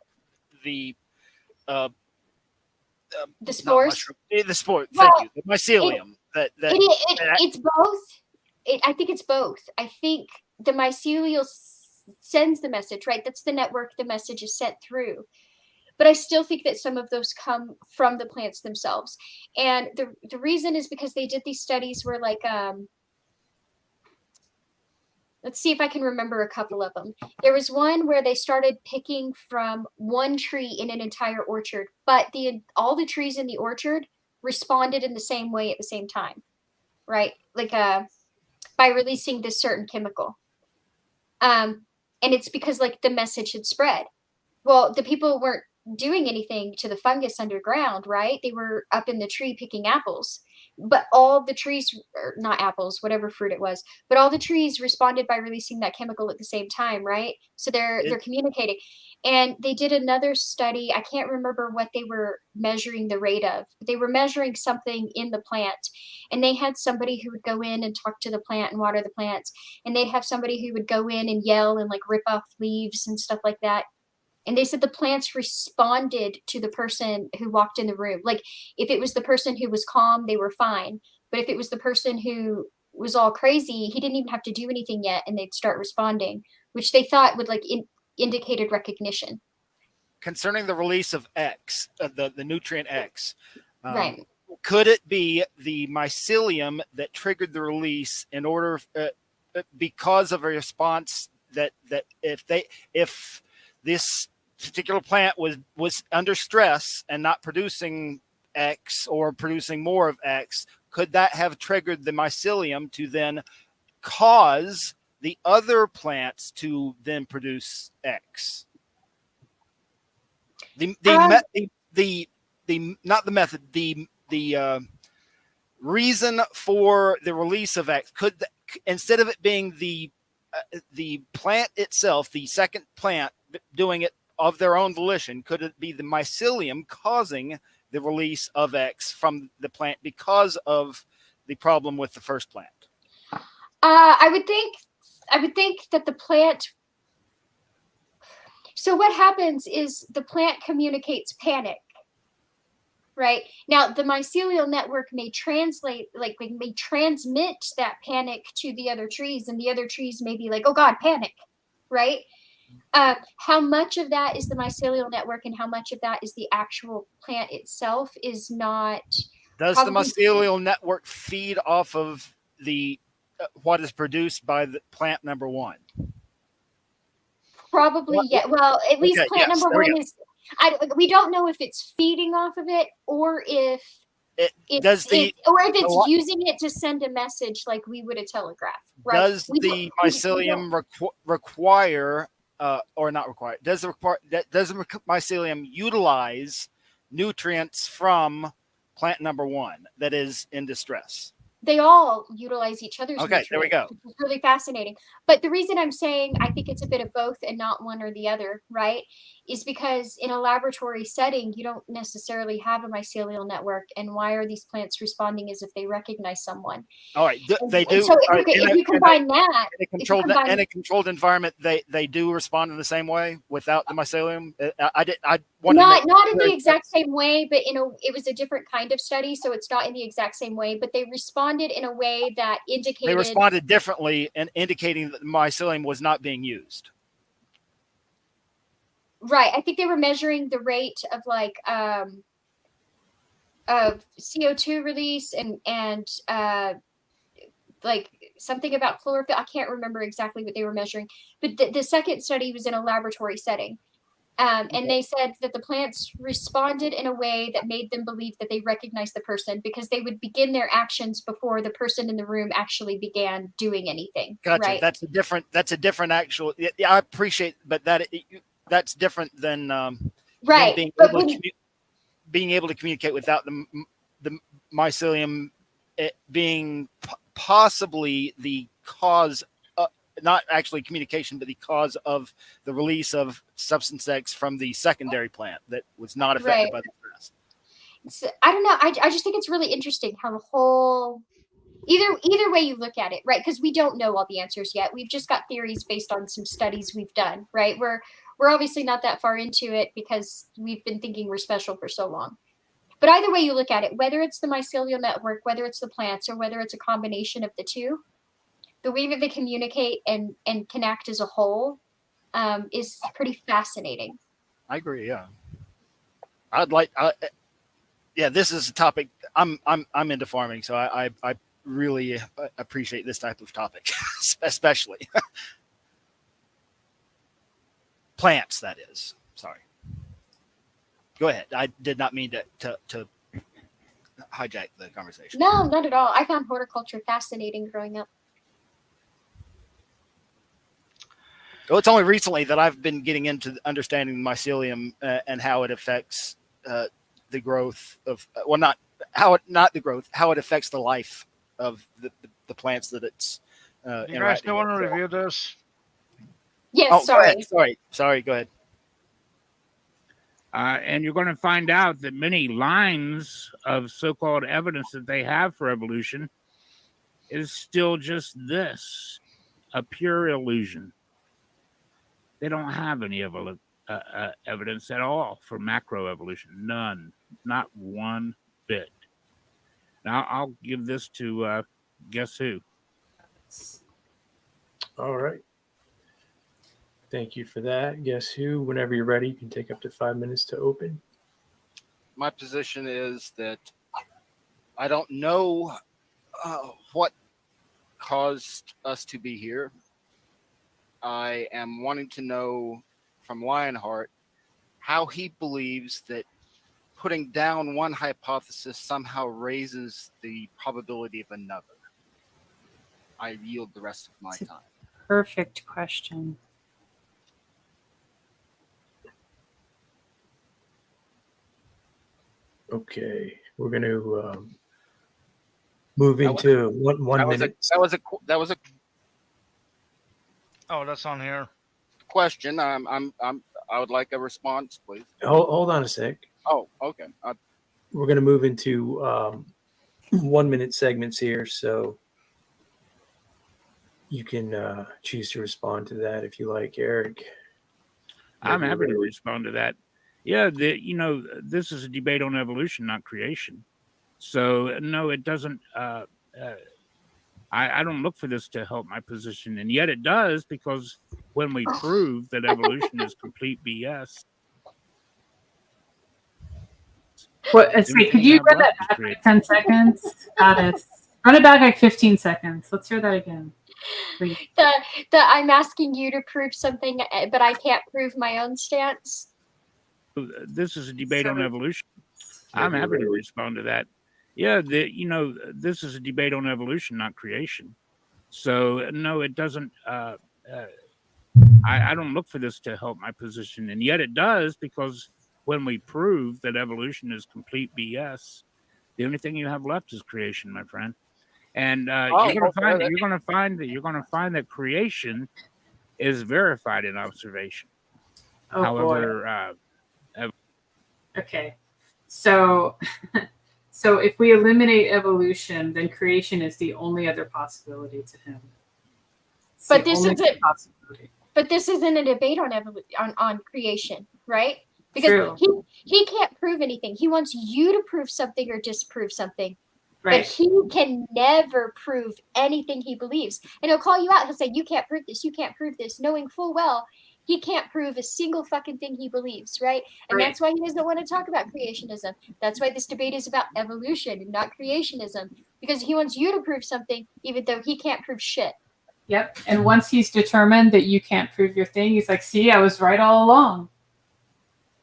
spores. The spore. Thank you. The mycelium. It's both. I think it's both. I think the mycelial sends the message, right? That's the network the message is sent through. But I still think that some of those come from the plants themselves. And the reason is because they did these studies where let's see if I can remember a couple of them. There was one where they started picking from one tree in an entire orchard, but all the trees in the orchard responded in the same way at the same time, right? By releasing this certain chemical. And it's because the message had spread. Well, the people weren't doing anything to the fungus underground, right? They were up in the tree picking apples. But all the trees, or not apples, whatever fruit it was, but all the trees responded by releasing that chemical at the same time, right? So they're communicating. And they did another study. I can't remember what they were measuring the rate of. They were measuring something in the plant. And they had somebody who would go in and talk to the plant and water the plants. And they'd have somebody who would go in and yell and rip off leaves and stuff like that. And they said the plants responded to the person who walked in the room. If it was the person who was calm, they were fine. But if it was the person who was all crazy, he didn't even have to do anything yet, and they'd start responding, which they thought would indicated recognition. Concerning the release of X, the nutrient X, right? Could it be the mycelium that triggered the release in order because of a response that if this particular plant was under stress and not producing X or producing more of X, could that have triggered the mycelium to then cause the other plants to then produce X? The reason for the release of X, instead of it being the plant itself, the second plant doing it of their own volition, could it be the mycelium causing the release of X from the plant because of the problem with the first plant? I would think that the plant. So what happens is the plant communicates panic. Right now, the mycelial network may translate, like may transmit that panic to the other trees, and the other trees may be like, "Oh God, panic!" Right? How much of that is the mycelial network, and how much of that is the actual plant itself is not. Does the probably- mycelial network feed off of the what is produced by the plant number one? Probably, yeah. Well, at least Okay, plant yes, number there we one go. is. We don't know if it's feeding off of it or if Does the or if it's li- using it to send a message like we would a telegraph. Right? does We the don't- we mycelium require or not require? Does the mycelium utilize nutrients from plant number one that is in distress? They all utilize each other's Okay, there we nutrients, go. which is really fascinating. But the reason I'm saying I think it's a bit of both and not one or the other, right, is because in a laboratory setting, you don't necessarily have a mycelial network. And why are these plants responding as if they recognize someone? All right, they And do. so all right, if you combine that, in if you combine- a controlled environment, they do respond in the same way without the mycelium. I not in the exact same way, but it was a different kind of study, so it's not in the exact same way. But they responded in a way that indicated they responded differently and indicating that the mycelium was not being used. Right. I think they were measuring the rate of of CO2 release and like something about chlorophyll. I can't remember exactly what they were measuring, but the second study was in a laboratory setting. And they said that the plants responded in a way that made them believe that they recognized the person because they would begin their actions before the person in the room actually began doing anything. Gotcha. Right? That's a different actual. Yeah, I appreciate, but that's different than right. being But able, being able to communicate without the mycelium being possibly the cause. Not actually communication, but the cause of the release of substance X from the secondary plant that was not affected by the stress. So, I don't know. I just think it's really interesting how the whole either way you look at it, right? Because we don't know all the answers yet. We've just got theories based on some studies we've done, right? We're obviously not that far into it because we've been thinking we're special for so long. But either way you look at it, whether it's the mycelial network, whether it's the plants, or whether it's a combination of the two, the way that they communicate and connect as a whole is pretty fascinating. I agree. Yeah, yeah, this is a topic. I'm into farming, so I really appreciate this type of topic, especially plants. That is. Sorry. Go ahead. I did not mean to hijack the conversation. No, not at all. I found horticulture fascinating growing up. Well, it's only recently that I've been getting into understanding mycelium and how it affects the growth of how it affects the life of the plants that it's. You guys still want to review this? Yes, Oh, sorry. Sorry. Go ahead. And you're going to find out that many lines of so-called evidence that they have for evolution is still just this, a pure illusion. They don't have any evidence at all for macroevolution. None. Not one bit. Now, I'll give this to guess who? All right. Thank you for that. Guess who? Whenever you're ready, you can take up to 5 minutes to open. My position is that I don't know what caused us to be here. I am wanting to know from Lionheart how he believes that putting down one hypothesis somehow raises the probability of another. I yield the rest of my time. Perfect question. Okay, we're going to move into one minute. That was a Oh, that's on here. question. I would like a response, please. Hold on a sec. Oh, okay. We're going to move into 1 minute segments here, so you can choose to respond to that if you like, Eric. I'm happy to respond to that. Yeah, this is a debate on evolution, not creation. So no, it doesn't. I don't look for this to help my position, and yet it does, because when we prove that evolution is complete BS. What? Could you run that back like 10 seconds? Run it back like 15 seconds. Let's hear that again. Please. The I'm asking you to prove something, but I can't prove my own stance. This is a debate on evolution. I'm happy to respond to that. Yeah, this is a debate on evolution, not creation. So no, it doesn't. I don't look for this to help my position, and yet it does, because when we prove that evolution is complete BS, the only thing you have left is creation, my friend. And you're going to find that creation is verified in observation. Oh, however, okay, so if we eliminate evolution, then creation is the only other possibility to him. But this isn't a debate on creation, right? Because he can't prove anything. He wants you to prove something or disprove something. Right. But he can never prove anything he believes. And he'll call you out. He'll say, you can't prove this. You can't prove this. Knowing full well he can't prove a single fucking thing he believes, right? And that's why he doesn't want to talk about creationism. That's why this debate is about evolution and not creationism. Because he wants you to prove something even though he can't prove shit. Yep. And once he's determined that you can't prove your thing, he's like, see, I was right all along.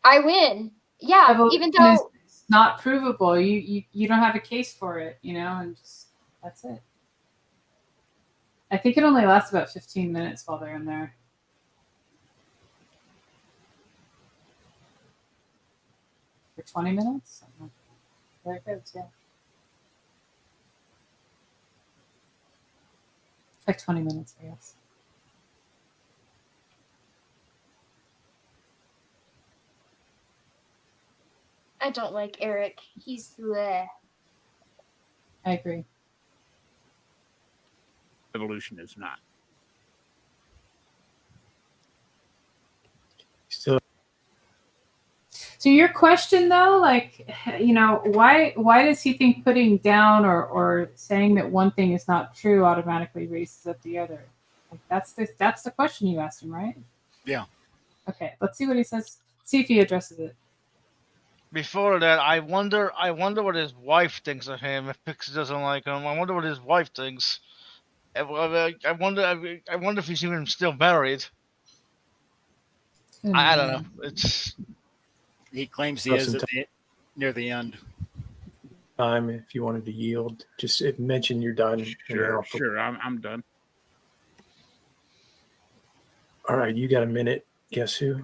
I win. Yeah, evolution even though it's not provable, you don't have a case for it, and just that's it. I think it only lasts about 15 minutes while they're in there. For 20 minutes? There it goes, yeah. It's like 20 minutes, I guess. I don't like Eric. He's bleh. I agree. Evolution is not. So your question though, why does he think putting down or saying that one thing is not true automatically raises up the other? That's the question you asked him, right? Yeah. Okay, let's see what he says. See if he addresses it. Before that, I wonder what his wife thinks of him. If Pixie doesn't like him, I wonder what his wife thinks. I wonder if he's even still married. I don't know. He claims he is near the end. Time, if you wanted to yield, just mention you're done. Sure. I'm done. All right, you got a minute. Guess who?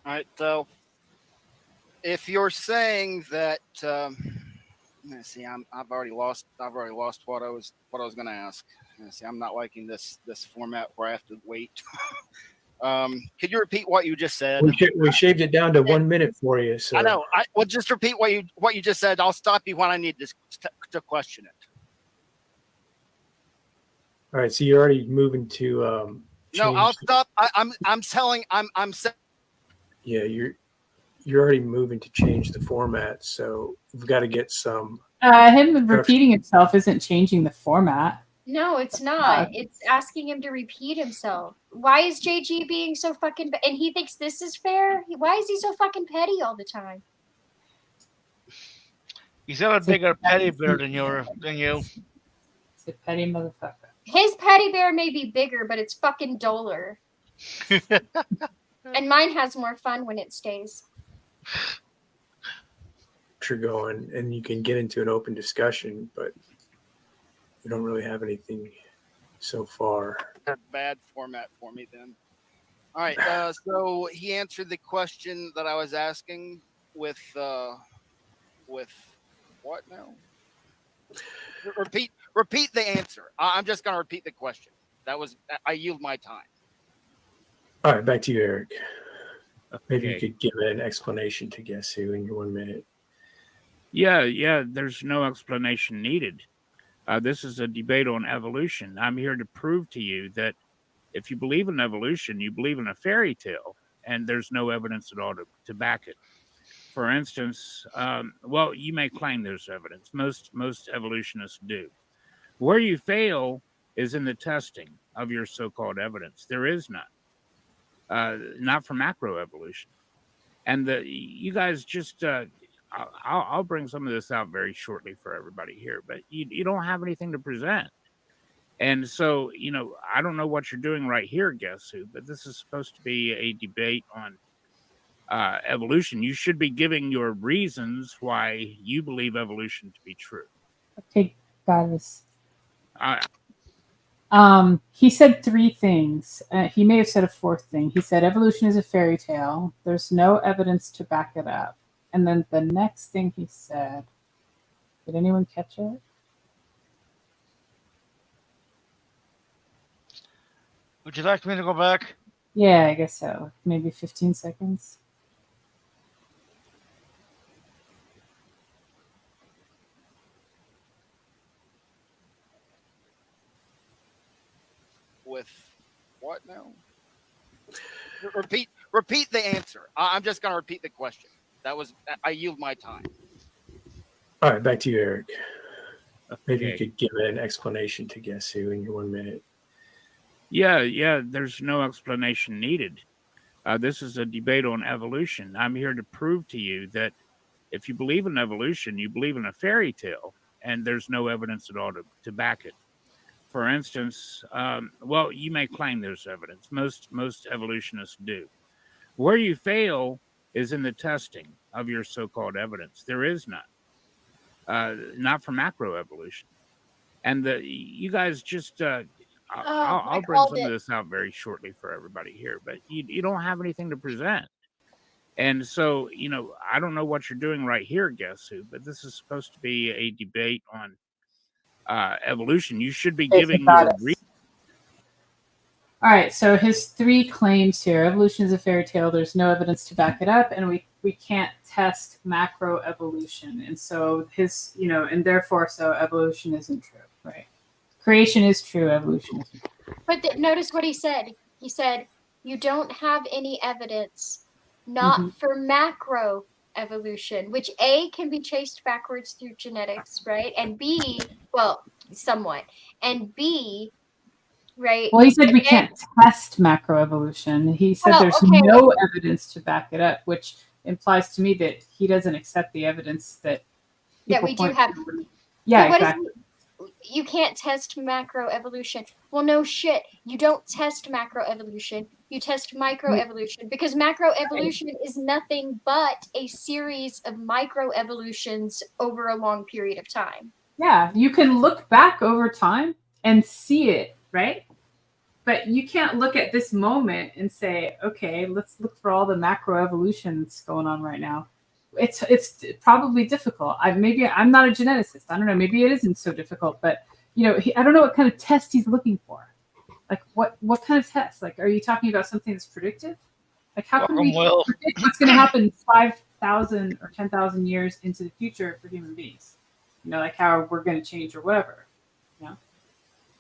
All right, so if you're saying that, let's see, I've already lost what I was going to ask. Let's see, I'm not liking this format where I have to wait. Could you repeat what you just said? We shaved it down to 1 minute for you. So I know. Well, just repeat what you just said. I'll stop you when I need to question it. All right, so you're already moving to. No, I'll stop. I'm saying. Yeah, you're already moving to change the format, so we've got to get some. Him repeating himself isn't changing the format. No, it's not. It's asking him to repeat himself. Why is JG being so fucking... And he thinks this is fair? Why is he so fucking petty all the time? He's got a bigger petty bear than you. It's a petty motherfucker. His petty bear may be bigger, but it's fucking duller. And mine has more fun when it stays. You're going, and you can get into an open discussion, but we don't really have anything so far. Bad format for me then. All right. So he answered the question that I was asking with what now? Repeat the answer. I'm just going to repeat the question. I yield my time. All right, back to you, Eric. Maybe you could give an explanation to Guess Who in your 1 minute. Yeah. There's no explanation needed. This is a debate on evolution. I'm here to prove to you that if you believe in evolution, you believe in a fairy tale. and there's no evidence at all to back it. For instance, well, you may claim there's evidence. Most evolutionists do. Where you fail is in the testing of your so-called evidence. There is none, not for macroevolution. And you guys just, I'll bring some of this out very shortly for everybody here, but you don't have anything to present. And so, I don't know what you're doing right here, Guess Who, but this is supposed to be a debate on evolution. You should be giving your reasons why you believe evolution to be true. Okay, guys. Uh, He said three things. He may have said a fourth thing. He said evolution is a fairy tale. There's no evidence to back it up. And then the next thing he said, did anyone catch it? Would you like me to go back? Yeah, I guess so. Maybe 15 seconds. With what now? Repeat the answer. I'm just going to repeat the question. I yield my time. All right, back to you, Eric. Maybe you okay. could give an explanation to Guess Who in your 1 minute. Yeah, there's no explanation needed. This is a debate on evolution. I'm here to prove to you that if you believe in evolution, you believe in a fairy tale, and there's no evidence at all to back it. For instance, well, you may claim there's evidence. Most evolutionists do. Where you fail is in the testing of your so-called evidence. There is none, not for macroevolution. And you guys just, I'll bring some of this out very shortly for everybody here, but you don't have anything to present. And so, I don't know what you're doing right here, Guess Who, but this is supposed to be a debate on evolution. You should be giving your All right, so his three claims here: evolution is a fairy tale. There's no evidence to back it up, and we can't test macroevolution. And so and therefore, so evolution isn't true, right? Creation is true, evolution isn't true. But notice what he said. He said, you don't have any evidence, not for macro evolution, which A, can be traced backwards through genetics, right? And B, well, somewhat. And B, right? Well, he said we can't test macroevolution. He said there's no evidence to back it up, which implies to me that he doesn't accept the evidence that we do have. Yeah, exactly. You can't test macroevolution. Well, no shit. You don't test macroevolution. You test microevolution, because macroevolution is nothing but a series of microevolutions over a long period of time. Yeah, you can look back over time and see it, right? But you can't look at this moment and say, okay, let's look for all the macroevolutions going on right now. It's probably difficult. I'm not a geneticist. I don't know. Maybe it isn't so difficult, but I don't know what kind of test he's looking for. Like what kind of test? Like, are you talking about something that's predictive? Like, how can we predict what's going to happen 5,000 or 10,000 years into the future for human beings? Like how we're going to change or whatever.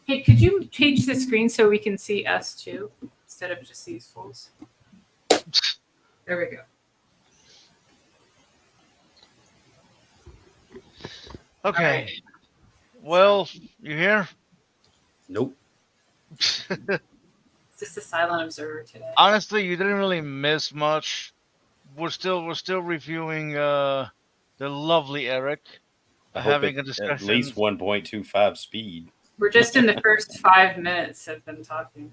Hey, could you change the screen so we can see us too, instead of just these fools? There we go. Okay. Well, you here? Nope. It's just a silent observer today. Honestly, you didn't really miss much. We're still reviewing the lovely Eric having a discussion. At least 1.25 speed. We're just in the first 5 minutes of them talking.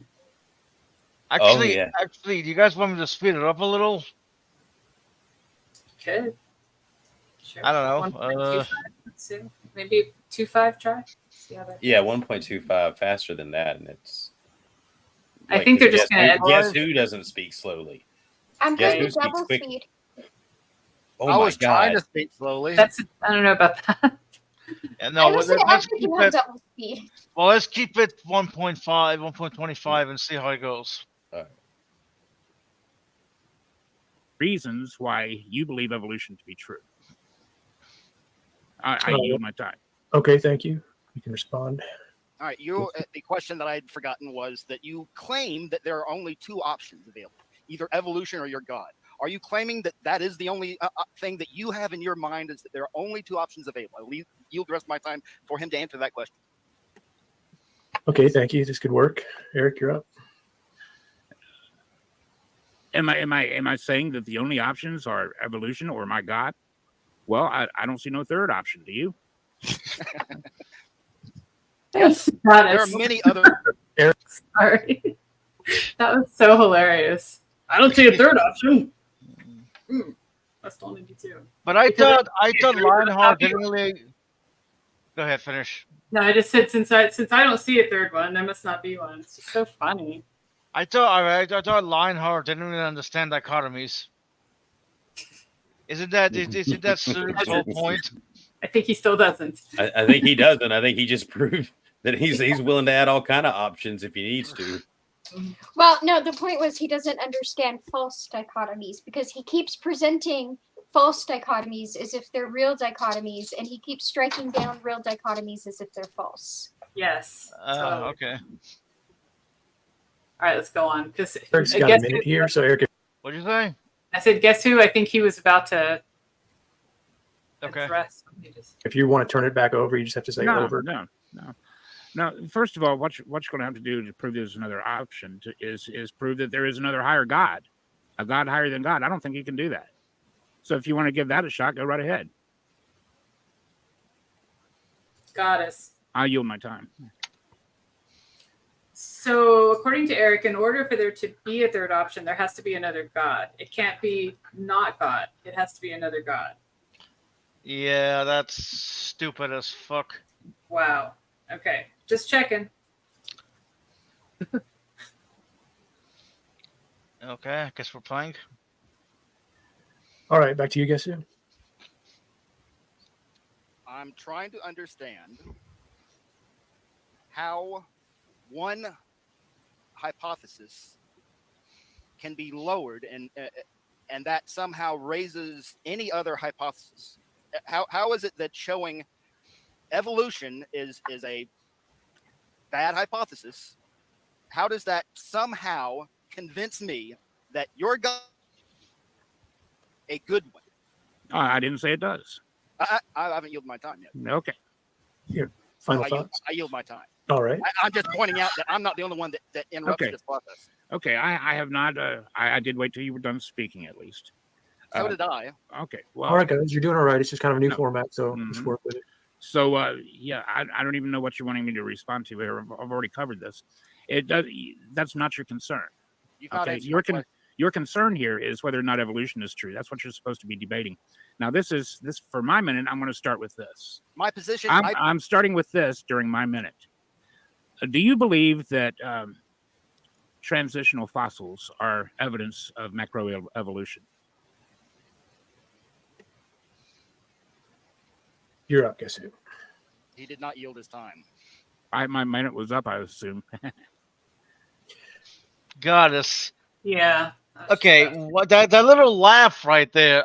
Actually, do you guys want me to speed it up a little? Okay. Sure. I don't know. 1.25, let's see. Maybe 2.5 try. Yeah, 1.25 faster than that, and it's. I think they're just going to. Guess Who doesn't speak slowly? I'm Guess going Who to double speaks quick? speed. Oh I my was trying God! to speak slowly. I don't know about that. Yeah, I no, was let's actually keep going it. double speed. Well, let's keep it 1.5, 1.25, and see how it goes. Reasons why you believe evolution to be true. I yield my time. Okay, thank you. You can respond. All right, the question that I had forgotten was that you claim that there are only two options available. either evolution or your God? Are you claiming that that is the only thing that you have in your mind, is that there are only two options available? I'll yield the rest of my time for him to answer that question. Okay, thank you. This could work. Eric, you're up. Am I saying that the only options are evolution or my God? Well, I don't see no third option. Do you? Yes, there are many other. Sorry, that was so hilarious. I don't see a third option. That's only be two. But I thought Lionheart didn't really. Go ahead, finish. No, I just said since I don't see a third one, there must not be one. It's just so funny. I thought Lionheart didn't really understand dichotomies. Isn't that Sue's whole point? I think he still doesn't. I think he doesn't. I think he just proved that he's willing to add all kind of options if he needs to. Well, no, the point was he doesn't understand false dichotomies because he keeps presenting false dichotomies as if they're real dichotomies, and he keeps striking down real dichotomies as if they're false. Yes. Okay. All right, let's go on. Because Eric's got a minute here, so Eric. What'd you say? I said, guess who? I think he was about to. Okay. Address. If you want to turn it back over, you just have to say over. No. First of all, what you're going to have to do to prove there's another option is prove that there is another higher God, a God higher than God. I don't think you can do that. So if you want to give that a shot, go right ahead. Goddess. I yield my time. So, according to Eric, in order for there to be a third option, there has to be another God. It can't be not God. It has to be another God. Yeah, that's stupid as fuck. Wow. Okay. Just checking. Okay, I guess we're playing. All right, back to you, guess who? I'm trying to understand how one hypothesis can be lowered and that somehow raises any other hypothesis. How is it that showing evolution is a bad hypothesis? How does that somehow convince me that you're a good one? I didn't say it does. I haven't yielded my time yet. Okay. Here, final thoughts. I yield my time. All right. I'm just pointing out that I'm not the only one that interrupts this process. Okay, I have not. I did wait till you were done speaking, at least. So did I. Okay. Well. All right, guys, you're doing all right. It's just kind of a new format, so just work with it. So, yeah, I don't even know what you're wanting me to respond to here. I've already covered this. It does. That's not your concern. Okay, your concern here is whether or not evolution is true. That's what you're supposed to be debating. Now, this for my minute. I'm going to start with this. My position. I'm starting with this during my minute. Do you believe that transitional fossils are evidence of macroevolution? You're up, guess who? He did not yield his time. My minute was up, I assume. Goddess. Yeah. Okay, what that little laugh right there.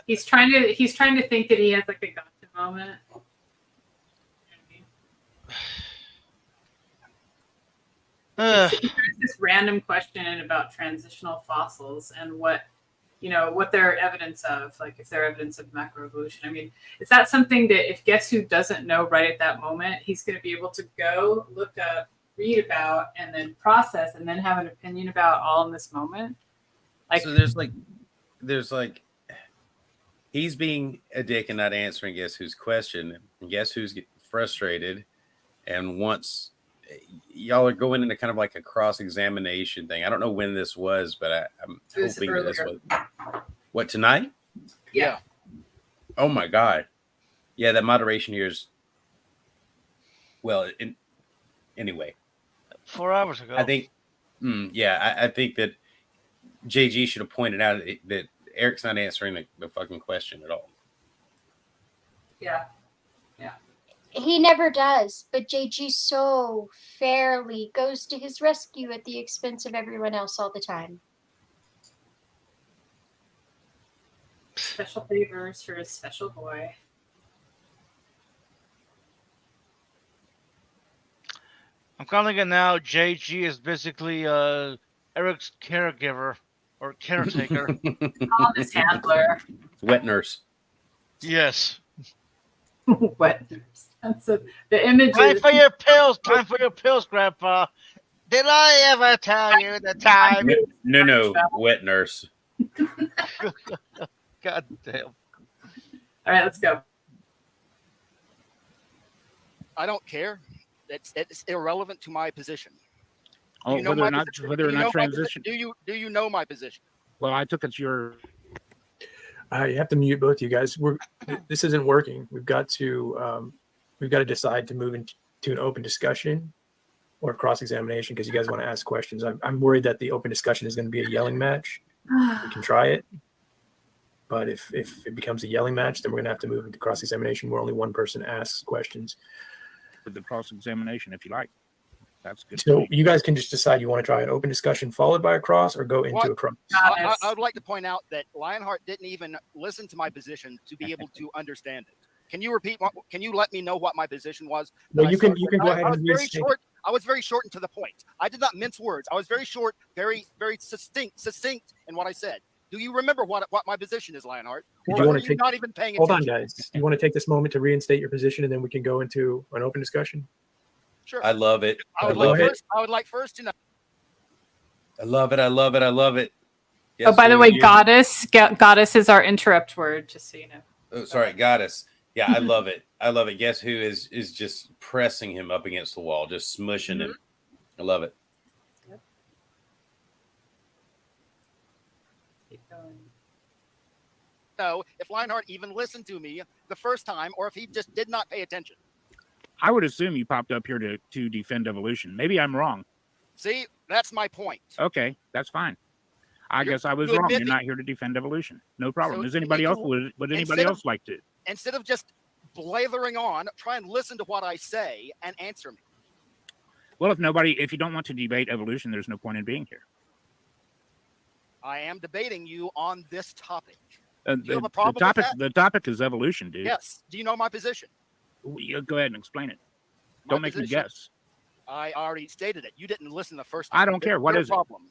He's trying to think that he has like a gotcha moment. This random question about transitional fossils and what they're evidence of, like if they're evidence of macroevolution. I mean, is that something that if Guess Who doesn't know right at that moment, he's going to be able to go look up, read about, and then process, and then have an opinion about all in this moment? Like, so there's like he's being a dick and not answering Guess Who's question, and Guess Who's getting frustrated and wants. Y'all are going into kind of like a cross-examination thing. I don't know when this was, but I'm hoping this was what, tonight? Yeah. Oh my God. Yeah, that moderation here is anyway. 4 hours ago. I think I think that JG should have pointed out that Eric's not answering the fucking question at all. Yeah. He never does, but JG so fairly goes to his rescue at the expense of everyone else all the time. Special favors for a special boy. I'm calling it now. JG is basically Eric's caregiver or caretaker. Call him his handler. Wet nurse. Yes. What? That's the image. Time for your pills. Time for your pills, Grandpa. Did I ever tell you the time? No, wet nurse. God damn. All right, let's go. I don't care. It's irrelevant to my position. Oh, You know whether my or not position? whether or Do you know not my transition. position? Do you know my position? Well, I took it your. You have to mute both you guys. This isn't working. We've got to decide to move into an open discussion or cross-examination because you guys want to ask questions. I'm worried that the open discussion is going to be a yelling match. We can try it, but if it becomes a yelling match, then we're going to have to move into cross-examination where only one person asks questions. With the cross-examination, if you like. That's good. So you guys can just decide you want to try an open discussion followed by a cross or go into a cross. I would like to point out that Lionheart didn't even listen to my position to be able to understand it. Can you repeat? Can you let me know what my position was? No, you can go ahead I was and very restate. short. I was very short and to the point. I did not mince words. I was very short, very succinct in what I said. Do you remember what my position is, Lionheart? Did Or you are want to you take? not even paying Hold attention? on, guys. Do you want to take this moment to reinstate your position, and then we can go into an open discussion? Sure. I love it. I would like first to know. I love it. I love it. I love it. Oh, by the who way, you- goddess. Goddess is our interrupt word, just so you know. Oh, sorry, goddess. Yeah, I love it. I love it. Guess who is just pressing him up against the wall, just smushing him. I love it. Know if Lionheart even listened to me the first time, or if he just did not pay attention. I would assume you popped up here to defend evolution. Maybe I'm wrong. See, that's my point. Okay, that's fine. I guess I was you wrong. admit You're that- not here to defend evolution. No problem. So Is anybody you else can- would anybody instead of- else like to? Instead of just blathering on, try and listen to what I say and answer me. Well, if you don't want to debate evolution, there's no point in being here. I am debating you on this topic. Uh, you have a the problem with topic that? the topic is evolution, dude. Yes. Do you know my position? You go ahead and explain it. My Don't make me position- guess. I already stated it. You didn't listen the first time. I don't care. What Your is it? problem?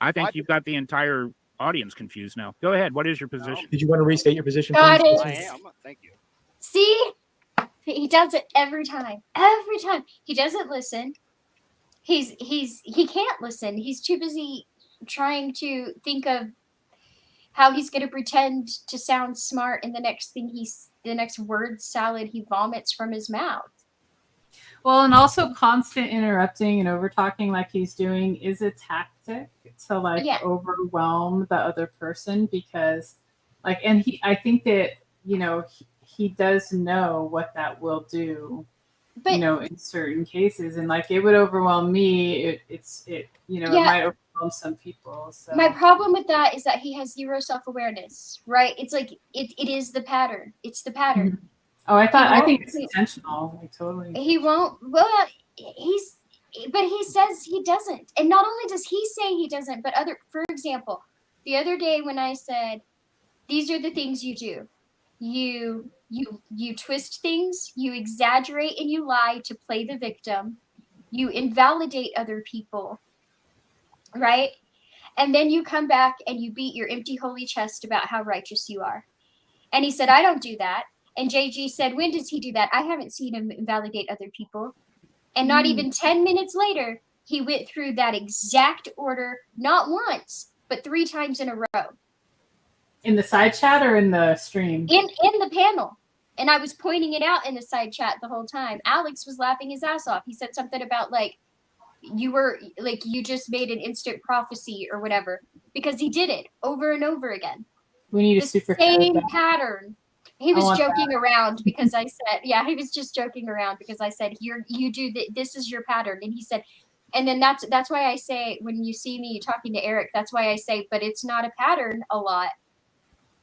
I think My- you've got the entire audience confused now. Go ahead. What is your position? Did you want to restate your position? Got please? it. I am. Thank you. See, he does it every time. Every time he doesn't listen. He can't listen. He's too busy trying to think of how he's going to pretend to sound smart, and the next word salad he vomits from his mouth. Well, and also constant interrupting and over talking like he's doing is a tactic to Yeah. overwhelm the other person because and I think that, he does know what that will do, But in certain cases. And it would overwhelm me. It might overwhelm some people. So my problem with that is that he has zero self-awareness, right? It's like it is the pattern. It's the pattern. Oh, I think won't- it's intentional. Totally. He won't. Well, but he says he doesn't. And not only does he say he doesn't, but for example, the other day when I said, these are the things you do. You twist things, you exaggerate and you lie to play the victim. You invalidate other people, right? And then you come back and you beat your empty holy chest about how righteous you are. And he said, I don't do that. And JG said, when does he do that? I haven't seen him invalidate other people. And not even 10 minutes later, he went through that exact order, not once, but 3 times in a row. In the side chat or in the stream? In the panel. And I was pointing it out in the side chat the whole time. Alex was laughing his ass off. He said something about you just made an instant prophecy or whatever. Because he did it over and over again. We need a The super same chat. pattern. He was want joking around because I said, he was just joking around because I said, this is your pattern. And he said, and then that's why I say, when you see me talking to Eric, that's why I say, but it's not a pattern a lot,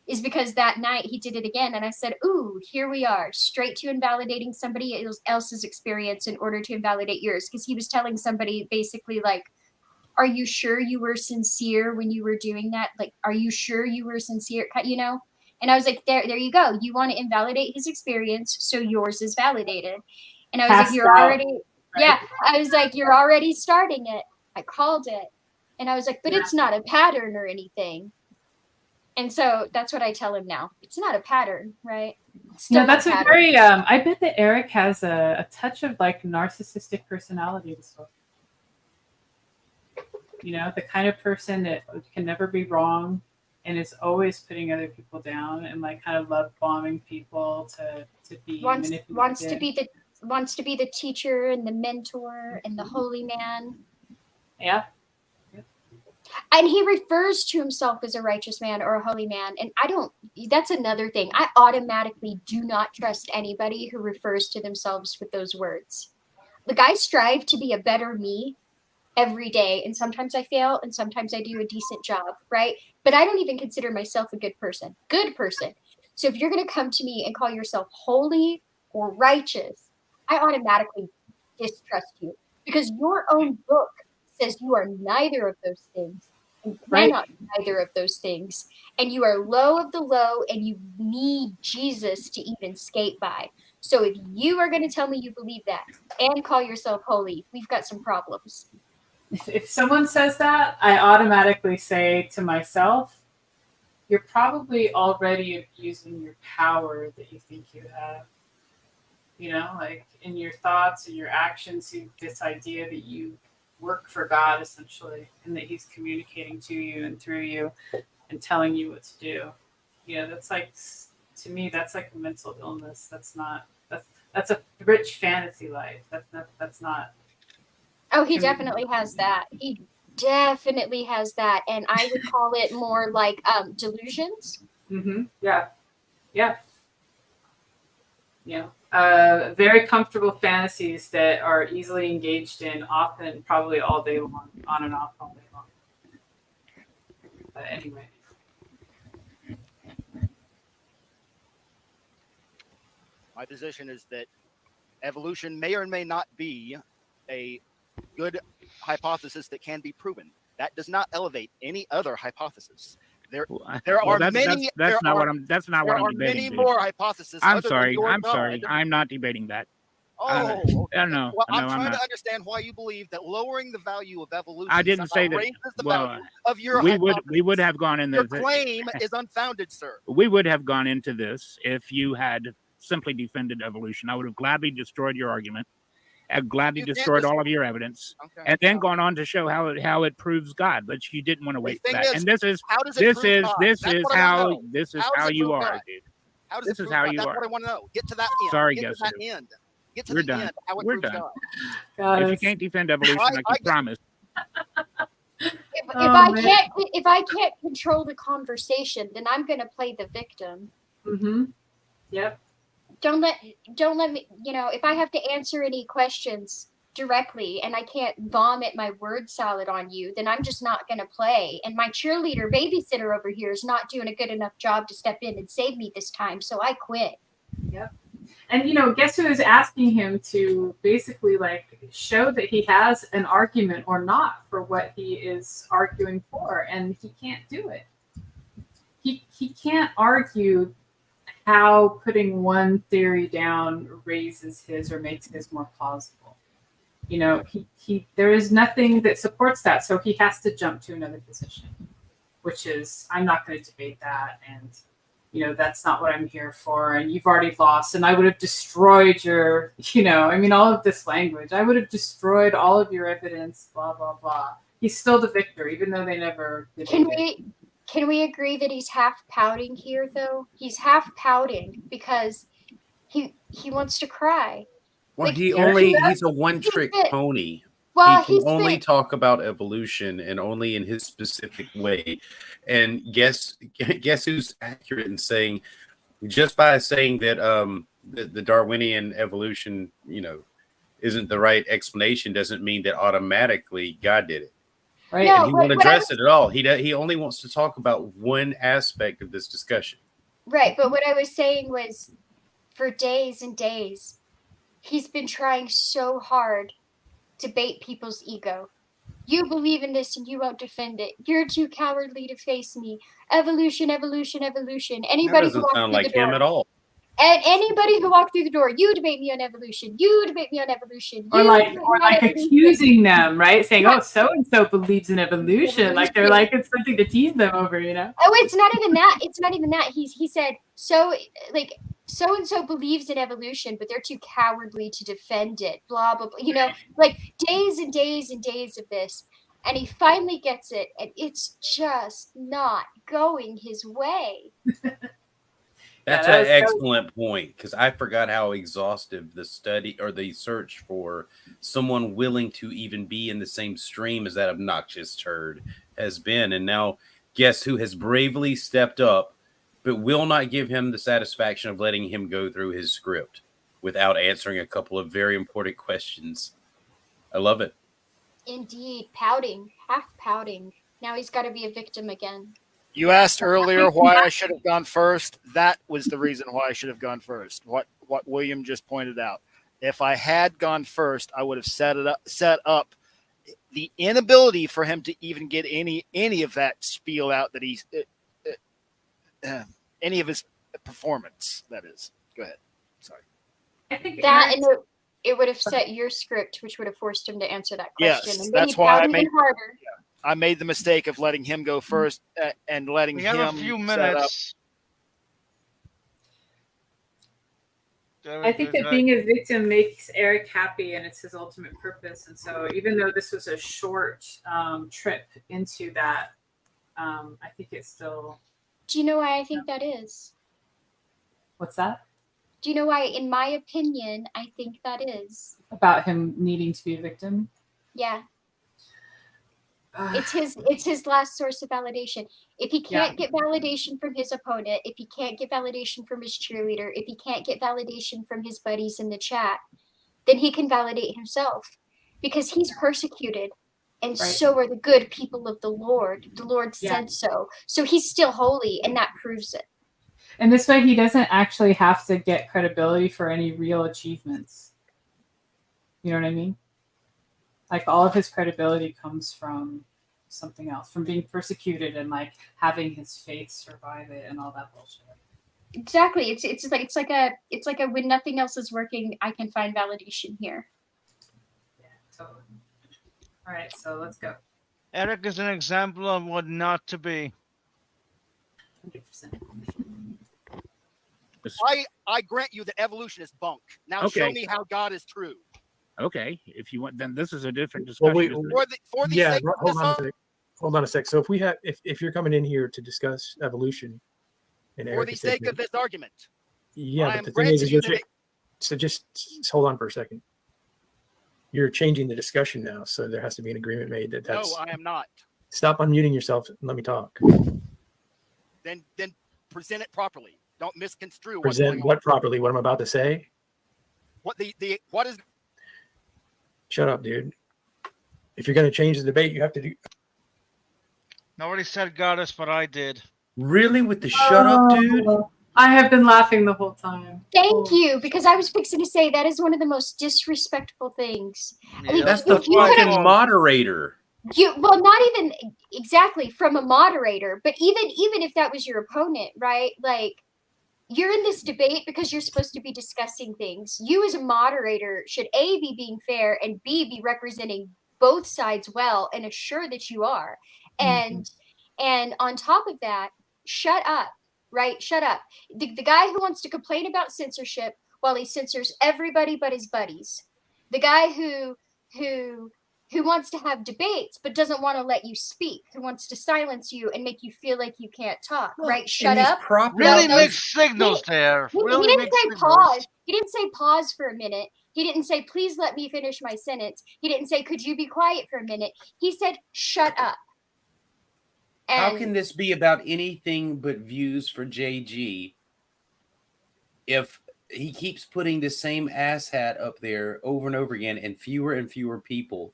is because that night he did it again. And I said, ooh, here we are, straight to invalidating somebody else's experience in order to invalidate yours. Because he was telling somebody basically are you sure you were sincere when you were doing that? Are you sure you were sincere? And I was like, there you go. You want to invalidate his experience, so yours is validated. And I was Passed like, you're out. already, I was like, you're already starting it. I called it. And I was like, but Yeah. it's not a pattern or anything. And so that's what I tell him now. It's not a pattern, right? It's Yeah, still that's a a pattern. very. I bet that Eric has a touch of like narcissistic personality disorder. You know, the kind of person that can never be wrong and is always putting other people down and like kind of love bombing people to be wants manipulated. to be the teacher and the mentor and the holy man. Yeah. And he refers to himself as a righteous man or a holy man. And that's another thing. I automatically do not trust anybody who refers to themselves with those words. Like, I strive to be a better me every day. And sometimes I fail and sometimes I do a decent job, right? But I don't even consider myself a good person. So if you're going to come to me and call yourself holy or righteous, I automatically distrust you because your own book says you are neither of those things and cannot be neither of those things. And you are low of the low and you need Jesus to even skate by. So if you are going to tell me you believe that and call yourself holy, we've got some problems. If someone says that, I automatically say to myself, you're probably already abusing your power that you think you have. You know, like in your thoughts and your actions, this idea that you work for God essentially, and that He's communicating to you and through you and telling you what to do. You know, that's like, to me, that's like a mental illness. That's a rich fantasy life. That's not. Oh, he definitely has that. He definitely has that. And I would call it more like delusions. Mm-hmm. Yeah. Very comfortable fantasies that are easily engaged in, often, probably all day long, on and off all day long. But anyway. My position is that evolution may or may not be a good hypothesis that can be proven. That does not elevate any other hypothesis. There are many. That's not what I'm debating. Many more hypotheses. I'm sorry. I'm not debating that. Oh, no. Well, I'm no, trying I'm to not. understand why you believe that lowering the value of evolution. I didn't say that. raises the Well, value of your we hypothesis. would have gone in Your this. claim is unfounded, sir. We would have gone into this if you had simply defended evolution. I would have gladly destroyed your argument. I've gladly destroyed all of your evidence, and then gone on to show how it proves God. But you didn't want to wait for that. And this is how you are, dude. How does this it is prove how God? you That's are. what I want to know. Get to that end. Sorry, Get guys. to that end. Get to We're the done. end. How it We're proves done. God. If you can't defend evolution, I can promise. If I can't control the conversation, then I'm going to play the victim. Mm-hmm. Yep. Don't let me, if I have to answer any questions directly and I can't vomit my word salad on you, then I'm just not going to play. And my cheerleader babysitter over here is not doing a good enough job to step in and save me this time, so I quit. Yep. And guess who is asking him to basically like show that he has an argument or not for what he is arguing for, and he can't do it. He can't argue how putting one theory down raises his or makes his more plausible. There is nothing that supports that, so he has to jump to another position, which is, I'm not going to debate that, and that's not what I'm here for, and you've already lost, and I would have destroyed your, all of this language. I would have destroyed all of your evidence, blah, blah, blah. He's still the victor, even though they never did it. Can we agree that he's half pouting here, though? He's half pouting because he wants to cry. Well, Like, he's a one-trick pony. Well, he can only talk about evolution and only in his specific way. And guess who's accurate in saying, just by saying that the Darwinian evolution, isn't the right explanation, doesn't mean that automatically God did it. Right. No, and he won't address it at all. He only wants to talk about one aspect of this discussion. Right, but what I was saying was, for days and days, he's been trying so hard to bait people's ego. You believe in this and you won't defend it. You're too cowardly to face me. Evolution, evolution, evolution. That doesn't sound like him at all. And anybody who walked through the door, you debate me on evolution. You debate me on evolution. Or you like, debate me or on like evolution. accusing them, right? Saying, Yeah. "Oh, so and so believes in evolution." Like they're like it's something to tease them over, you know? Oh, it's not even that. It's not even that. He said so and so believes in evolution, but they're too cowardly to defend it. Blah blah blah. You know, like days and days and days of this, and he finally gets it, and it's just not going his way. That's that an was so- excellent point, because I forgot how exhaustive the study or the search for someone willing to even be in the same stream as that obnoxious turd has been. And now, guess who has bravely stepped up, but will not give him the satisfaction of letting him go through his script without answering a couple of very important questions. I love it. Indeed, pouting, half pouting. Now he's got to be a victim again. You asked earlier why I should have gone first. That was the reason why I should have gone first. What William just pointed out. If I had gone first, I would have set up the inability for him to even get any of that spiel out that he's any of his performance. That is. Go ahead. Sorry. I think That and it would have set your script, which would have forced him to answer that question. Yes, and then that's he why I pouted made. even harder. I made the mistake of letting him go first and letting We him have a few set up. minutes. I think that being a victim makes Eric happy, and it's his ultimate purpose. And so, even though this was a short trip into that, I think it's still. Do you know why I think that is? What's that Do you know why, in my opinion, I think that is? about him needing to be a victim? Yeah. It's his last source of validation. If he can't get validation from his opponent, if he can't get validation from his cheerleader, if he can't get validation from his buddies in the chat, then he can validate himself, because he's persecuted, and so are the good people of the Lord. The Lord said so. So he's still holy, and that proves it. And this way, he doesn't actually have to get credibility for any real achievements. You know what I mean? Like all of his credibility comes from something else, from being persecuted and like having his faith survive it and all that bullshit. Exactly. It's like a when nothing else is working, I can find validation here. Yeah, totally. All right, so let's go. Eric is an example of what not to be. 100%. I grant you that evolution is bunk. Now show Okay. me how God is true. Okay, if you want, then this is a different discussion. Well, For the yeah, sake of hold this on a sec. Hold on a sec. So if you're coming in here to discuss evolution, and for Eric the is sake taking of this argument, yeah, I but am the thing is granting you're you that so just hold on for a second. You're changing the discussion now, so there has to be an agreement made that that's. no, I am not. Stop unmuting yourself and let me talk. Then present it properly. Don't misconstrue what's Present going on. what properly? What I'm about to say? What is Shut up, dude. If you're going to change the debate, you have to do. Nobody said goddess, but I did. Really? With the shut up, dude? I have been laughing the whole time. Thank you, because I was fixing to say that is one of the most disrespectful things. I mean, That's the if you could've- fucking moderator. well, not even exactly from a moderator, but even if that was your opponent, right? Like, you're in this debate because you're supposed to be discussing things. You as a moderator should A, be being fair, and B, be representing both sides well and assure that you are. And on top of that, shut up, right? Shut up. The guy who wants to complain about censorship while he censors everybody but his buddies. The guy who wants to have debates but doesn't want to let you speak, who wants to silence you and make you feel like you can't talk, right? Shut up. Really No, mixed signals there. He Really didn't mixed say signals. pause. He didn't say pause for a minute. He didn't say, please let me finish my sentence. He didn't say, could you be quiet for a minute? He said, shut up. How And can this be about anything but views for JG if he keeps putting the same asshat up there over and over again, and fewer people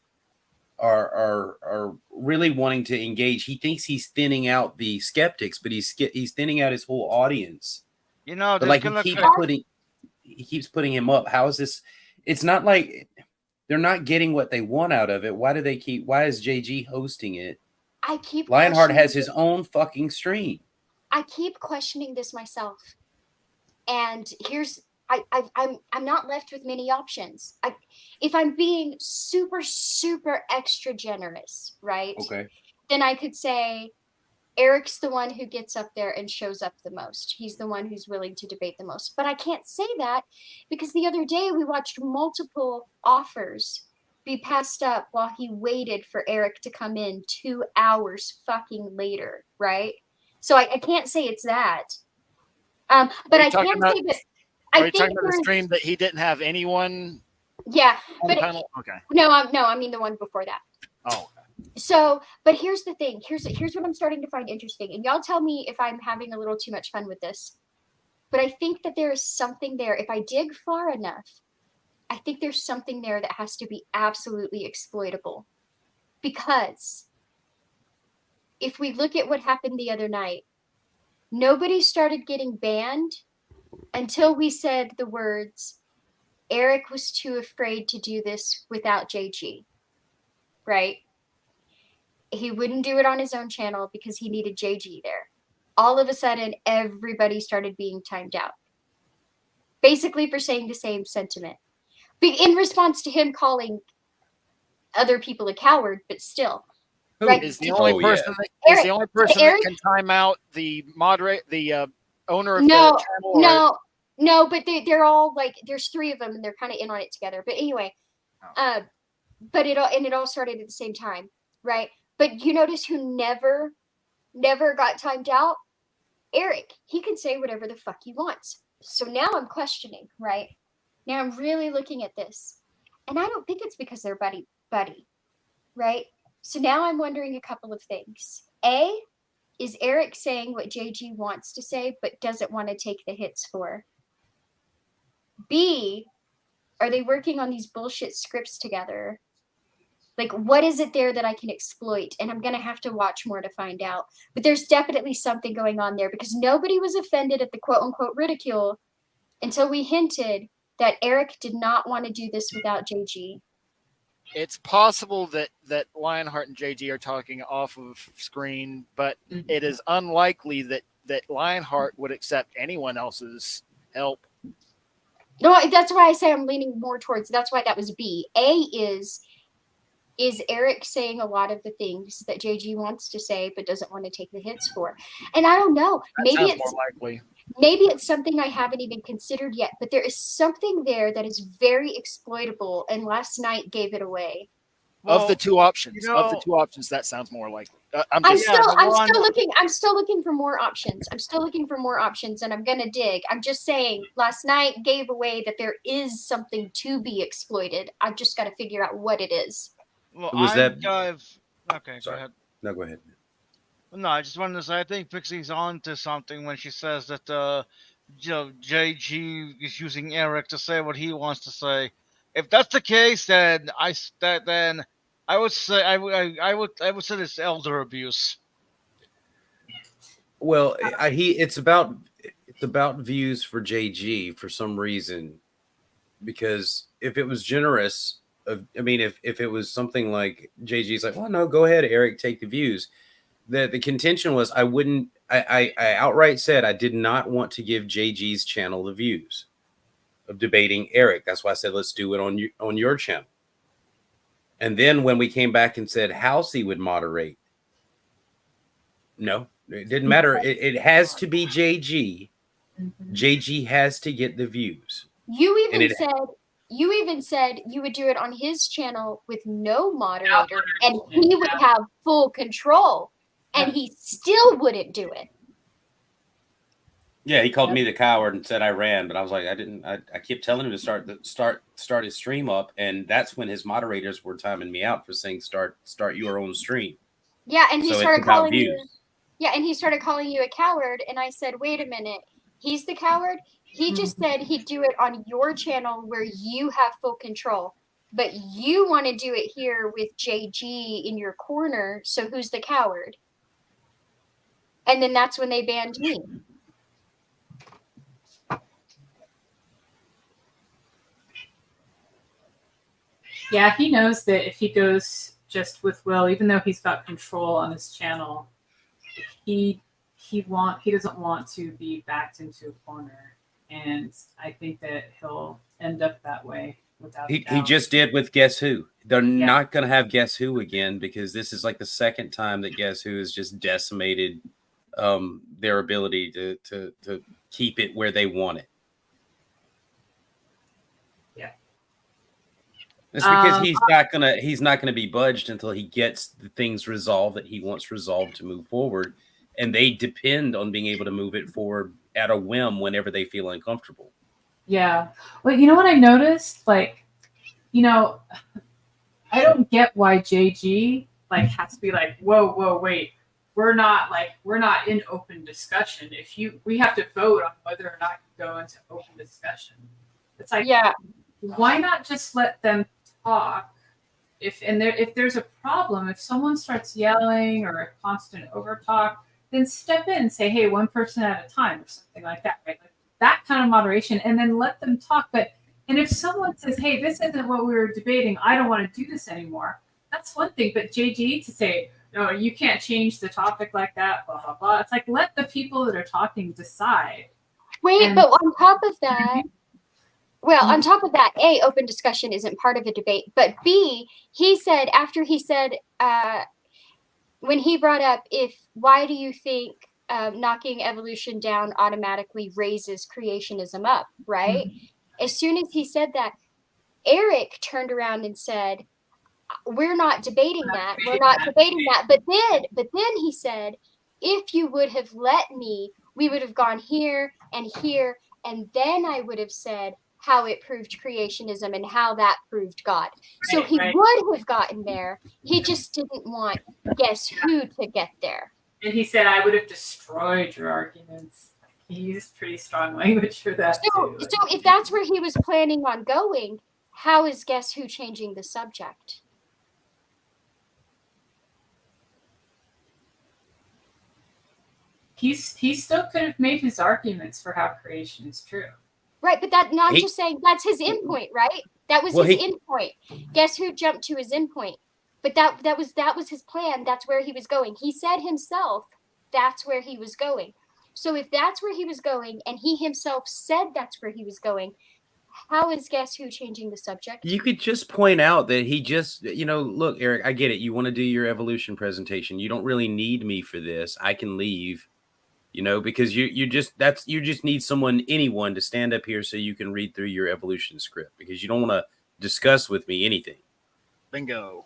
are really wanting to engage? He thinks he's thinning out the skeptics, but he's thinning out his whole audience. You know, But there's like gonna he keeps putting him up. How is this? It's not like they're not getting what they want out of it. Why is JG hosting it? I keep Lionheart has questioning his own fucking stream. I keep questioning this myself. And here's I'm not left with many options. If I'm being super extra generous, right? Okay. Then I could say Eric's the one who gets up there and shows up the most. He's the one who's willing to debate the most. But I can't say that because the other day we watched multiple offers be passed up while he waited for Eric to come in 2 hours fucking later, right? So I can't say it's that. But I can say that Are I you think talking about the there's- stream that he didn't have anyone yeah, on the but panel? Okay. no, I mean the one before that. Oh, So, but here's the thing. Here's what I'm starting to find interesting, and y'all tell me if I'm having a little too much fun with this. But I think that there is something there. If I dig far enough, I think there's something there that has to be absolutely exploitable. Because if we look at what happened the other night, nobody started getting banned until we said the words, Eric was too afraid to do this without JG, right? He wouldn't do it on his own channel because he needed JG there. All of a sudden, everybody started being timed out. Basically for saying the same sentiment. In response to him calling other people a coward, but still. Right? Is the only person Eric- the only person Eric- that can time out the owner of No, the channel? no, but they're all like, there's 3 of them and they're kind of in on it together. But anyway, but it all started at the same time, right? But you notice who never got timed out? Eric. He can say whatever the fuck he wants. So now I'm questioning, right? Now I'm really looking at this. And I don't think it's because they're buddy, right? So now I'm wondering a couple of things. A, is Eric saying what JG wants to say but doesn't want to take the hits for? B, are they working on these bullshit scripts together? Like, what is it there that I can exploit? And I'm going to have to watch more to find out. But there's definitely something going on there because nobody was offended at the quote unquote ridicule until we hinted that Eric did not want to do this without JG. It's possible that Lionheart and JG are talking off of screen, but it is unlikely that Lionheart would accept anyone else's help. No, that's why I say I'm leaning more towards, that's why that was B. A is Eric saying a lot of the things that JG wants to say but doesn't want to take the hits for? And I don't know. That sounds more likely. Maybe it's something I haven't even considered yet, but there is something there that is very exploitable, and last night gave it away. Of the 2 options, that sounds more likely. I'm still looking for more options. And I'm gonna dig. I'm just saying last night gave away that there is something to be exploited. I've just got to figure out what it is. Well, Okay, Sorry. Go ahead. No, go ahead. No, I just wanted to say I think Pixie's on to something when she says that JG is using Eric to say what he wants to say. If that's the case, then I would say I would say it's elder abuse. Well, it's about views for JG for some reason, because if it was generous, if it was something like JG's like, well, no, go ahead, Eric, take the views. The contention was I outright said I did not want to give JG's channel the views of debating Eric. That's why I said let's do it on your channel. And then when we came back and said Halsey would moderate, no, it didn't matter. It has to be JG. JG has to get the views. You even said you would do it on his channel with no moderator, and he would have full control, and he still wouldn't do it. Yeah, he called me the coward and said I ran, but I was like, I didn't. I kept telling him to start his stream up, and that's when his moderators were timing me out for saying start your own stream. Yeah, and he So started it's about calling you. views. Yeah, and he started calling you a coward, and I said, wait a minute, he's the coward. He just said he'd do it on your channel where you have full control, but you want to do it here with JG in your corner. So who's the coward? And then that's when they banned me. Yeah, he knows that if he goes just with Will, even though he's got control on his channel, he doesn't want to be backed into a corner. and I think that he'll end up that way without. He doubt. just did with Guess Who. They're Yeah. not going to have Guess Who again because this is like the second time that Guess Who has just decimated their ability to keep it where they want it. Yeah. It's because he's not gonna be budged until he gets the things resolved that he wants resolved to move forward, and they depend on being able to move it forward at a whim whenever they feel uncomfortable. Yeah. Well, you know what I noticed? Like, you know, I don't get why JG like has to be like, whoa, wait. We're not in open discussion. We have to vote on whether or not you go into open discussion. It's like, Yeah. why not just let them talk? If there's a problem, if someone starts yelling or a constant overtalk, then step in and say, hey, one person at a time or something like that, right? Like that kind of moderation, and then let them talk. And if someone says, hey, this isn't what we were debating, I don't want to do this anymore, that's one thing. But JG to say, no, you can't change the topic like that, blah, blah, blah. It's like, let the people that are talking decide. Wait, but on top of that, on top of that, A, open discussion isn't part of a debate. But B, he said, when he brought up, why do you think knocking evolution down automatically raises creationism up, right? Mm-hmm. As soon as he said that, Eric turned around and said, we're not debating that. We're not debating that. But then he said, if you would have let me, we would have gone here, and then I would have said how it proved creationism and how that proved God. So he would have gotten there. He just didn't want Guess Who to get there. And he said, I would have destroyed your arguments. He used pretty strong language for that. So if that's where he was planning on going, how is Guess Who changing the subject? He still could have made his arguments for how creation is true. Right, but I'm just saying that's his endpoint, right? That was his endpoint. Guess Who jumped to his endpoint? But that was his plan. That's where he was going. He said himself that's where he was going. So if that's where he was going, and he himself said that's where he was going, how is Guess Who changing the subject? You could just point out that he just, look, Eric, I get it. You want to do your evolution presentation. You don't really need me for this. I can leave. Because you just need anyone to stand up here so you can read through your evolution script, because you don't want to discuss with me anything. Bingo.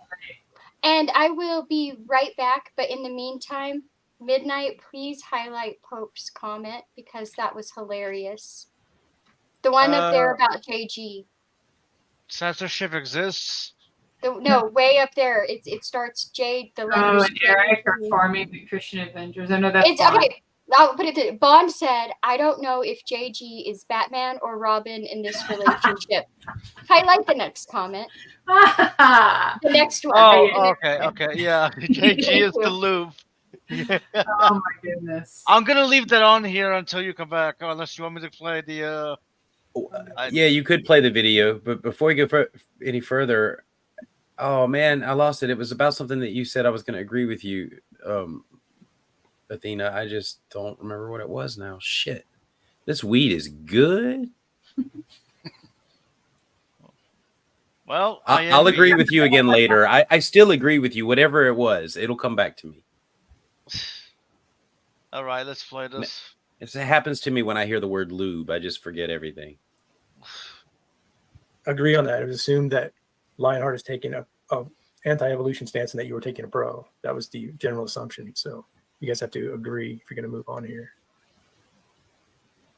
And I will be right back. But in the meantime, Midnight, please highlight Pope's comment because that was hilarious. The one up there about JG. Censorship exists. No, way up there. It starts Jade. The letters. And Eric are forming the Christian Avengers. I know that's okay. I'll put it. Bond said, "I don't know if JG is Batman or Robin in this relationship." Highlight the next comment. The next one. Oh, okay, yeah. JG is the Louvre. Yeah. Oh my goodness. I'm gonna leave that on here until you come back, unless you want me to play the. Yeah, you could play the video, but before we go any further, oh man, I lost it. It was about something that you said. I was going to agree with you. Athena, I just don't remember what it was now. Shit. This weed is good. Well, I'll agree with you again later. I still agree with you. Whatever it was, it'll come back to me. All right, let's play this. It happens to me when I hear the word lube. I just forget everything. Agree on that. It was assumed that Lionheart is taking a anti-evolution stance and that you were taking a pro. That was the general assumption. So you guys have to agree if you're going to move on here.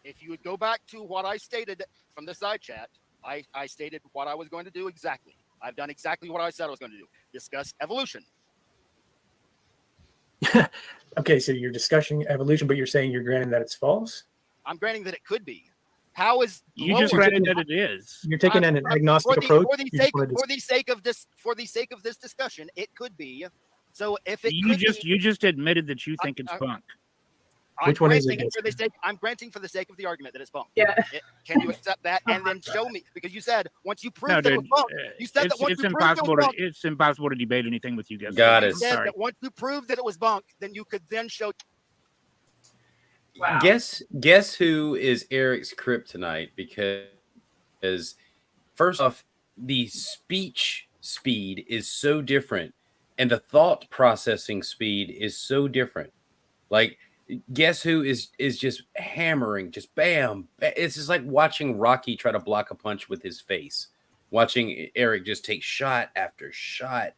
If you would go back to what I stated from the side chat, I stated what I was going to do exactly. I've done exactly what I said I was going to do. Discuss evolution. Okay, so you're discussing evolution, but you're saying you're granting that it's false? I'm granting that it could be. How is you just granted that it is? You're taking an agnostic approach. For the sake of this discussion, it could be. So if it you just admitted that you think it's bunk. Which one is it? I'm granting for the sake of the argument that it's bunk. Yeah. Can you accept that and then show me? Because you said once you prove that it was bunk, you said that once it's you impossible proved to it's impossible to debate anything with you guys. Got it. Said that once you proved that it was bunk, then you could then show. Wow. Guess who is Eric's kryptonite? Because first off, the speech speed is so different, and the thought processing speed is so different. Like, guess who is just hammering, just bam. It's just like watching Rocky try to block a punch with his face. Watching Eric just take shot after shot.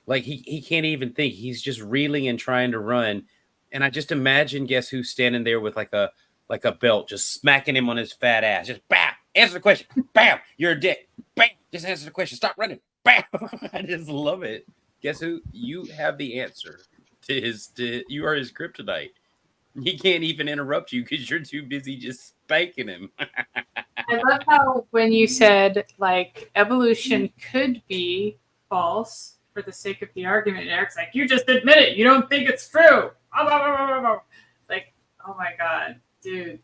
Like he can't even think. He's just reeling and trying to run. And I just imagine guess who's standing there with like a belt, just smacking him on his fat ass. Just bam, answer the question. Bam, you're a dick. Bam, just answer the question. Stop running. Bam. I just love it. Guess who? You have the answer to you are his kryptonite. He can't even interrupt you because you're too busy just spanking him. I love how when you said like evolution could be false for the sake of the argument, and Eric's like, you just admit it. You don't think it's true. Like, oh my God, dude.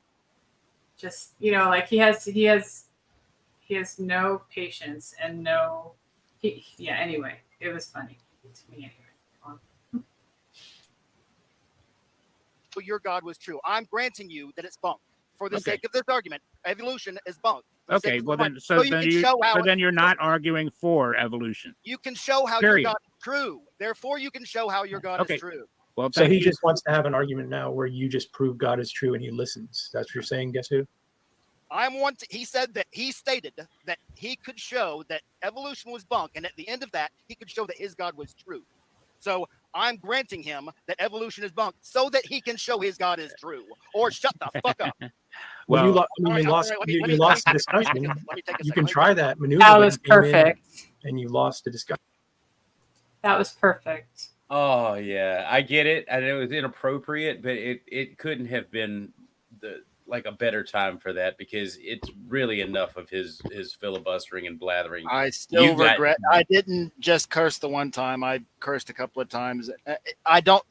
Just, like he has no patience and no, anyway, it was funny to me anyway. Your God was true. I'm granting you that it's bunk. For the Okay. sake of this argument, evolution is bunk. For the sake Okay, of well the then, point. so you then can you, show how so then you're not arguing for evolution. you can show how Period. your God is true. Therefore, you can show how your God Okay. is true. Well, So thank he you. just wants to have an argument now where you just prove God is true and he listens. That's what you're saying, guess who? He stated that he could show that evolution was bunk, and at the end of that, he could show that his God was true. So I'm granting him that evolution is bunk so that he can show his God is true. Or shut the fuck up. Well, you, Well, lost. You lost the discussion. Let me take a You second. can try that maneuver. That but was you came in perfect. And you lost the discussion. That was perfect. Oh yeah, I get it. I know it was inappropriate, but it couldn't have been a better time for that because it's really enough of his filibustering and blathering. I still You got- regret. I didn't just curse the one time. I cursed a couple of times. I don't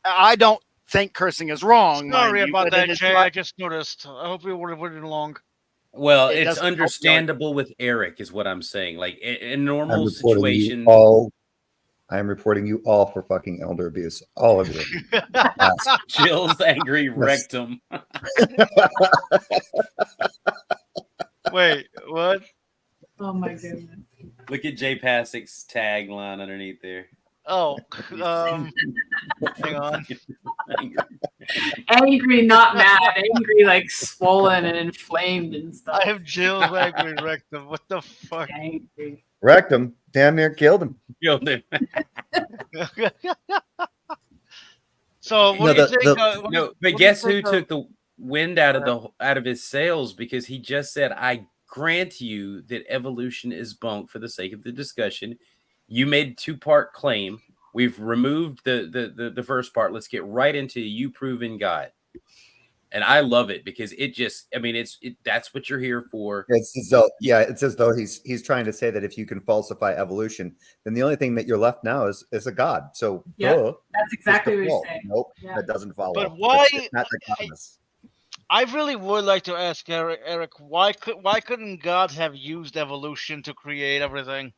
think cursing is wrong. Sorry mind you, about but that, it is Jay. not- I just noticed. I hope we would have waited long. Well, It it's doesn't help the understandable with Eric, is what I'm saying. Like in normal I'm reporting situation, you all. I am reporting you all for fucking elder abuse. All of you. Yes. Jill's angry rectum. Wait, what? Oh my goodness. Look at Jay Passick's tagline underneath there. Oh, hang on. Angry, not mad. Angry, like swollen and inflamed and stuff. I have Jill's angry rectum. What the fuck? Angry. Wrecked him. Damn near killed him. Killed him. So what do you think? No, but guess who took the wind out of his sails because he just said, "I grant you that evolution is bunk for the sake of the discussion." You made a two-part claim. We've removed the first part. Let's get right into you proving God. And I love it because it just, I mean, that's what you're here for. It's as though, it's as though he's trying to say that if you can falsify evolution, then the only thing that you're left now is a God. So Yeah, duh, that's exactly what it's the he's fault. saying. Nope, Yeah. that doesn't follow. But why- It's not dichotomous. I really would like to ask Eric, why couldn't God have used evolution to create everything?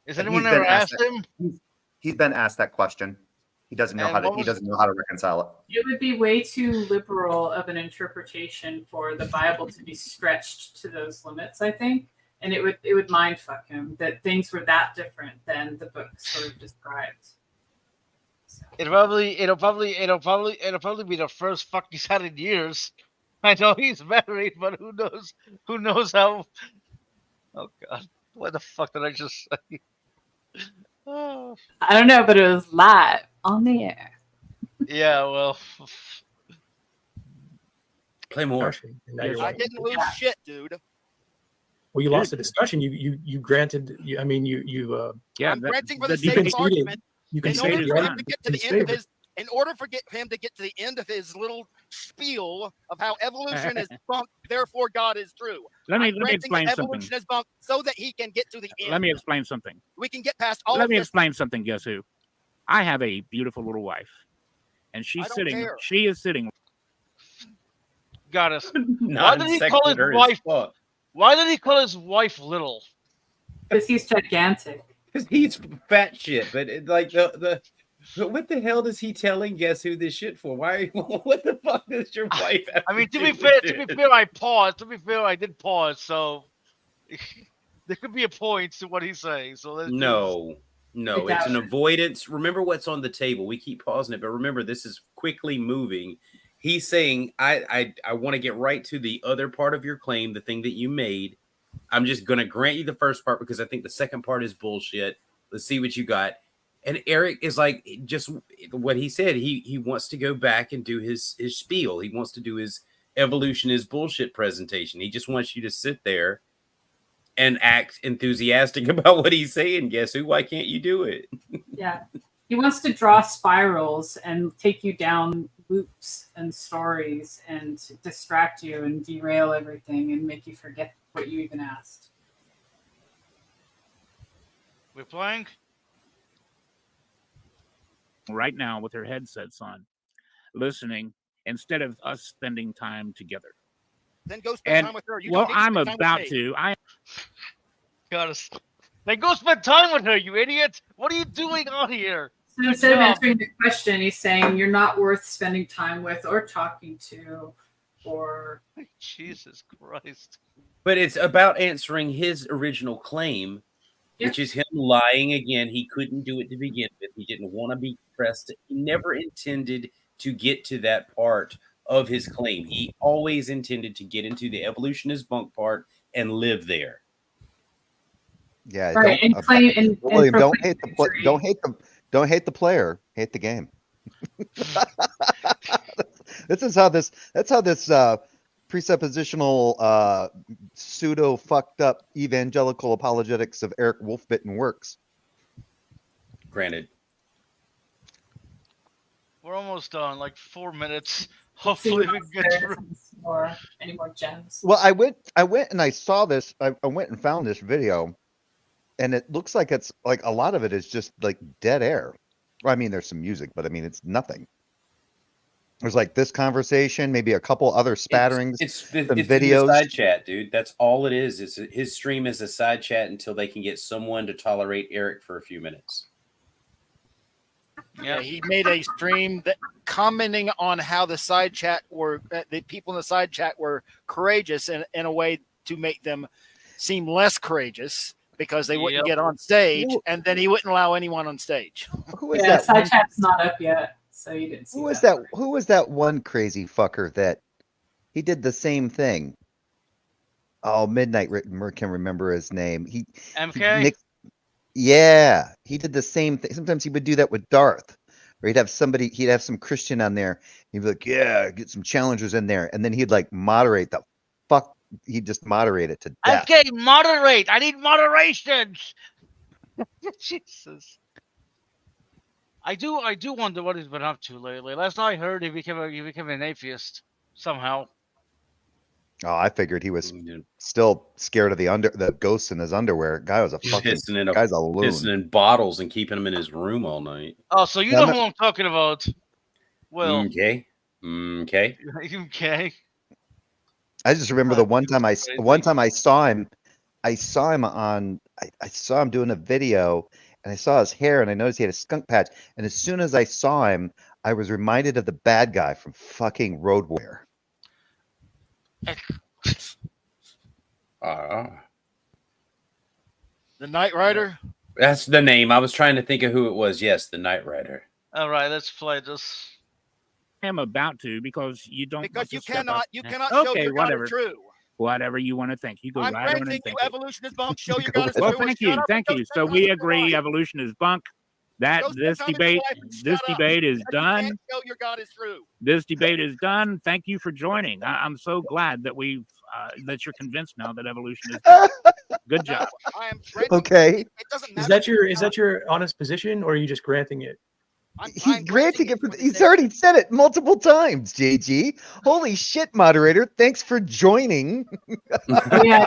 Has anyone He's been ever asked asked him? He's been asked that question. He doesn't know And how to. what He was- doesn't know how to reconcile it. It would be way too liberal of an interpretation for the Bible to be stretched to those limits, I think. And it would mind fuck him that things were that different than the book sort of described. So, It'll probably be the first fuck he's had in years. I know he's married, but who knows how? Oh God, what the fuck did I just say? Oh. I don't know, but it was live on the air. Yeah, well, Play more. Discussion, and now you're I winning. didn't lose shit, dude. Well, you lost the discussion. You granted. I mean, you yeah, I'm granting for the you sake can of say it. argument. you can In say order it for him again. to get to in the his end of favor. his, in order for him to get to the end of his little spiel of how evolution is bunk, therefore God is true. let me I'm granting explain that something. evolution is bunk so that he can get to the end. Let me explain something. We can get past all Let of me this. explain something. Guess who? I have a beautiful little wife, and she's I don't sitting. care. She is sitting. got us. Not did he call his sequitur as wife- fuck. Why did he call his wife little? Because he's gigantic. Because he's fat shit, but like the But what the hell is he telling Guess Who this shit for? Why? What the fuck does your wife have I mean, to do be with fair, it? I paused. To be fair, I did pause. So there could be a point to what he's saying. So let's just... No, no, it's an Exactly. avoidance. Remember what's on the table. We keep pausing it, but remember this is quickly moving. He's saying, I want to get right to the other part of your claim, the thing that you made. I'm just going to grant you the first part because I think the second part is bullshit. Let's see what you got. And Eric is like, just what he said. He wants to go back and do his spiel. He wants to do his evolution is bullshit presentation. He just wants you to sit there and act enthusiastic about what he's saying. Guess who? Why can't you do it? Yeah. He wants to draw spirals and take you down loops and stories and distract you and derail everything and make you forget what you even asked. We're playing. Right now with her headsets on, listening instead of us spending time together. Then go spend And time with her. You well, don't need to I'm spend time with about me. to. I Got us. Then go spend time with her, you idiot. What are you doing on here? So instead of job. answering the question, he's saying you're not worth spending time with or talking to or Jesus Christ. But it's about answering his original claim, which is him lying again. He couldn't do it to begin with. He didn't want to be pressed. He never intended to get to that part of his claim. He always intended to get into the evolutionist bunk part and live there. Yeah, right and claim and William, don't proclaim hate the don't hate the player, hate the game. That's how this presuppositional pseudo fucked up evangelical apologetics of Eric Wolfbitten works. Granted. We're almost done. Like 4 minutes. Hopefully we can get through. or any more gems. Well, I went and I saw this. I went and found this video, and it looks like it's like a lot of it is just like dead air. Well, I mean, there's some music, but I mean, it's nothing. There's like this conversation, maybe a couple other spatterings, It's some the videos. side chat, dude. That's all it is. It's his stream is a side chat until they can get someone to tolerate Eric for a few minutes. Yeah, he made a stream that commenting on how the side chat were the people in the side chat were courageous in a way to make them seem less courageous because they wouldn't get on stage, and then he wouldn't allow anyone on stage. Who is Yeah, that? side chat's not up yet, so you didn't see Who was that? Who was that one crazy fucker that he did the same thing? Oh, Midnight can remember his name. MK? Yeah, he did the same thing. Sometimes he would do that with Darth, or he'd have some Christian on there. He'd be like, "Yeah, get some challengers in there," and then he'd like moderate the fuck. He'd just moderate it to death. MK, moderate. I need moderation. Jesus. I do wonder what he's been up to lately. Last I heard, he became an atheist somehow. Oh, I figured he was still scared of the ghosts in his underwear. Guy was a fucking guy's a loon. Pissing in bottles and keeping them in his room all night. Oh, so you know who I'm talking about? Well, Okay. okay. I just remember the one time I saw him. I saw him doing a video, and I saw his hair, and I noticed he had a skunk patch. And as soon as I saw him, I was reminded of the bad guy from fucking Road Warrior. The Knight Rider? That's the name. I was trying to think of who it was. Yes, the Knight Rider. All right, let's play this. am about to because you don't. Because you step cannot up. show Okay, your God whatever. is true. Whatever you want to think. You go I'm right on and granting think you it. evolution is bunk. Show your God is Well, true. thank Shut you, up thank and you. go So spend we time with agree God. evolution is bunk. That Go spend this time with debate, your wife and this shut up. debate is You done. can't show your God is true. This debate is done. Thank you for joining. I'm so glad that we've that you're convinced now that evolution is done. Good job. I am Okay. It doesn't Is matter. that your honest position, or are you just granting it? He's granting it. He's already said it multiple times, JG. Holy shit, moderator. Thanks for joining. Yeah,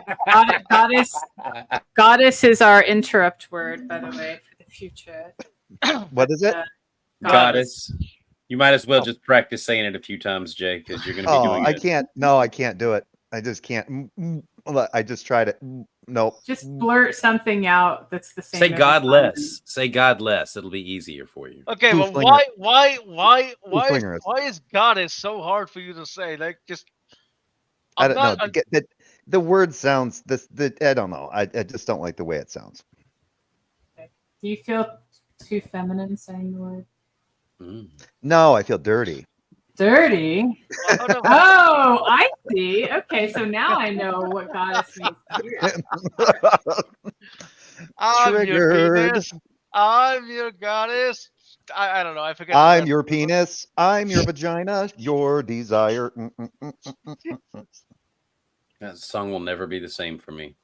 goddess is our interrupt word, by the way, for the future. What is it? Goddess. You might as well just practice saying it a few times, Jay, because you're going to be doing I it. can't. No, I can't do it. I just can't. I just tried it. Nope. Just blurt something out that's the same. Say every God time. less. Say God less. It'll be easier for you. Okay, Who's well, flinger- why flinger is goddess so hard for you to say? Like, just I I'm don't know. not. Get that the word sounds I don't know. I just don't like the way it sounds. Do you feel too feminine saying the word Mm. No, I feel dirty. dirty? Oh, no, Oh, I see. Okay, so now I know what goddess means to you. I'm your Triggered. penis. I'm your goddess. I don't know. I forget. the I'm rest your of it. penis. I'm your vagina. Your desire. That song will never be the same for me.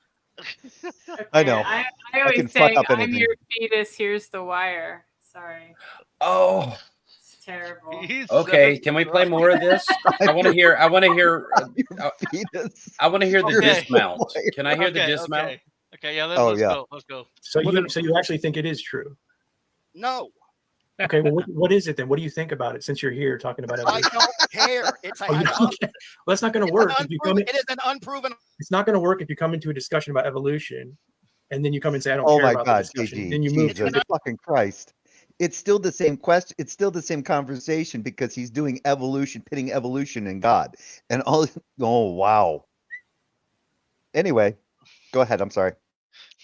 I know. I can always fuck say, up I'm anything. your fetus, here's the wire. Sorry. Oh, It's terrible. He's okay. so Can we play right. more of this? I want to hear. I want to hear. Your penis. I want to hear the Okay. dismount. Can I hear the dismount? Okay. Okay. Yeah. Oh, Let's yeah. go. Let's go. So Well, you then- so you actually think it is true? No, Okay, well, what is it then? What do you think about it? Since you're here talking about I evolution, don't care. It's Oh, you don't care? Well, that's not going to work if you come. it is an unproven. It's not going to work if you come into a discussion about evolution, and then you come and say, "I don't Oh care my about God, the discussion." JG, Then you move to a Jesus fucking Christ. It's still the same question. It's still the same conversation because he's doing evolution, pitting evolution and God. And all, oh, wow. Anyway, go ahead. I'm sorry.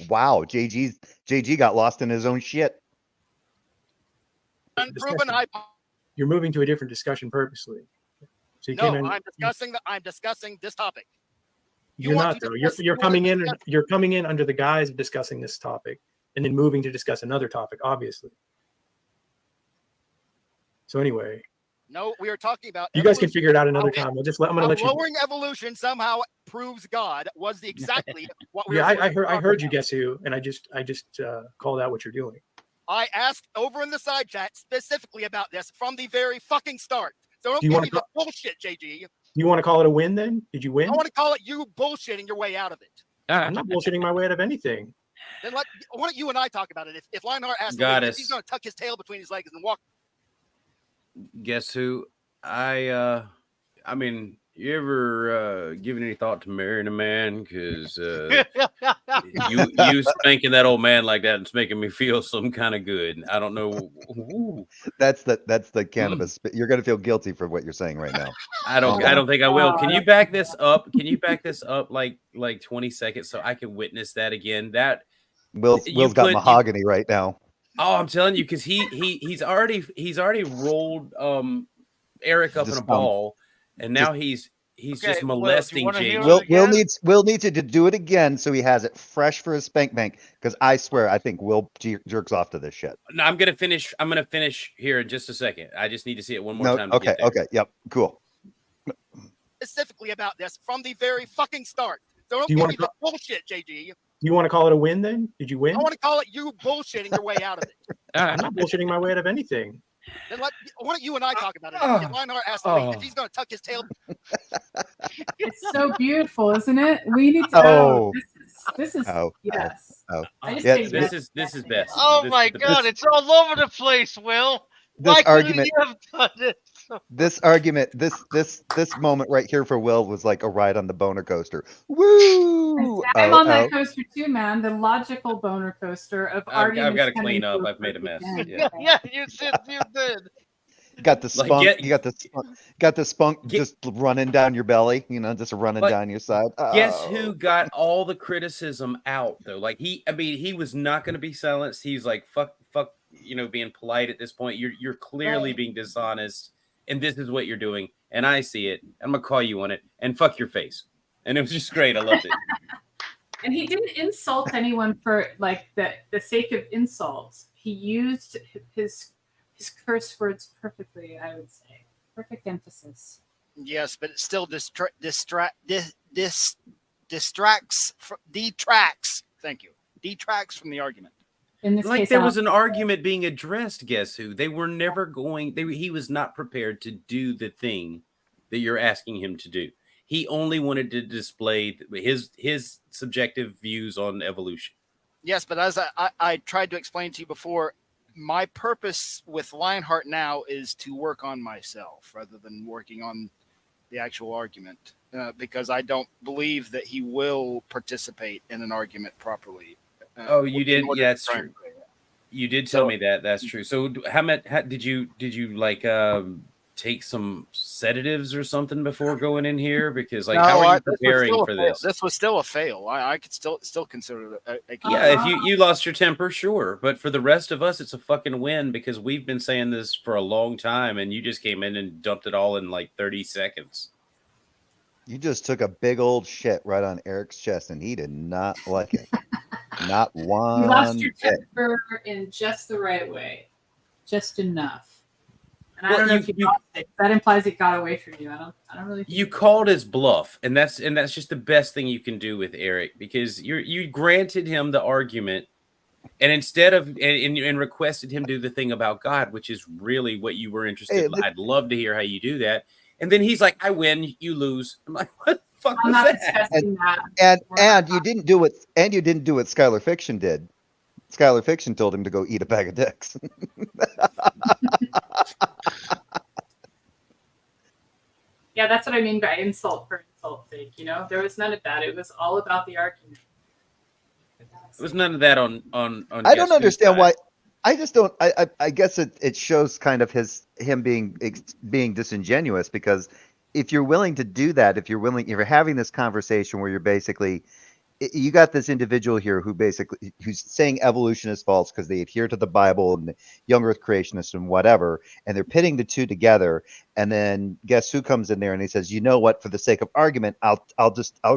Wow. JG got lost in his own shit. Unproven You're moving to a different discussion purposely. So you No, came in. I'm discussing this topic. You're want not to though. discuss You're more coming than in. discuss- You're coming in under the guise of discussing this topic, and then moving to discuss another topic. Obviously. So anyway, No, we are talking about. you guys can evolution. figure it out another How time. I'm going to let you. lowering evolution somehow proves God was exactly what we Yeah, were I supposed to heard. I talk heard you. about. Guess who? And I just called out what you're doing. I asked over in the side chat specifically about this from the very fucking start. So don't Do you give wanna me the bullshit, JG. Do you want to call it a win then? Did you win? I want to call it you bullshitting your way out of it. I'm not bullshitting my way out of anything. Then why don't you and I talk about it? If Lionheart asks to leave, Goddess. he's going to tuck his tail between his legs and walk. Guess who? I mean, you ever given any thought to marrying a man? Because you spanking that old man like that, it's making me feel some kind of good. I don't know. Ooh. That's the cannabis. You're going to feel guilty for what you're saying right now. I don't think I will. Can you back this up? Can you back this up like 20 seconds so I can witness that again? That Will's you got put- mahogany right now. Oh, I'm telling you, because he's already rolled Eric up in a Just, ball, and now he's Okay, just Will, do you molesting wanna hear JG. it? Will needs to do it again so he has it fresh for his spank bank. Because I swear, I think Will jerks off to this shit. No, I'm gonna finish here in just a second. I just need to see it one more No, time. To okay, get there. okay, yep, cool. Specifically about this from the very fucking start. So don't Do you give wanna me the bullshit, JG. Do you want to call it a win then? Did you win? I want to call it you bullshitting your way out of it. I'm not bullshitting my way out of anything. Then why don't you and I talk about it? If Lionheart asks to leave, if he's going to tuck his tail. It's so beautiful, isn't it? We need to. Oh. This is Oh, yes. oh. I just Yeah, think This yes. is best. Oh This my is the God! best. It's all over the place, Will. This Why couldn't argument, you have done it? this argument, this moment right here for Will was like a ride on the boner coaster. Woo! I'm Oh, on that oh. coaster too, man. The logical boner coaster of I've arguments. got to coming clean up. to a I've made a perfect mess. end. Yeah. Yeah, you did. Got the Like, spunk. get- got the spunk just running down your belly. You know, just running But down your side. Guess Oh. who got all the criticism out though? Like he was not going to be silenced. He's like fuck, being polite at this point. You're clearly Right. being dishonest, and this is what you're doing, and I see it. I'm gonna call you on it, and fuck your face. And it was just great. I loved it. And he didn't insult anyone for like the sake of insults. He used his curse words perfectly, I would say. Perfect emphasis. Yes, but it still detracts. Thank you. Detracts from the argument. In this Like case, there was an argument being addressed. Guess who? They were never going. He was not prepared to do the thing that you're asking him to do. He only wanted to display his subjective views on evolution. Yes, but as I tried to explain to you before, my purpose with Lionheart now is to work on myself rather than working on the actual argument. because I don't believe that he will participate in an argument properly. Oh, you did? in order Yeah, to that's try true. and- You did tell So- me that. That's true. So how did you like take some sedatives or something before going in here? Because like, how No, are you this was preparing still a for fail. this? This was still a fail. I could still consider it a Yeah, if you lost your temper, sure. But for the rest of us, it's a fucking win because we've been saying this for a long time and you just came in and dumped it all in like 30 seconds. You just took a big old shit right on Eric's chest, and he did not like it. Not one. You lost your bit. temper in just the right way, just enough. And I Well, don't know you- if you you- lost it. That implies it got away from you. I don't really. Think You called his bluff, and that's just the best thing you can do with Eric because you granted him the argument, and instead of and requested him do the thing about God, which is really what you were interested Hey, in. I'd love to hear how you do that. And then he's like, "I win, you lose." I'm like, "What the fuck I'm was not that?" discussing that. And you didn't do what Skylar Fiction did. Skylar Fiction told him to go eat a bag of dicks. Yeah, that's what I mean by insult for insult's sake. You know, there was none of that. It was all about the argument. There was none of that on. I Guess don't Who's understand side. why. I just don't. I guess it shows kind of him being disingenuous, because if you're willing to do that, if you're having this conversation where you're basically, you got this individual here who's saying evolution is false because they adhere to the Bible and the young Earth creationists and whatever, and they're pitting the two together. And then guess who comes in there and he says, you know what, for the sake of argument, I'll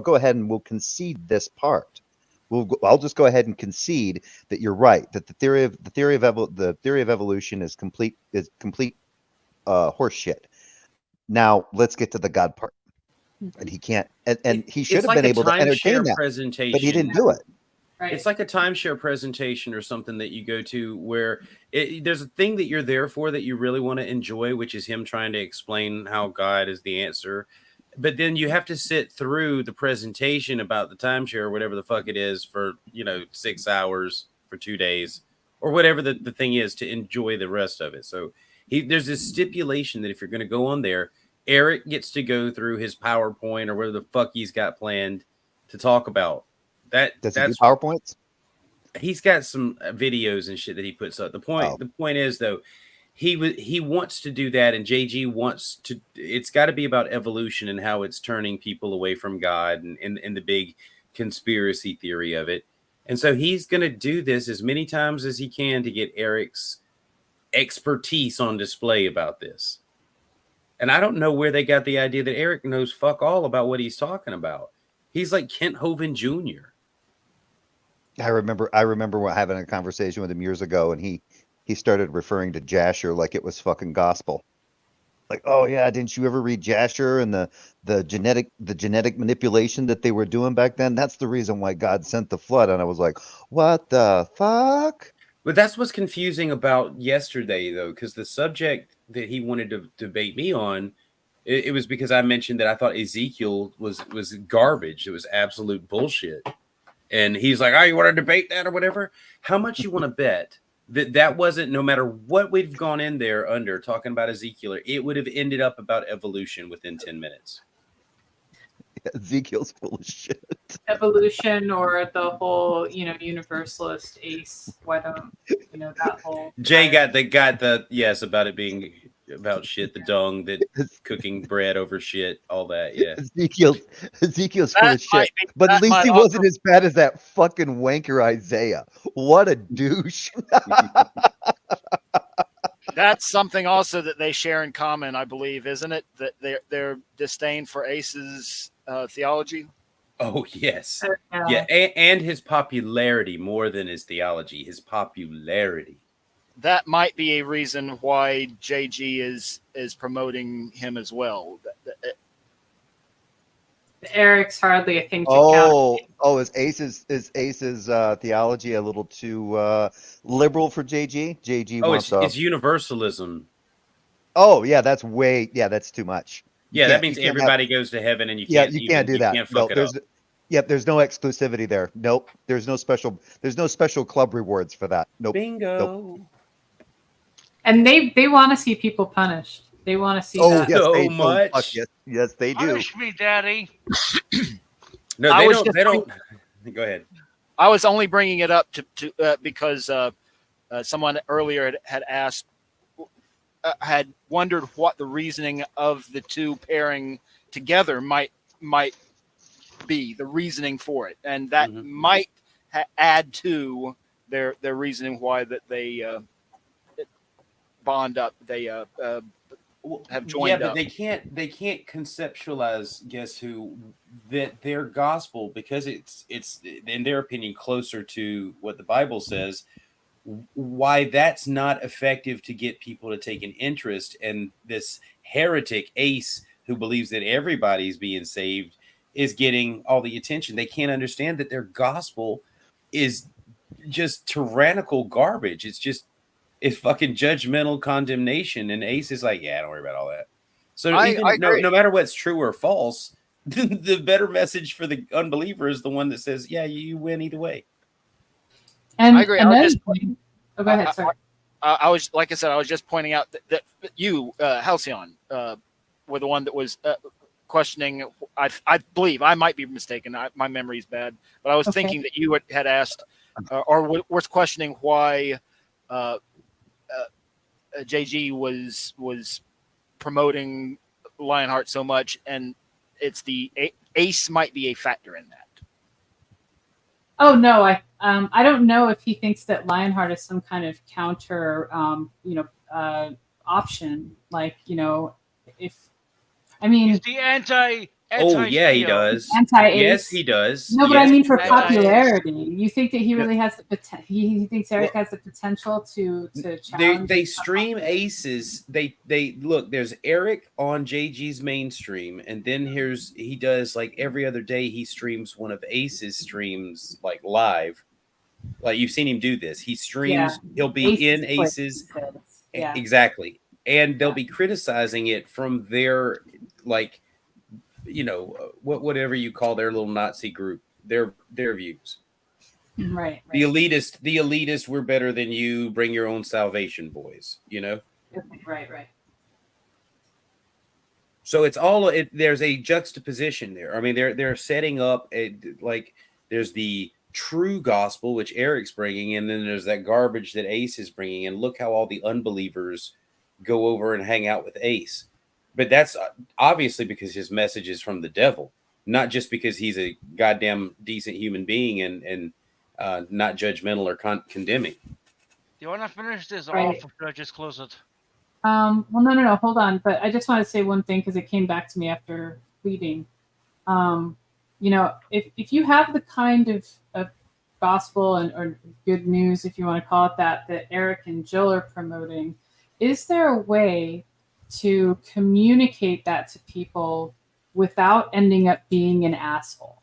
go ahead and we'll concede this part. I'll just go ahead and concede that you're right, that the theory of evolution is complete horse shit. Now let's get to the God part. And he can't, and he should It's have like been a able to entertain timeshare that, presentation. but he didn't do it. Right. It's like a timeshare presentation or something that you go to where there's a thing that you're there for that you really want to enjoy, which is him trying to explain how God is the answer. But then you have to sit through the presentation about the timeshare or whatever the fuck it is for, 6 hours for 2 days or whatever the thing is to enjoy the rest of it. So there's this stipulation that if you're going to go on there, Eric gets to go through his PowerPoint or whatever the fuck he's got planned to talk about. Does he do That's PowerPoints? he's got some videos and shit that he puts up. The point is though, he wants to do that, and JG wants to. It's got to be about evolution and how it's turning people away from God and the big conspiracy theory of it. And so he's going to do this as many times as he can to get Eric's expertise on display about this. And I don't know where they got the idea that Eric knows fuck all about what he's talking about. He's like Kent Hovind Jr. I remember having a conversation with him years ago, and he started referring to Jasher like it was fucking gospel. Like, oh yeah, didn't you ever read Jasher and the genetic manipulation that they were doing back then? That's the reason why God sent the flood. And I was like, what the fuck? But that's what's confusing about yesterday, though, because the subject that he wanted to debate me on, it was because I mentioned that I thought Ezekiel was garbage. It was absolute bullshit. And he's like, oh, you want to debate that or whatever? How much you want to bet that wasn't, no matter what we've gone in there under talking about Ezekiel, it would have ended up about evolution within 10 minutes. Ezekiel's full of shit. Evolution or the whole, universalist ace. Why don't that whole Jay got the yes about it being about shit, the dung, that cooking bread over shit, all that. Yeah, Ezekiel's full of shit, but at least he wasn't as bad as that fucking wanker Isaiah. What a douche! That's something also that they share in common, I believe, isn't it? That their disdain for Ace's theology. Oh yes, yeah, and his popularity more than his theology. His popularity. That might be a reason why JG is promoting him as well. Eric's hardly a thing to count. Is Ace's theology a little too liberal for JG? JG wants it's universalism. Oh yeah, that's too much. Yeah, that means everybody goes to heaven, and you can't do that. You can't fuck it up. Yep, there's no exclusivity there. Nope. There's no special club rewards for that. Nope. Bingo. Nope. And they want to see people punished. They want to see Oh that. yes, So they much. fuck yes, they do. Punish me, Daddy. No, I they was don't. just They don't. Go ahead. I was only bringing it up to because someone earlier had asked, had wondered what the reasoning of the two pairing together might be, the reasoning for it, and that Mhm. might add to their reasoning why that they bond up. They have joined Yeah, but up. they can't conceptualize, guess who, that their gospel, because it's in their opinion closer to what the Bible says, why that's not effective to get people to take an interest. And this heretic Ace, who believes that everybody's being saved, is getting all the attention. They can't understand that their gospel is just tyrannical garbage. It's fucking judgmental condemnation. And Ace is like, yeah, don't worry about all that. So I even agree. no matter what's true or false, the better message for the unbeliever is the one that says, yeah, you win either way. And I agree. another thing. Oh, go ahead. Sorry. I was, like I said, I was just pointing out that you, Halcyon, were the one that was questioning. I believe, I might be mistaken. My memory's bad, but I was Okay. thinking that you had asked or was questioning why JG was promoting Lionheart so much, and it's the Ace might be a factor in that. Oh no, I don't know if he thinks that Lionheart is some kind of counter, option. Like, if I mean, He's the anti. Oh yeah, he Theo. does. Anti-Ace. Yes, he does. no, but I Yes, mean for Ace. popularity. You think that he really has the potential? He thinks Eric has the potential to challenge. they stream Aces. They look. There's Eric on JG's mainstream, and then he does like every other day. He streams one of Ace's streams like live. Like you've seen him do this. He streams. He'll be in Aces. Yeah. Exactly, and they'll be criticizing it from their like, whatever you call their little Nazi group, their views. Right. The elitist, we're better than you, bring your own salvation, boys, Right. So it's there's a juxtaposition there. I mean, they're setting up there's the true gospel, which Eric's bringing, and then there's that garbage that Ace is bringing, and look how all the unbelievers go over and hang out with Ace. But that's obviously because his message is from the devil, not just because he's a goddamn decent human being and not judgmental or condemning. Do you want to finish this Right. off, or should I just close it? Well, no, hold on. But I just want to say one thing because it came back to me after tweeting. If you have the kind of gospel or good news, if you want to call it that Eric and Jill are promoting, is there a way to communicate that to people without ending up being an asshole?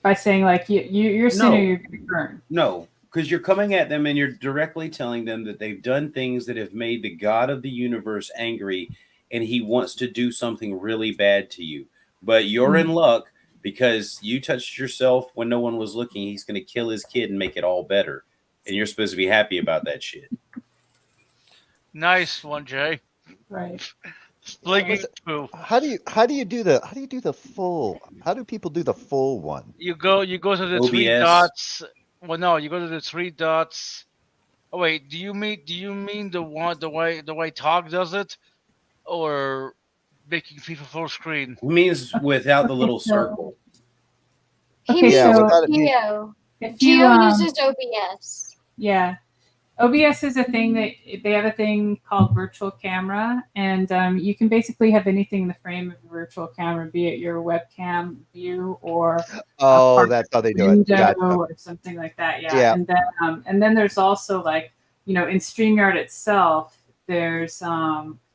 By saying like you're sinner, you're gonna burn. No, because you're coming at them and you're directly telling them that they've done things that have made the God of the universe angry, and he wants to do something really bad to you. But you're in luck because you touched yourself when no one was looking. He's going to kill his kid and make it all better. And you're supposed to be happy about that shit. Nice one, Jay. Right. Flinging poo. How do you do the full? How do people do the full one? You go to the three OBS. dots. Well, no, you go to the three dots. Oh wait, do you mean the way Tog does it, or making FIFA full screen? It means without the little Okay, so- circle. Okay, Yeah, so without it being- if you Geo uses OBS. yeah, OBS is a thing that they have a thing called virtual camera, and you can basically have anything in the frame of a virtual camera, be it your webcam view or Oh, part that's how they do it. window Gotcha. or something like that. Yeah. Yeah. And then there's also like, in StreamYard itself, there's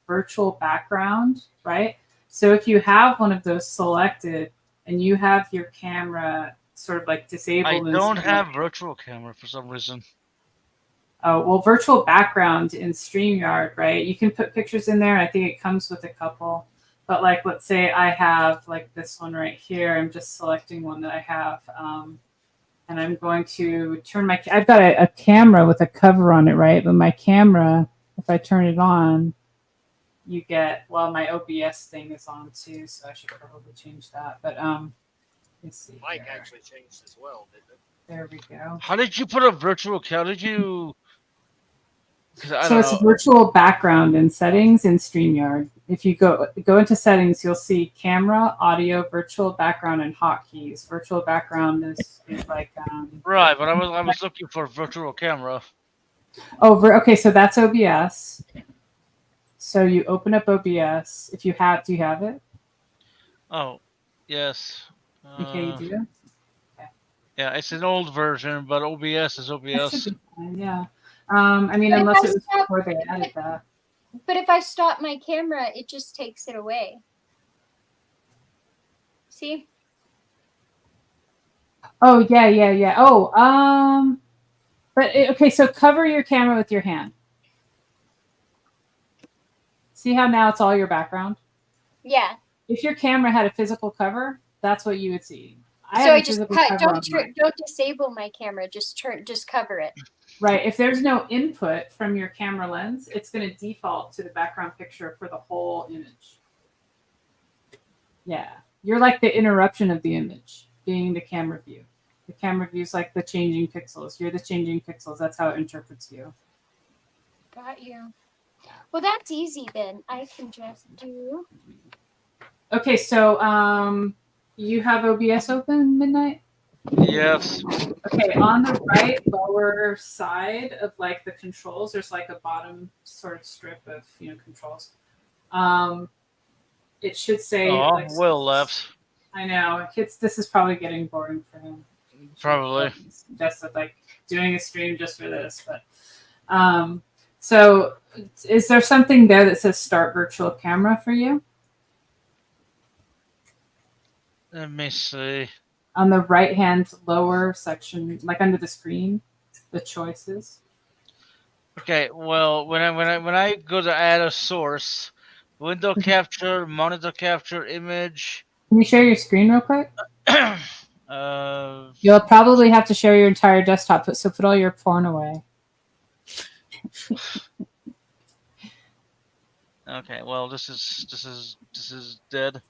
virtual background, right? So if you have one of those selected and you have your camera sort of like disabled. I in don't some have way- virtual camera for some reason. Oh, well, virtual background in StreamYard, right? You can put pictures in there. I think it comes with a couple. But like, let's say I have like this one right here. I'm just selecting one that I have. and I'm going to turn my. I've got a camera with a cover on it, right? But my camera, if I turn it on, you get. Well, my OBS thing is on too, so I should probably change that. But let's see. Mike here. actually changed as well, didn't it? There we go. How did you put a virtual camera? Did you? Because I So don't it's know. virtual background in settings in StreamYard. If you go into settings, you'll see camera, audio, virtual background, and hotkeys. Virtual background is like Right, but I was looking for virtual camera. okay, so that's OBS. So you open up OBS. If you have, do you have it? Oh, yes. Okay, you do. Yeah, it's an old version, but OBS is That OBS. should be fine, yeah. I mean, But if unless I it was stop- before they added that. But if I stop my camera, it just takes it away. See? Oh yeah. Oh, okay. So cover your camera with your hand. See how now it's all your background? Yeah. If your camera had a physical cover, that's what you would see. So have a I just physical cut. cover on mine. Don't disable my camera. Just cover it. Right. If there's no input from your camera lens, it's going to default to the background picture for the whole image. Yeah. You're like the interruption of the image, being the camera view. The camera view is like the changing pixels. You're the changing pixels. That's how it interprets you. Got you. Well, that's easy then. I can just do. Okay, so you have OBS open, Midnight? Yes. Okay, on the right lower side of like the controls, there's like a bottom sort of strip of controls. It should say. Oh, like, Will left. I know. This is probably getting boring for him. Probably. Just like doing a stream just for this, but so is there something there that says start virtual camera for you? Let me see. On the right hand lower section, like under the screen, the choices. Okay, well, when I go to add a source, window capture, monitor capture, image. Can you share your screen real quick? uh, You'll probably have to share your entire desktop, so put all your porn away. okay, well, this is dead.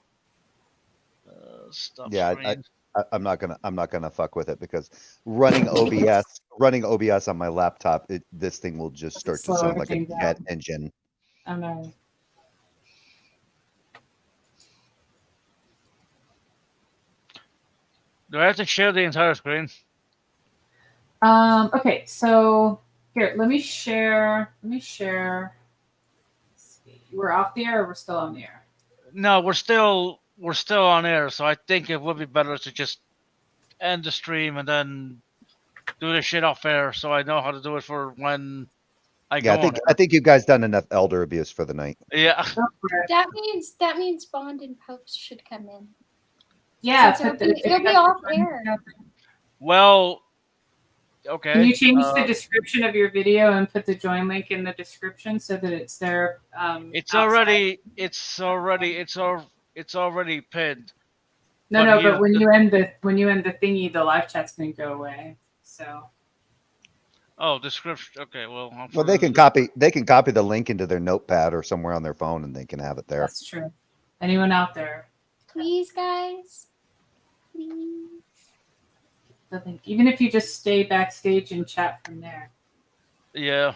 Stop Yeah, screen. I'm not gonna fuck with it because running OBS on my laptop, this thing will just start to Slow sound like a everything jet down. engine. I know. Do I have to share the entire screen? Okay, so here, let me share. Let's see. We're off the air or we're still on the air? No, we're still on air, so I think it would be better to just end the stream and then do the shit off air, so I know how to do it for when I Yeah, go. I think you guys done enough elder abuse for the night. Yeah. That means Bond and Popes should come in. Yeah, Since it'll be off air. Well, okay. Can you change the description of your video and put the join link in the description so that it's there? It's outside? already pinned. But when you end the thingy, the live chat's gonna go away. So. Oh, description. Okay, well. Well, they can copy the link into their notepad or somewhere on their phone, and they can have it there. That's true. Anyone out there? Please, guys. Please. The link. Even if you just stay backstage and chat from there. Yeah.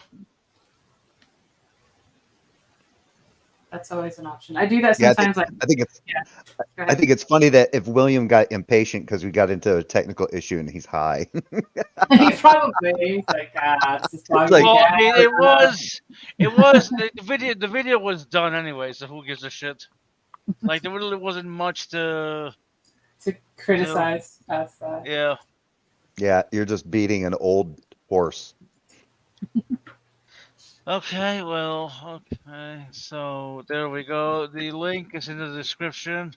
That's always an option. I do that Yeah, sometimes. I think it's. Yeah. Go I ahead. think it's funny that if William got impatient because we got into a technical issue and he's high. Probably. He's like, this is like- Well, I mean, it was the video was done anyway, so who gives a shit? Like there really wasn't much to criticize past that. Yeah. Yeah, you're just beating an old horse. Okay, well, okay, so there we go. The link is in the description,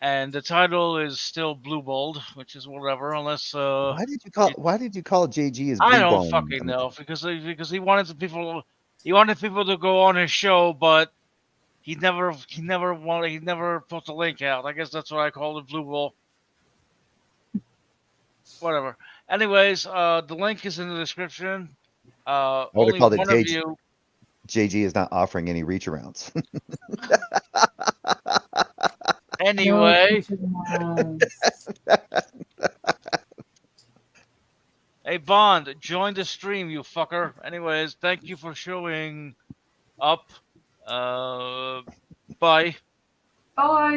and the title is still Blue Bold, which is whatever, unless Why did you call JG as I Blue don't Bone? fucking know because he wanted people to go on his show, but he never put the link out. I guess that's why I called it Blue Bowl. Whatever. Anyways, the link is in the description. would Only have called it one of JG. you. JG is not offering any reach arounds. Anyway, hey Bond, join the stream, you fucker. Anyways, thank you for showing up. Bye. Bye.